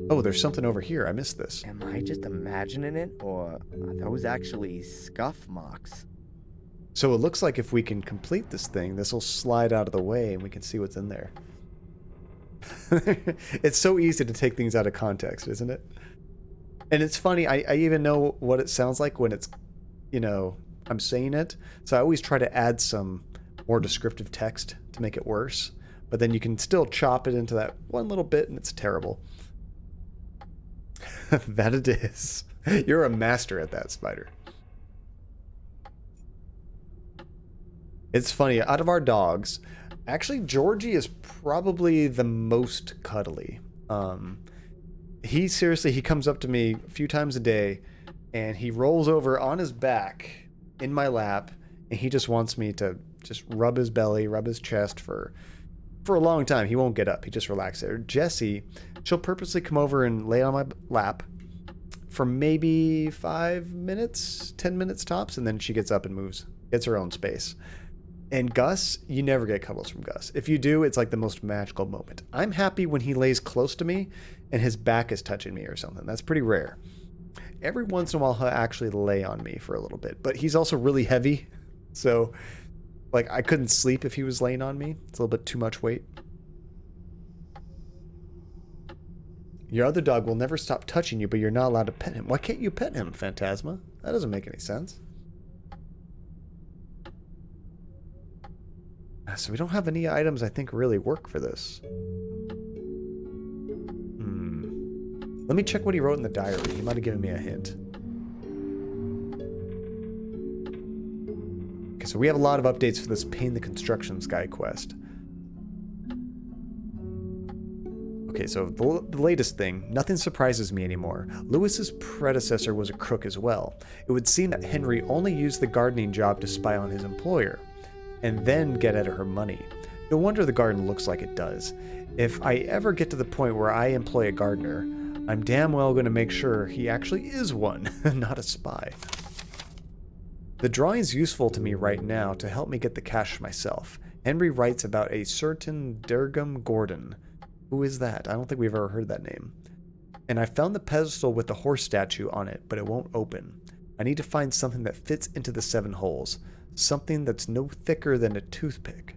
Oh, there's something over here. I missed this. Am I just imagining it? Or are those actually scuff marks? So it looks like if we can complete this thing, this will slide out of the way and we can see what's in there. It's so easy to take things out of context, isn't it? And it's funny, I even know what it sounds like when it's, you know, I'm saying it. So I always try to add some more descriptive text to make it worse. But then you can still chop it into that one little bit and it's terrible. That it is. You're a master at that, Spider. It's funny, out of our dogs, actually Georgie is probably the most cuddly. He comes up to me a few times a day and he rolls over on his back in my lap and he just wants me to just rub his belly, rub his chest for a long time. He won't get up. He just relaxes there. Jessie, she'll purposely come over and lay on my lap for maybe 5 minutes, 10 minutes tops, and then she gets up and moves, gets her own space. And Gus, you never get cuddles from Gus. If you do, it's like the most magical moment. I'm happy when he lays close to me and his back is touching me or something. That's pretty rare. Every once in a while, he'll actually lay on me for a little bit, but he's also really heavy. So, like, I couldn't sleep if he was laying on me. It's a little bit too much weight. Your other dog will never stop touching you, but you're not allowed to pet him. Why can't you pet him, Phantasma? That doesn't make any sense. So we don't have any items I think really work for this. Let me check what he wrote in the diary. He might have given me a hint. Okay, so we have a lot of updates for this Pain the Constructions guy quest. Okay, so the latest thing, nothing surprises me anymore. Lewis's predecessor was a crook as well. It would seem that Henry only used the gardening job to spy on his employer, and then get at her money. No wonder the garden looks like it does. If I ever get to the point where I employ a gardener, I'm damn well going to make sure he actually is one, not a spy. The drawing's useful to me right now to help me get the cash myself. Henry writes about a certain Adrian Gordon. Who is that? I don't think we've ever heard that name. And I found the pedestal with the horse statue on it, but it won't open. I need to find something that fits into the 7 holes. Something that's no thicker than a toothpick.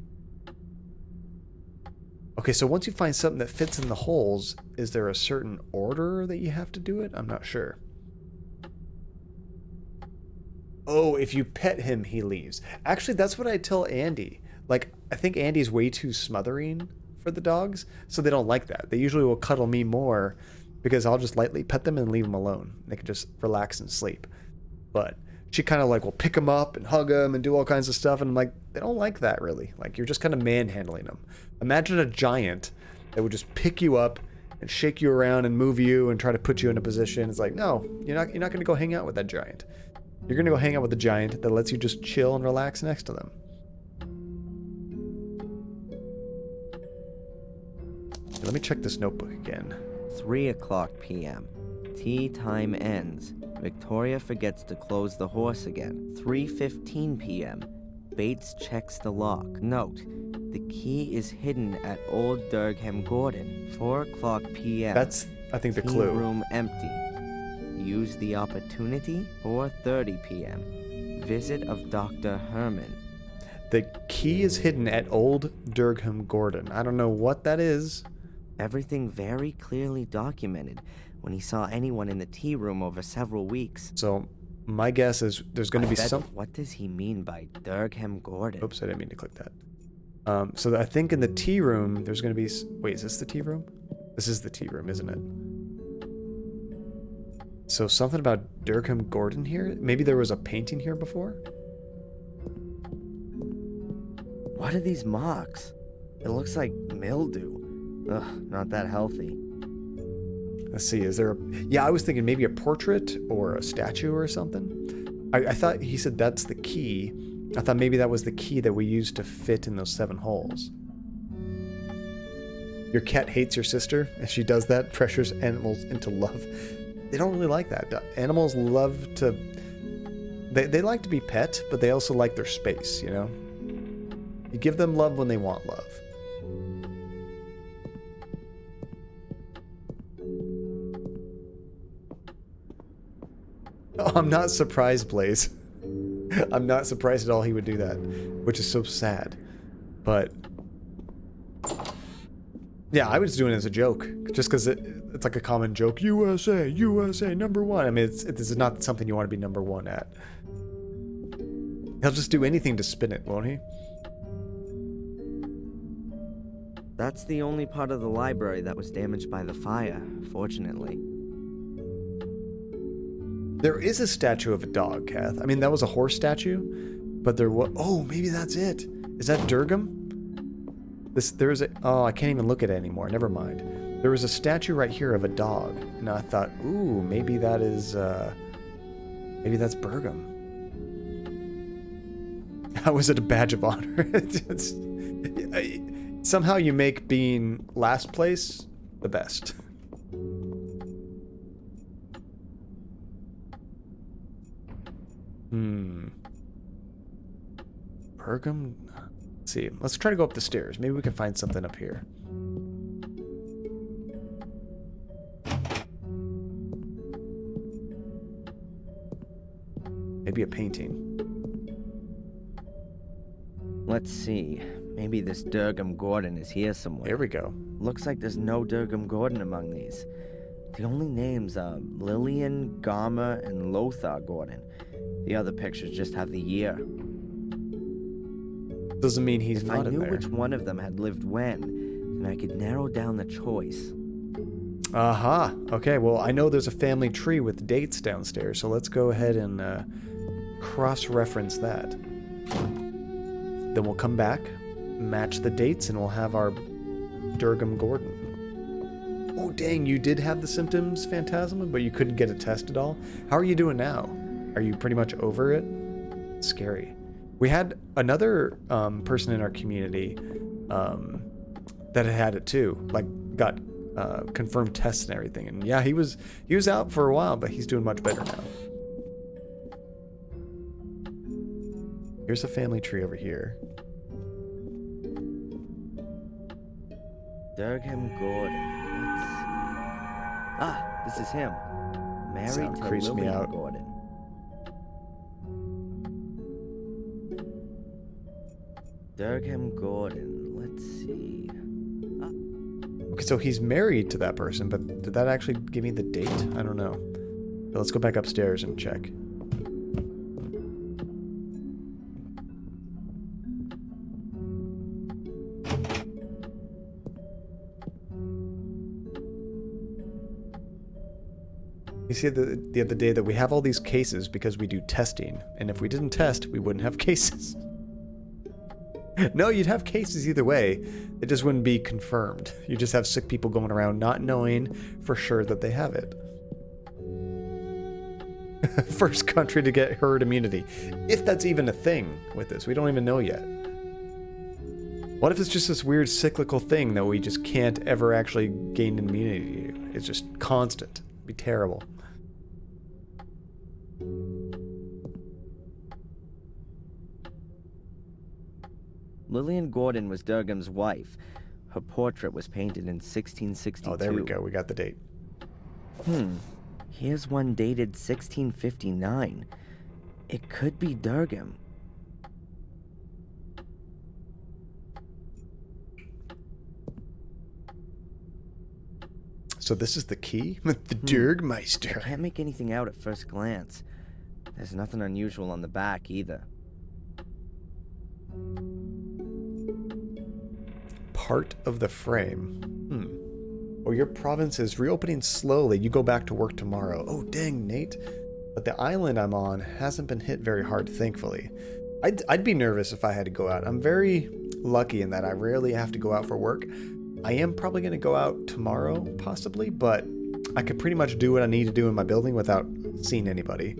Okay, so once you find something that fits in the holes, is there a certain order that you have to do it? I'm not sure. Oh, if you pet him, he leaves. Actually, that's what I tell Andy. Like, I think Andy's way too smothering for the dogs, so they don't like that. They usually will cuddle me more because I'll just lightly pet them and leave them alone. They can just relax and sleep. But she kind of like will pick them up and hug them and do all kinds of stuff. And I'm like, they don't like that really. Like, you're just kind of manhandling them. Imagine a giant that would just pick you up and shake you around and move you and try to put you in a position. It's like, no, you're not going to go hang out with that giant. You're going to go hang out with the giant that lets you just chill and relax next to them. Let me check this notebook again. 3 o'clock p.m. Tea time ends. Victoria forgets to close the horse again. 3:15 p.m. Bates checks the lock. Note, the key is hidden at Old Durham Gordon. 4 o'clock p.m. That's, I think, the Tea clue. Room empty. Use the opportunity. 4:30 p.m. Visit of Dr. Herman. The key is hidden at Old Durham Gordon. I don't know what that is. Everything very clearly documented when he saw anyone in the tea room over several weeks. So my guess is there's going to be some... What does he mean by Durham Gordon? Oops, I didn't mean to click that. So I think in the tea room, there's going to be... Wait, is this the tea room? This is the tea room, isn't it? So something about Durham Gordon here? Maybe there was a painting here before? What are these marks? It looks like mildew. Ugh, not that healthy. Let's see, is there a... Yeah, I was thinking maybe a portrait or a statue or something. I thought he said that's the key. I thought maybe that was the key that we used to fit in those 7 holes. Your cat hates your sister, and she does that, pressures animals into love. They don't really like that. Animals love to... They like to be pet, but they also like their space, you know? You give them love when they want love. Oh, I'm not surprised, Blaze. I'm not surprised at all he would do that, which is so sad. But Yeah, I was doing it as a joke, just because it's like a common joke. USA, USA, #1. I mean, this is not something you want to be #1 at. He'll just do anything to spin it, won't he? That's the only part of the library that was damaged by the fire, fortunately. There is a statue of a dog, Kath. I mean, that was a horse statue, but there was... Oh, maybe that's it. Is that Durgam? There's a... Oh, I can't even look at it anymore. Never mind. There was a statue right here of a dog, and I thought, ooh, maybe that is... maybe that's Burgum. How is it a badge of honor? Somehow you make being last place the best. Burgum? Let's see. Let's try to go up the stairs. Maybe we can find something up here. Maybe a painting. Let's see. Maybe this Durgam Gordon is here somewhere. There we go. Looks like there's no Durgam Gordon among these. The only names are Lillian, Garma, and Lothar Gordon. The other pictures just have the year. Doesn't mean he's not in there. If I knew which one of them had lived when, then I could narrow down the choice. Aha. Okay, well, I know there's a family tree with dates downstairs, so let's go ahead and cross-reference that. Then we'll come back, match the dates, and we'll have our Durgam Gordon. Oh, dang, you did have the symptoms, Phantasma, but you couldn't get a test at all? How are you doing now? Are you pretty much over it? Scary. We had another person in our community that had it too, like got confirmed tests and everything. And yeah, he was out for a while, but he's doing much better now. Here's a family tree over here. Durgam Gordon. Let's see. Ah, this is him. Married to creeps me Lillian out. Gordon. Durgam Gordon. Let's see. Okay, so he's married to that person, but did that actually give me the date? I don't know. So let's go back upstairs and check. You see the other day that we have all these cases because we do testing, and if we didn't test, we wouldn't have cases. No, you'd have cases either way. It just wouldn't be confirmed. You just have sick people going around not knowing for sure that they have it. First country to get herd immunity. If that's even a thing with this, we don't even know yet. What if it's just this weird cyclical thing that we just can't ever actually gain immunity to? It's just constant. It'd be terrible. Lillian Gordon was Durgam's wife. Her portrait was painted in 1662. Oh, there we go. We got the date. Here's one dated 1659. It could be Durgam. So this is the key? The Durgmeister. I can't make anything out at first glance. There's nothing unusual on the back either. Part of the frame. Oh, your province is reopening slowly. You go back to work tomorrow. Oh, dang, Nate. But the island I'm on hasn't been hit very hard, thankfully. I'd be nervous if I had to go out. I'm very lucky in that I rarely have to go out for work. I am probably going to go out tomorrow, possibly, but I could pretty much do what I need to do in my building without seeing anybody.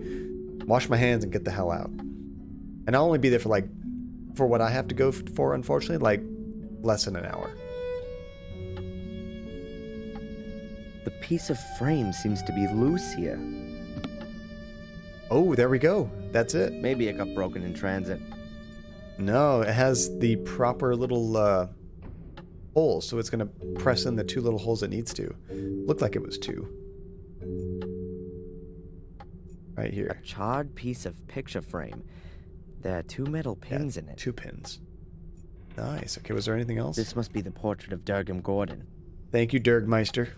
Wash my hands and get the hell out. And I'll only be there for what I have to go for, unfortunately, less than an hour. The piece of frame seems to be loose here. Oh, there we go. That's it. Maybe it got broken in transit. No, it has the proper little holes, so it's going to press in the two little holes it needs to. Looked like it was two. Right here. A charred piece of picture frame. There are two metal pins in it. 2 pins. Nice. Okay, was there anything else? This must be the portrait of Durgam Gordon. Thank you, Dergmeister.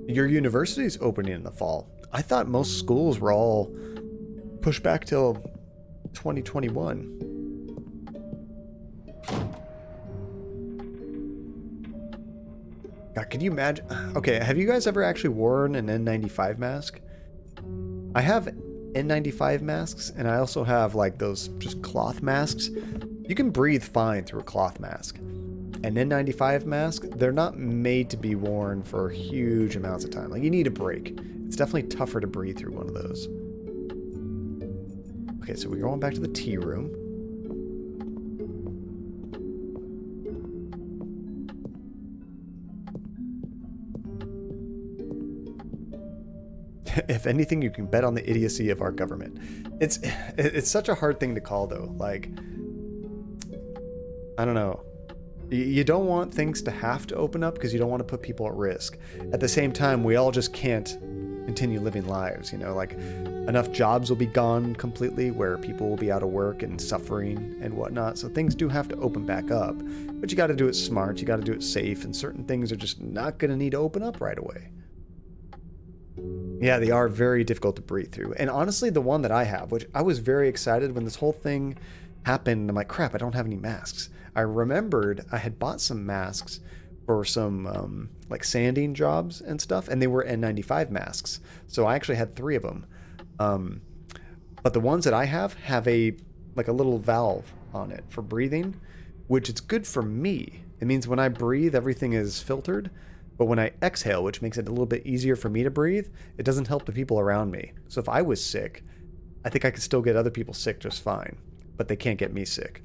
Your university's opening in the fall. I thought most schools were all pushed back till 2021. God, could you imagine? Okay, have you guys ever actually worn an N95 mask? I have N95 masks, and I also have like those just cloth masks. You can breathe fine through a cloth mask. An N95 mask, they're not made to be worn for huge amounts of time. Like, you need a break. It's definitely tougher to breathe through one of those. Okay, so we're going back to the tea room. If anything, you can bet on the idiocy of our government. It's such a hard thing to call, though. Like, I don't know. You don't want things to have to open up because you don't want to put people at risk. At the same time, we all just can't continue living lives, you know, like enough jobs will be gone completely where people will be out of work and suffering and whatnot. So things do have to open back up, but you got to do it smart. You got to do it safe. And certain things are just not going to need to open up right away. Yeah, they are very difficult to breathe through. And honestly, the one that I have, which I was very excited when this whole thing happened, I'm like, crap, I don't have any masks. I remembered I had bought some masks for some like sanding jobs and stuff, and they were N95 masks. So I actually had 3 of them. But the ones that I have a like a little valve on it for breathing, which it's good for me. It means when I breathe, everything is filtered. But when I exhale, which makes it a little bit easier for me to breathe, it doesn't help the people around me. So if I was sick, I think I could still get other people sick just fine, but they can't get me sick.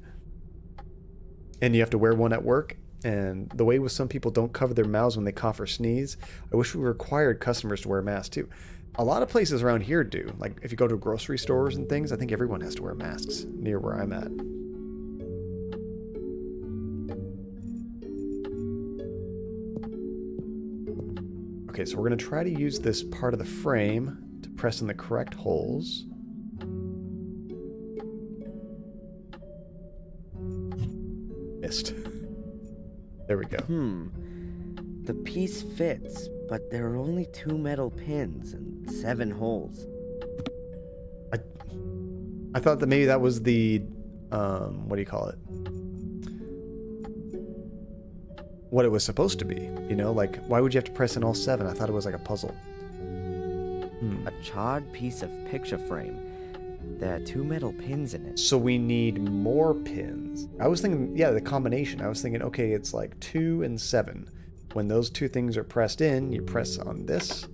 And you have to wear one at work. And the way with some people don't cover their mouths when they cough or sneeze, I wish we required customers to wear masks too. A lot of places around here do. Like if you go to grocery stores and things, I think everyone has to wear masks near where I'm at. Okay, so we're going to try to use this part of the frame to press in the correct holes. Missed. There we go. The piece fits, but there are only 2 metal pins and 7 holes. I thought that maybe that was the, what do you call it? What it was supposed to be, you know, like why would you have to press in all 7? I thought it was like a puzzle. A charred piece of picture frame. There are 2 metal pins in it. So we need more pins. I was thinking, yeah, the combination. I was thinking, okay, it's like 2 and 7. When those 2 things are pressed in, you press on this.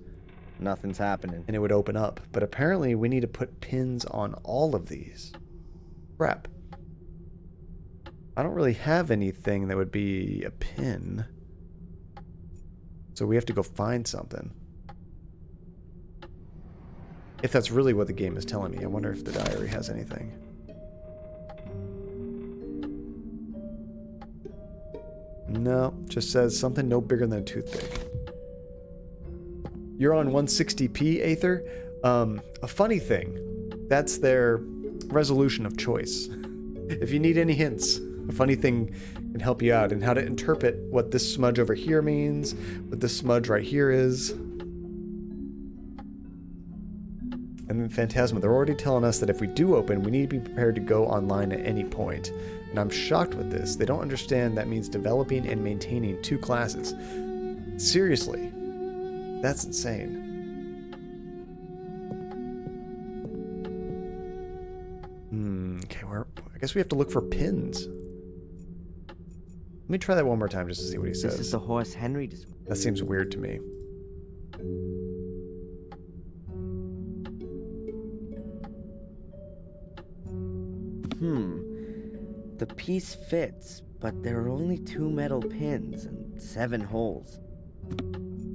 Nothing's happening. And it would open up. But apparently we need to put pins on all of these. Crap. I don't really have anything that would be a pin. So we have to go find something. If that's really what the game is telling me. I wonder if the diary has anything. No, just says something no bigger than a toothpick. You're on 160p, Aether. A funny thing. That's their resolution of choice. If you need any hints, a funny thing can help you out in how to interpret what this smudge over here means, what this smudge right here is. And then Phantasma, they're already telling us that if we do open, we need to be prepared to go online at any point. And I'm shocked with this. They don't understand that means developing and maintaining 2 classes. Seriously. That's insane. Okay, I guess we have to look for pins. Let me try that one more time just to see what he says. This is the horse Henry That seems weird to me. The piece fits, but there are only 2 metal pins and 7 holes.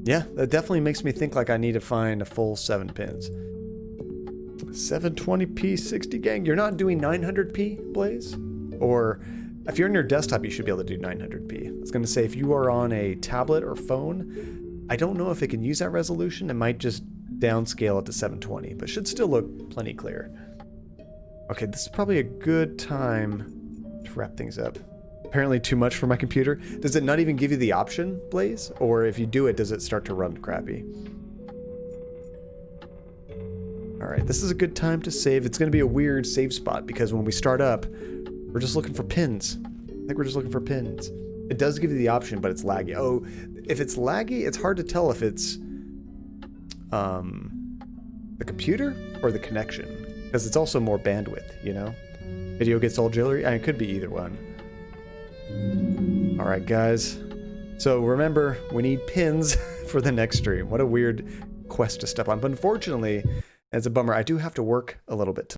Yeah, that definitely makes me think like I need to find a full 7 pins. 720p 60 gang. You're not doing 900p, Blaze? Or if you're on your desktop, you should be able to do 900p. I was going to say if you are on a tablet or phone, I don't know if it can use that resolution. It might just downscale it to 720, but should still look plenty clear. Okay, this is probably a good time to wrap things up. Apparently too much for my computer. Does it not even give you the option, Blaze? Or if you do it, does it start to run crappy? Alright, this is a good time to save. It's going to be a weird save spot because when we start up, we're just looking for pins. I think we're just looking for pins. It does give you the option, but it's laggy. Oh, if it's laggy, it's hard to tell if it's the computer or the connection. Because it's also more bandwidth, you know? Video gets all jittery. I mean, it could be either one. Alright, guys. So remember, we need pins for the next stream. What a weird quest to step on. But unfortunately, it's a bummer. I do have to work a little bit